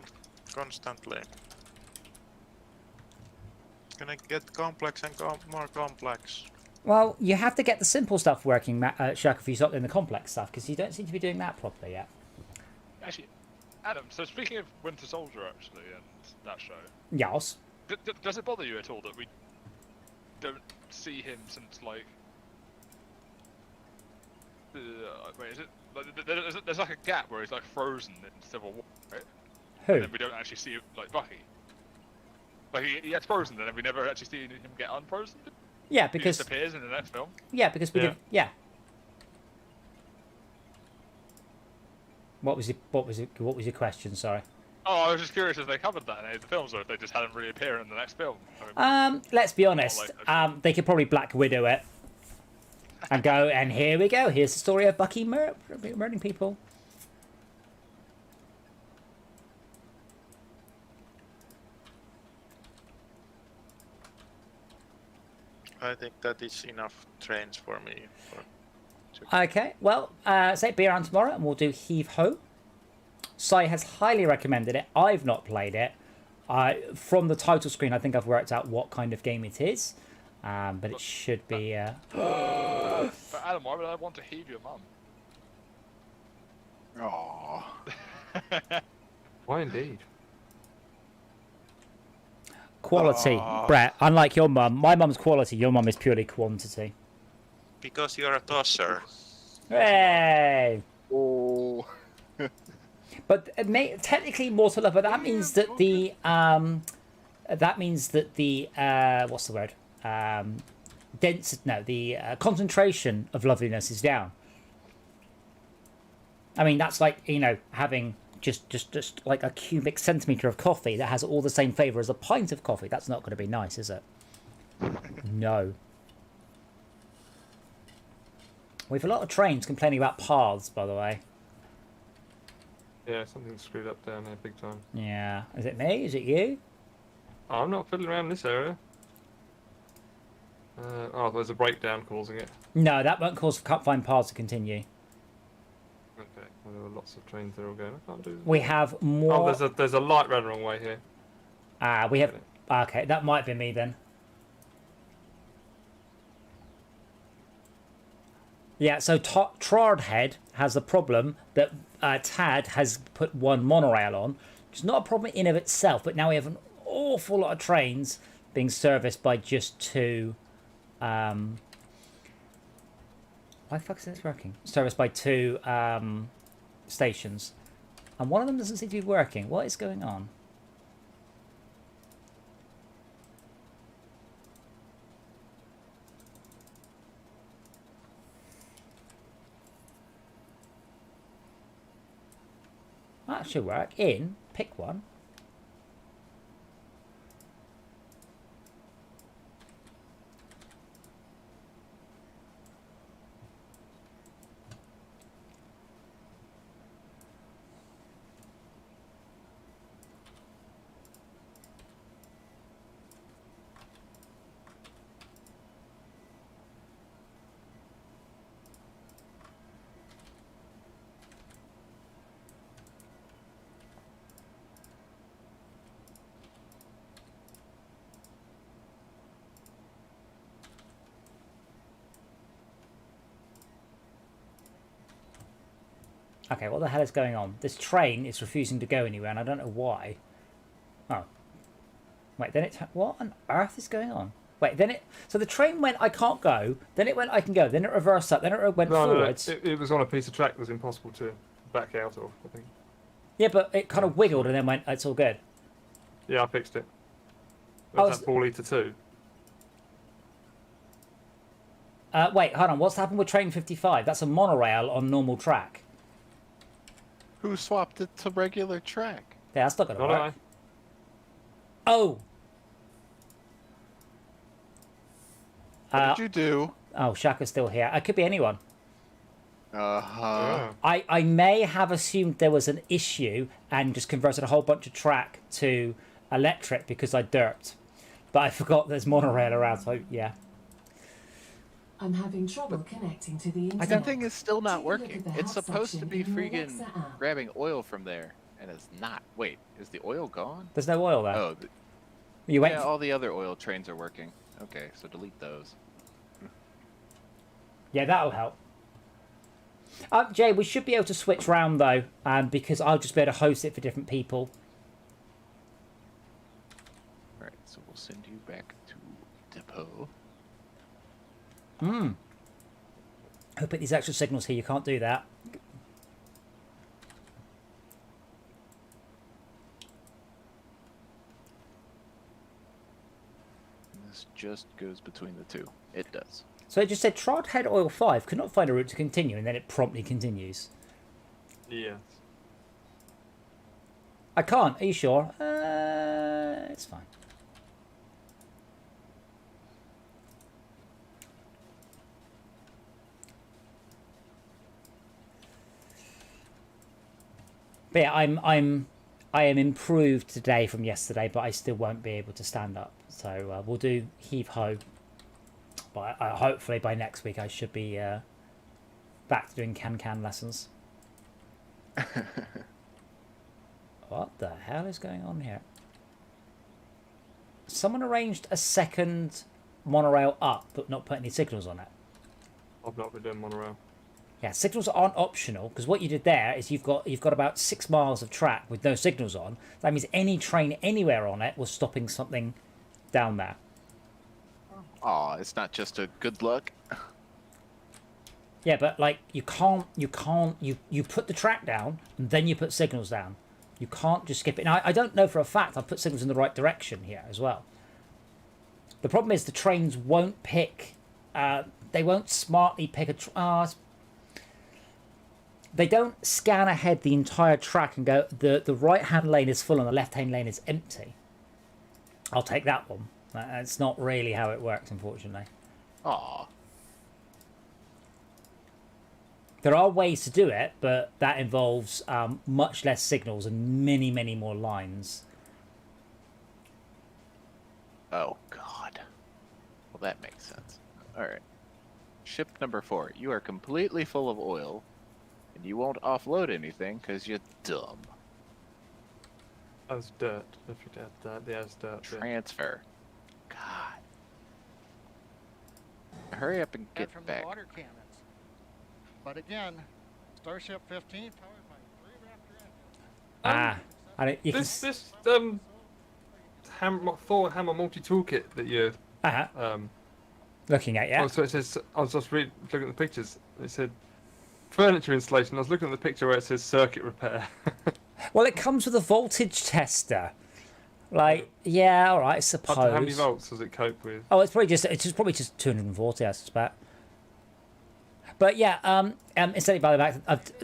constantly. It's gonna get complex and more complex. Well, you have to get the simple stuff working, Shaq, if you start doing the complex stuff, because you don't seem to be doing that properly yet. Actually, Adam. So speaking of Winter Soldier, actually, and that show, Yes. does it bother you at all that we don't see him since like? Wait, is it? Like, there's like a gap where he's like frozen in Civil War, right? Who? And then we don't actually see like Bucky. Like he gets frozen, and then we never actually see him get unfrozen. Yeah, He because just appears in the next film. yeah, because we Yeah. did. Yeah. What was your question? Sorry. Oh, I was just curious if they covered that in any of the films, or if they just had him really appear in the next film. I mean, Let's be honest. They could probably Black Widow it, and go. And here we go. Here's the story of Bucky murdering people. I think that is enough trains for me. Okay. Well, say beer on tomorrow, and we'll do Heave Ho. Sai has highly recommended it. I've not played it. From the title screen, I think I've worked out what kind of game it is. But it should be. but Adam, why would I want to heave your mum? Aww. Why indeed? Quality, Brett. Unlike your mum, my mum's quality. Your mum is purely quantity. Because you're a tosser. Hey! Oh. But technically mortal love, but that means that the what's the word? The concentration of loveliness is down. I mean, that's like, you know, having just like a cubic centimeter of coffee that has all the same flavor as a pint of coffee. That's not going to be nice, is it? No. We have a lot of trains complaining about paths, by the way. Yeah, something's screwed up down there big time. Yeah. Is it me? Is it you? Oh, I'm not fiddling around in this area. Oh, there's a breakdown causing it. No, that won't cause can't find paths to continue. Okay, well, there were lots of trains there all going. I can't do this. We have more. Oh, there's a light ran the wrong way here. We have. Okay, that might be me then. Yeah, so Trardhead has the problem that Tad has put one monorail on, which is not a problem in of itself, but now we have an awful lot of trains being serviced by just two. Why the fuck is this working? Serviced by two stations, and one of them doesn't seem to be working. What is going on? That should work. Pick one. Okay, what the hell is going on? This train is refusing to go anywhere, and I don't know why. Oh. Wait, then it... What on earth is going on? Wait, then it... So the train went, I can't go, then it went, I can go, then it reversed up, then it went forwards. No, it was on a piece of track that was impossible to back out of, I think. Yeah, but it kind of wiggled and then went, it's all good. Yeah, I fixed it. Oh, Was that ball eater 2? Wait, hold on, what's happened with train 55? That's a monorail on normal track. Who swapped it to regular track? Yeah, that's not going to Not work. I. Oh! What did you do? Oh, Shaka's still here. It could be anyone. Uh-huh. Yeah. I may have assumed there was an issue and just converted a whole bunch of track to electric because I derped. But I forgot there's monorail around, so yeah. I'm having trouble connecting to the internet. That thing is still not Take a look working. at the It's help supposed to section be in your freaking Alexa app. grabbing oil from there, and it's not. Wait, is the oil gone? There's no oil there. Oh, You wait. yeah, all the other oil trains are working. Okay, so delete those. Yeah, that'll help. Jay, we should be able to switch round though, because I'll just be able to host it for different people. Alright, so we'll send you back to depot. I'll put these extra signals here. You can't do that. This just goes between the two. It does. So it just said Trod Head Oil 5 could not find a route to continue, and then it promptly continues. Yes. I can't. Are you sure? It's fine. But yeah, I am improved today from yesterday, but I still won't be able to stand up. So we'll do heave ho. But hopefully by next week I should be back to doing can lessons. What the hell is going on here? Someone arranged a second monorail up, but not put any signals on it. I've not been doing monorail. Yeah, signals aren't optional, because what you did there is you've got about 6 miles of track with no signals on. That means any train anywhere on it was stopping something down there. Aw, it's not just a good luck. Yeah, but like you put the track down and then you put signals down. You can't just skip it. Now I don't know for a fact I've put signals in the right direction here as well. The problem is the trains won't pick. They won't smartly pick a. They don't scan ahead the entire track and go the right hand lane is full and the left hand lane is empty. I'll take that one. That's not really how it works, unfortunately. Aw. There are ways to do it, but that involves much less signals and many, many more lines. Oh, God. Well, that makes sense. Alright. Ship number 4. You are completely full of oil, and you won't offload anything because you're dumb. That's dirt. If you add that, yeah, it's dirt. Yeah. Transfer. God. Hurry up and And get from back. the water cannons. But again, Starship 15 powered by 3 Raptor engines. I don't. You can, This Thor hammer multi toolkit that you looking at, yeah. Oh, so it says. I was just looking at the pictures. It said furniture installation. I was looking at the picture where it says circuit repair. Well, it comes with a voltage tester. Like, yeah, all right, I suppose. How many volts does it cope with? Oh, it's probably just 240, I suspect. But yeah, instead by the back,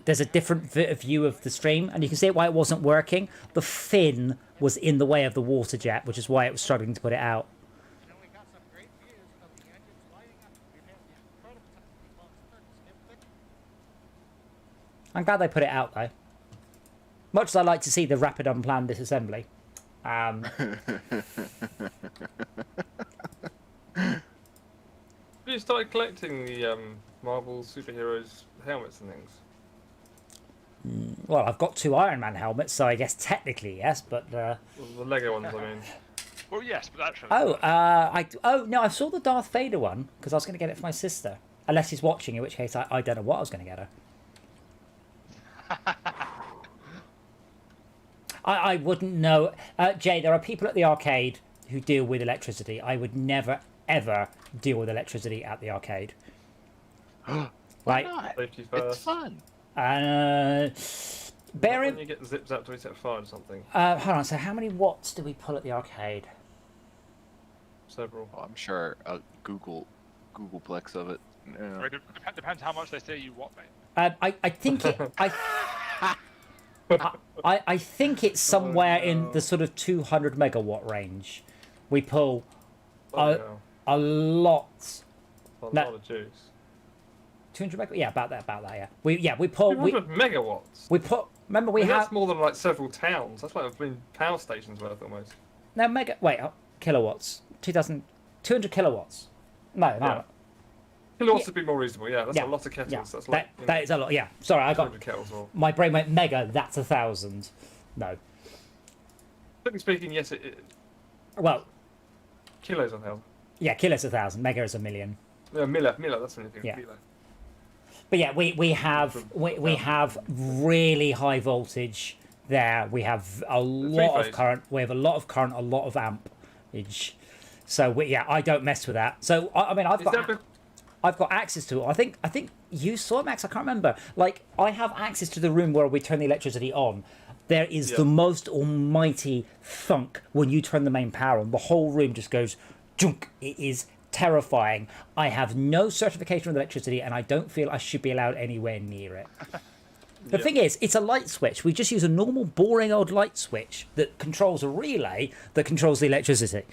there's a different view of the stream, and you can see why it wasn't working. The fin was in the way of the water jet, which is why it was struggling to put it out. You know, we got some great views of the engines lighting up. We've had the incredible skip thick. I'm glad they put it out, though. Much as I like to see the rapid unplanned disassembly. You started collecting the Marvel superheroes helmets and things. Well, I've got 2 Iron Man helmets, so I guess technically yes, but... Well, the Lego ones, I mean. Well, yes, but actually. No, I saw the Darth Vader one, because I was going to get it for my sister. Unless he's watching, in which case I don't know what I was going to get her. I wouldn't know. Jay, there are people at the arcade who deal with electricity. I would never, ever deal with electricity at the arcade. Why Like, not? Safety It's first. fun. bear When in... you get the zips up to reset fire or something. hold on, so how many watts do we pull at the arcade? Several. Oh, I'm sure a Googleplex of it. Yeah. Right, depends how much they say you what, mate. I think it... I think it's somewhere in the sort of 200 megawatt range. We pull Bloody hell. a lot. That's a No. lot of juice. 200 megawatt? Yeah, about that, yeah. We pull... 200 megawatts? We put... Remember we I mean, have... that's more than like several towns. That's like a power stations worth almost. No, kilowatts. 200 kilowatts. No, Yeah. Kilowatts would be more reasonable. Yeah, that's Yeah, a lot of kettles. Yeah, That's like that is a lot. Yeah, sorry, I got 200 kettles. Or my brain went mega. That's 1,000. No, technically speaking, yes, well, kilos on hell. yeah, kilo's 1,000. Mega is 1,000,000. Yeah, miller. That's anything. Yeah. Miller. But yeah, we have really high voltage there. We have a lot of phase. current. We have a lot of current, a lot of ampage. So yeah, I don't mess with that. So I mean, I've got access to it. I think you saw it, Max. I can't remember. Like, I have access to the room where we turn the electricity on. There is the most almighty thunk when you turn the main power on. The whole room just goes junk. It is terrifying. I have no certification of electricity, and I don't feel I should be allowed anywhere near it. The thing is, it's a light switch. We just use a normal, boring old light switch that controls a relay that controls the electricity.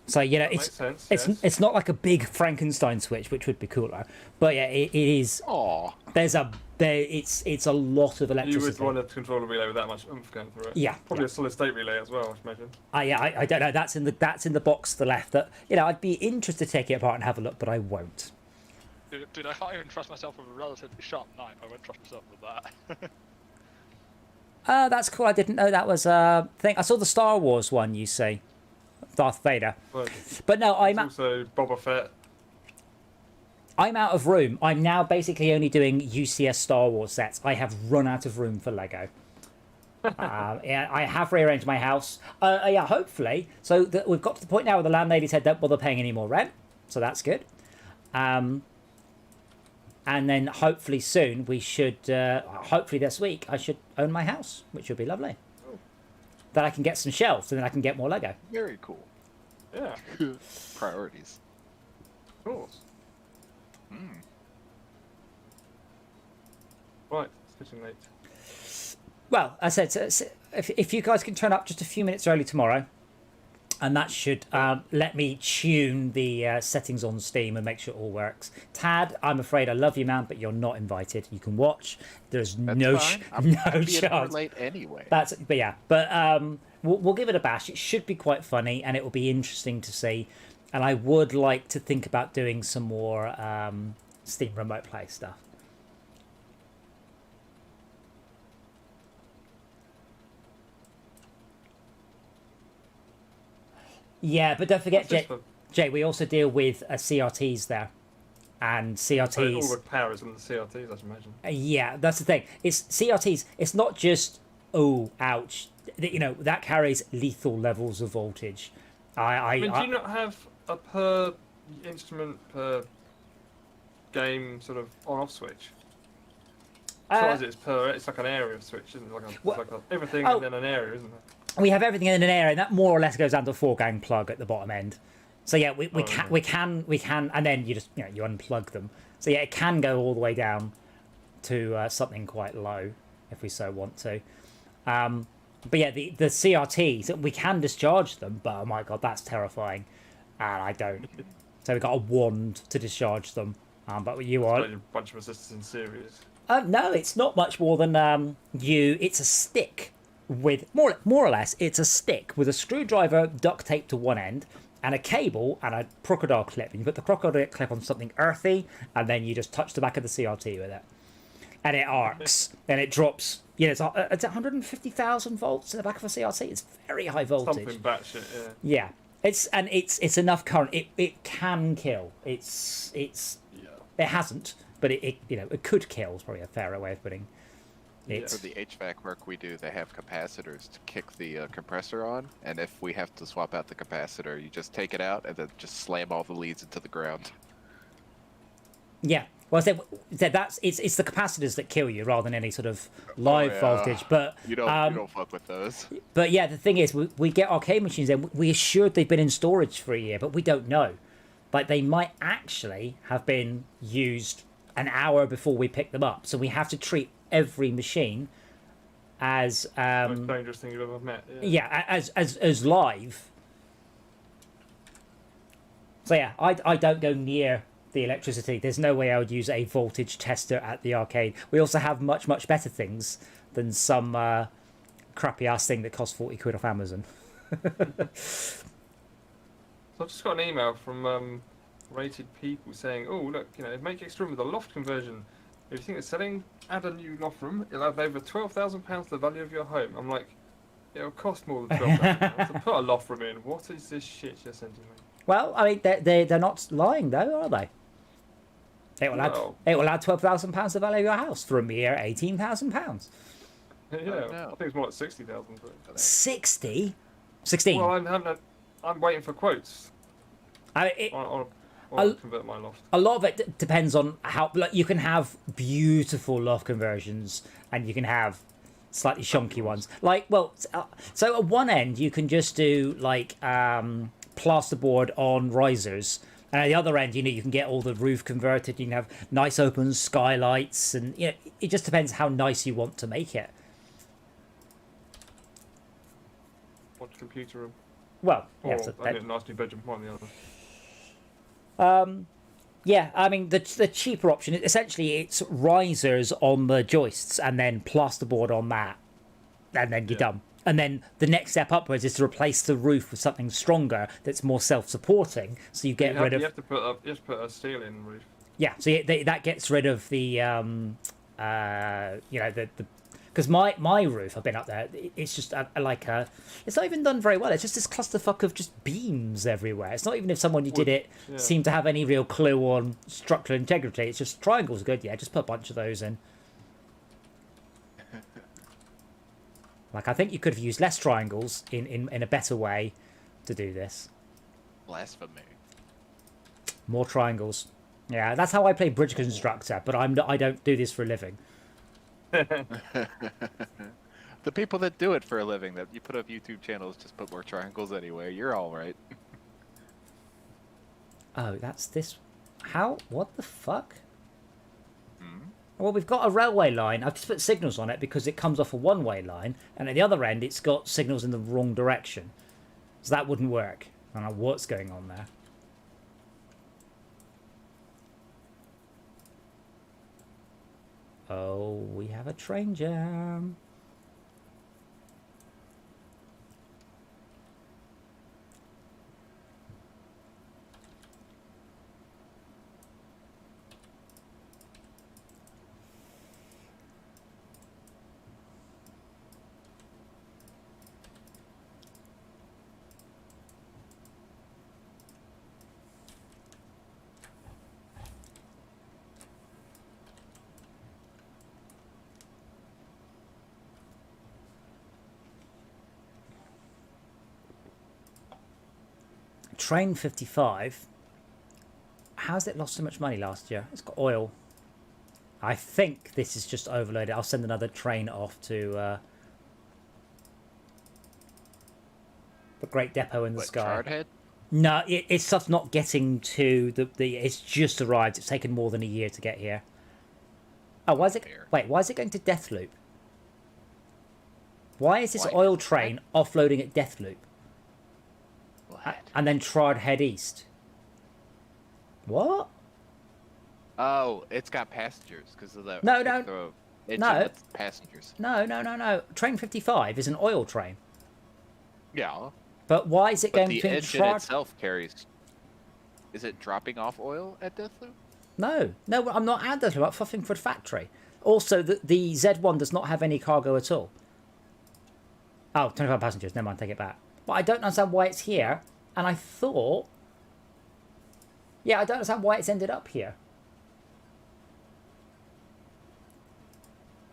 So, you know, Makes sense, it's not like a big Frankenstein switch, which would be cooler. But yeah, it is. Aw. It's a lot of You electricity. would want to control a relay with that much oomph going through it. Yeah, Probably yeah. a solid state relay as well, I imagine. I don't know. That's in the box to the left. That, you know, I'd be interested to take it apart and have a look, but I won't. Dude, I can't even trust myself with a relatively sharp knife. I won't trust myself with that. That's cool. I didn't know that was a thing. I saw the Star Wars one. You see, Darth Vader. But no, It's also Boba Fett. I'm out of room. I'm now basically only doing UCS Star Wars sets. I have run out of room for Lego. Yeah, I have rearranged my house. Yeah, hopefully. So we've got to the point now where the landlady said don't bother paying any more rent. So that's good. And then hopefully soon we should, hopefully this week, I should own my house, which would be lovely. Oh. Then I can get some shelves and then I can get more Lego. Very cool. Yeah, Priorities. of course. Hmm. Right, it's getting late. Well, I said, if you guys can turn up just a few minutes early tomorrow, and that should let me tune the settings on Steam and make sure it all works. Tad, I'm afraid I love you, man, but you're not invited. You can watch. There's That's no fine. I'm no being chance. late anyway. But yeah, we'll give it a bash. It should be quite funny, and it will be interesting to see. And I would like to think about doing some more Steam remote play stuff. Yeah, but don't forget, Jay, we also deal with CRTs there. And CRTs... all the power is on the CRTs, I imagine. Yeah, that's the thing. It's CRTs, it's not just, oh, ouch. You know, that carries lethal levels of voltage. I mean, do you not have a per instrument, per game sort of on-off switch? As it's per, it's like an area switch, isn't it? Like everything and then an area, isn't it? We have everything in an area, and that more or less goes down to a 4-gang plug at the bottom end. So yeah, we can, and then you just you unplug them. So yeah, it can go all the way down to something quite low if we so want to. But yeah, the CRTs, we can discharge them, but oh my god, that's terrifying, and I don't. So we've got a wand to discharge them. But you are a bunch of resistors in series. no, it's not much more than It's a stick with more or less. It's a stick with a screwdriver duct taped to one end and a cable and a crocodile clip. And you put the crocodile clip on something earthy, and then you just touch the back of the CRT with it, and it arcs and it drops. Yeah, it's 150,000 volts in the back of a CRT. It's very high voltage. Something batshit, yeah. Yeah, it's enough current. It can kill. It hasn't, but it could kill. Is probably a fairer way of putting it. For the HVAC work we do, they have capacitors to kick the compressor on, and if we have to swap out the capacitor, you just take it out and then just slam all the leads into the ground. Yeah. Well, I said that's it's the capacitors that kill you rather than any sort of live voltage. But you don't fuck with those. But yeah, the thing is, we get arcade machines in. We're assured they've been in storage for a year, but we don't know. Like, they might actually have been used an hour before we pick them up. So we have to treat every machine as Most dangerous thing you've ever met. as live. So yeah, I don't go near the electricity. There's no way I would use a voltage tester at the arcade. We also have much better things than some crappy ass thing that costs 40 quid off Amazon. So I've just got an email from rated people saying, "Oh, look, make extra room with a loft conversion. If you think it's selling, add a new loft room. It'll have over £12,000 the value of your home." I'm like, it'll cost more than £12,000 to put a loft room in. What is this shit you're sending me? Well, I mean, they're not lying though, are they? It will add £12,000 the value of your house for a mere £18,000. Yeah, no. I think it's more like 60,000. 60? 16. Well, I'm waiting for quotes. I I'll convert my loft. A lot of it depends on how. Like, you can have beautiful loft conversions, and you can have slightly shonky ones. Like, well, so at one end you can just do like plasterboard on risers, and at the other end, you can get all the roof converted. You can have nice open skylights, and it just depends how nice you want to make it. Watch computer room. Well, Or yeah, so I need a nice new bedroom, one or the other. yeah, I mean, the cheaper option, essentially, it's risers on the joists and then plasterboard on that, and then you're done. And then the next step upwards is to replace the roof with something stronger that's more self-supporting, so you get rid of... You have to put a steel in roof. Yeah, so that gets rid of the, because my roof, I've been up there, it's just it's not even done very well. It's just this clusterfuck of just beams everywhere. It's not even if someone who did it seemed to have any real clue on structural integrity. It's just triangles are good, yeah, just put a bunch of those in. Like, I think you could have used less triangles in a better way to do this. Blasphemy. More triangles. Yeah, that's how I play Bridge Constructor, but I don't do this for a living. The people that do it for a living, that you put up YouTube channels, just put more triangles anyway. You're all right. Oh, that's this. How? What the fuck? Hmm? Well, we've got a railway line. I've just put signals on it because it comes off a one-way line, and at the other end, it's got signals in the wrong direction. So that wouldn't work. I don't know what's going on there. Oh, we have a train jam. Train 55. How's it lost so much money last year? It's got oil. I think this is just overloaded. I'll send another train off to the Great Depot in the sky. Chardhead? No, it's stuff not getting to the. It's just arrived. It's taken more than a year to get here. Oh, why is it? Wait, why is it going to Deathloop? Why is this oil train offloading at Deathloop? What? And then Chardhead East. What? Oh, it's got passengers because of the. No. Passengers. No. Train 55 is an oil train. Yeah. But why is it going the between engine itself carries. Is it dropping off oil at Deathloop? No, I'm not at Deathloop. I'm fuffing for the factory. Also, the Z1 does not have any cargo at all. Oh, 25 passengers. Never mind, take it back. But I don't understand why it's here. And I thought... Yeah, I don't understand why it's ended up here.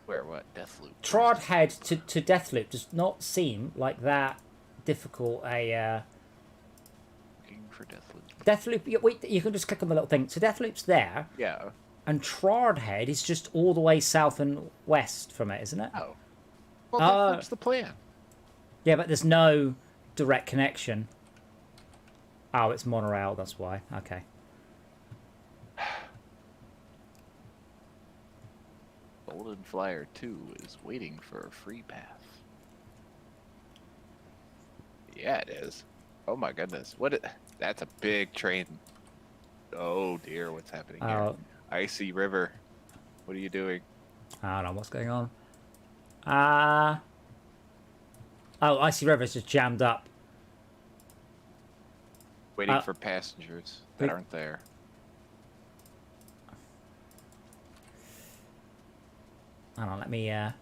Where, what? Deathloop? Chardhead to Deathloop does not seem like that difficult a... Looking for Deathloop. Deathloop, you can just click on the little thing. So Deathloop's there. Yeah. And Chardhead is just all the way south and west from it, isn't it? Oh. Well, Deathloop's the plan. Yeah, but there's no direct connection. Oh, it's monorail, that's why. Okay. Golden Flyer 2 is waiting for a free path. Yeah, it is. Oh my goodness. That's a big train. Oh dear, what's happening here? Icy River. What are you doing? I don't know what's going on. Oh, Icy River's just jammed up. Waiting for passengers that aren't there. Hang on, let me... Right,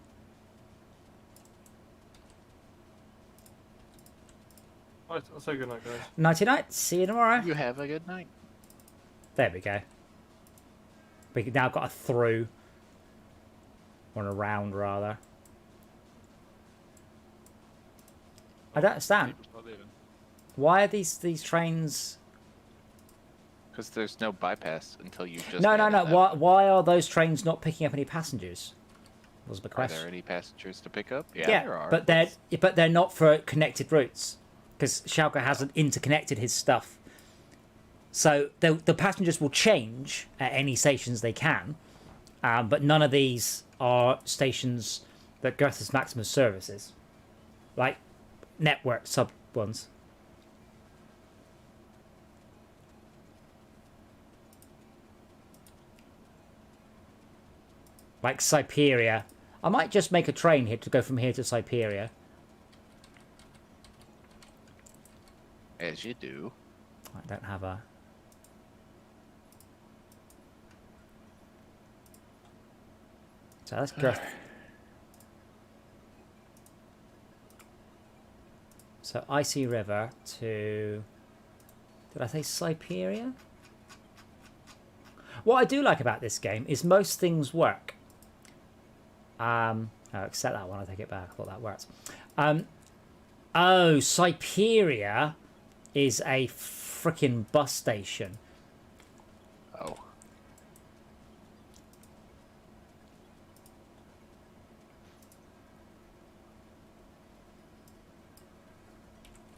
I'll say good night, guys. Nighty night. See you tomorrow. You have a good night. There we go. We now got a through. Or a round, rather. I don't understand. People start leaving. Why are these trains... Because there's no bypass until you just. No. added that. Why are those trains not picking up any passengers? Was the Are question. there any passengers to pick up? Yeah, there are. but they're not for connected routes because Schalke hasn't interconnected his stuff. So the passengers will change at any stations they can, but none of these are stations that Goethe's Maximus services, like network sub ones. Like Siberia. I might just make a train here to go from here to Siberia. As you do. I don't have a... So that's good. So Icy River to... Did I say Siberia? What I do like about this game is most things work. Oh, except that one, I take it back. I thought that worked. Oh, Siberia is a freaking bus station. Oh.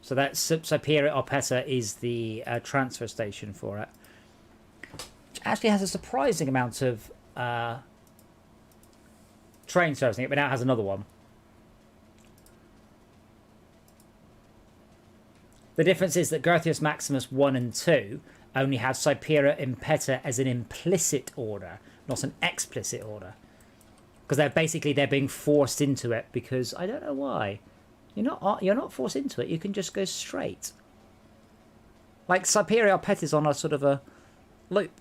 So that's Siberia Opeta is the transfer station for it. Which actually has a surprising amount of train servicing it, but now it has another one. The difference is that Goethe's Maximus 1 and 2 only have Siberia Impeta as an implicit order, not an explicit order. Because they're being forced into it because I don't know why. You're not forced into it, you can just go straight. Like Siberia Opeta is on a sort of a loop.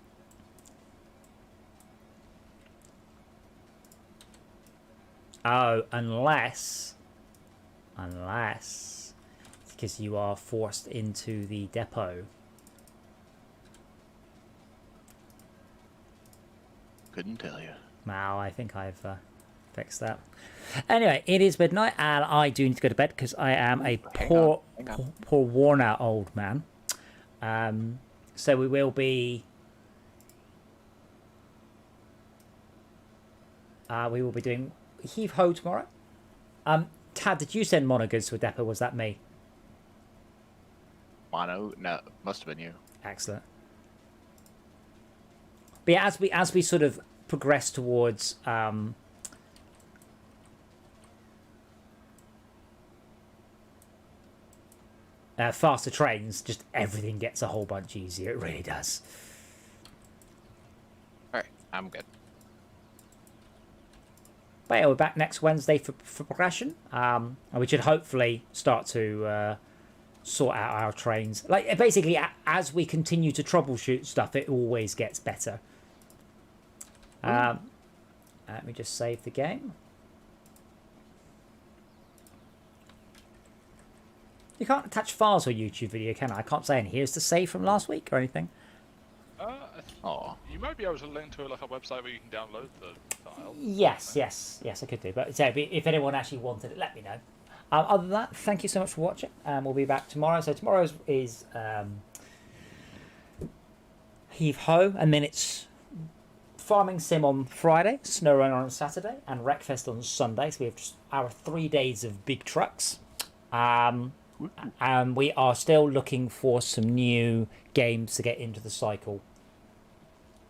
Oh, unless it's because you are forced into the depot. Couldn't tell you. Now I think I've fixed that. Anyway, it is midnight and I do need to go to bed because I am a poor worn out old man. So we will be doing heave ho tomorrow. Tad, did you send mono goods to a depot? Was that me? Mono? No, must have been you. Excellent. But yeah, as we sort of progress towards faster trains, just everything gets a whole bunch easier. It really does. Alright, I'm good. But yeah, we're back next Wednesday for progression. And we should hopefully start to sort out our trains. Like, basically, as we continue to troubleshoot stuff, it always gets better. Let me just save the game. You can't attach files to a YouTube video, can I? I can't say, and here's the save from last week or anything. Oh. You might be able to link to like a website where you can download the file. Yes, I could do. But so if anyone actually wanted it, let me know. Other than that, thank you so much for watching. We'll be back tomorrow. So tomorrow is heave ho, and then it's farming sim on Friday, snow runner on Saturday, and Wreckfest on Sunday. So we have just our 3 days of big trucks. And we are still looking for some new games to get into the cycle.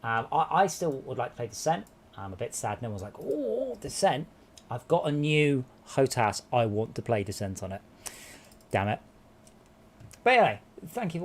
I still would like to play Descent. I'm a bit sad no one's like, oh, Descent. I've got a new HOTAS. I want to play Descent on it. Damn it. But anyway, thank you for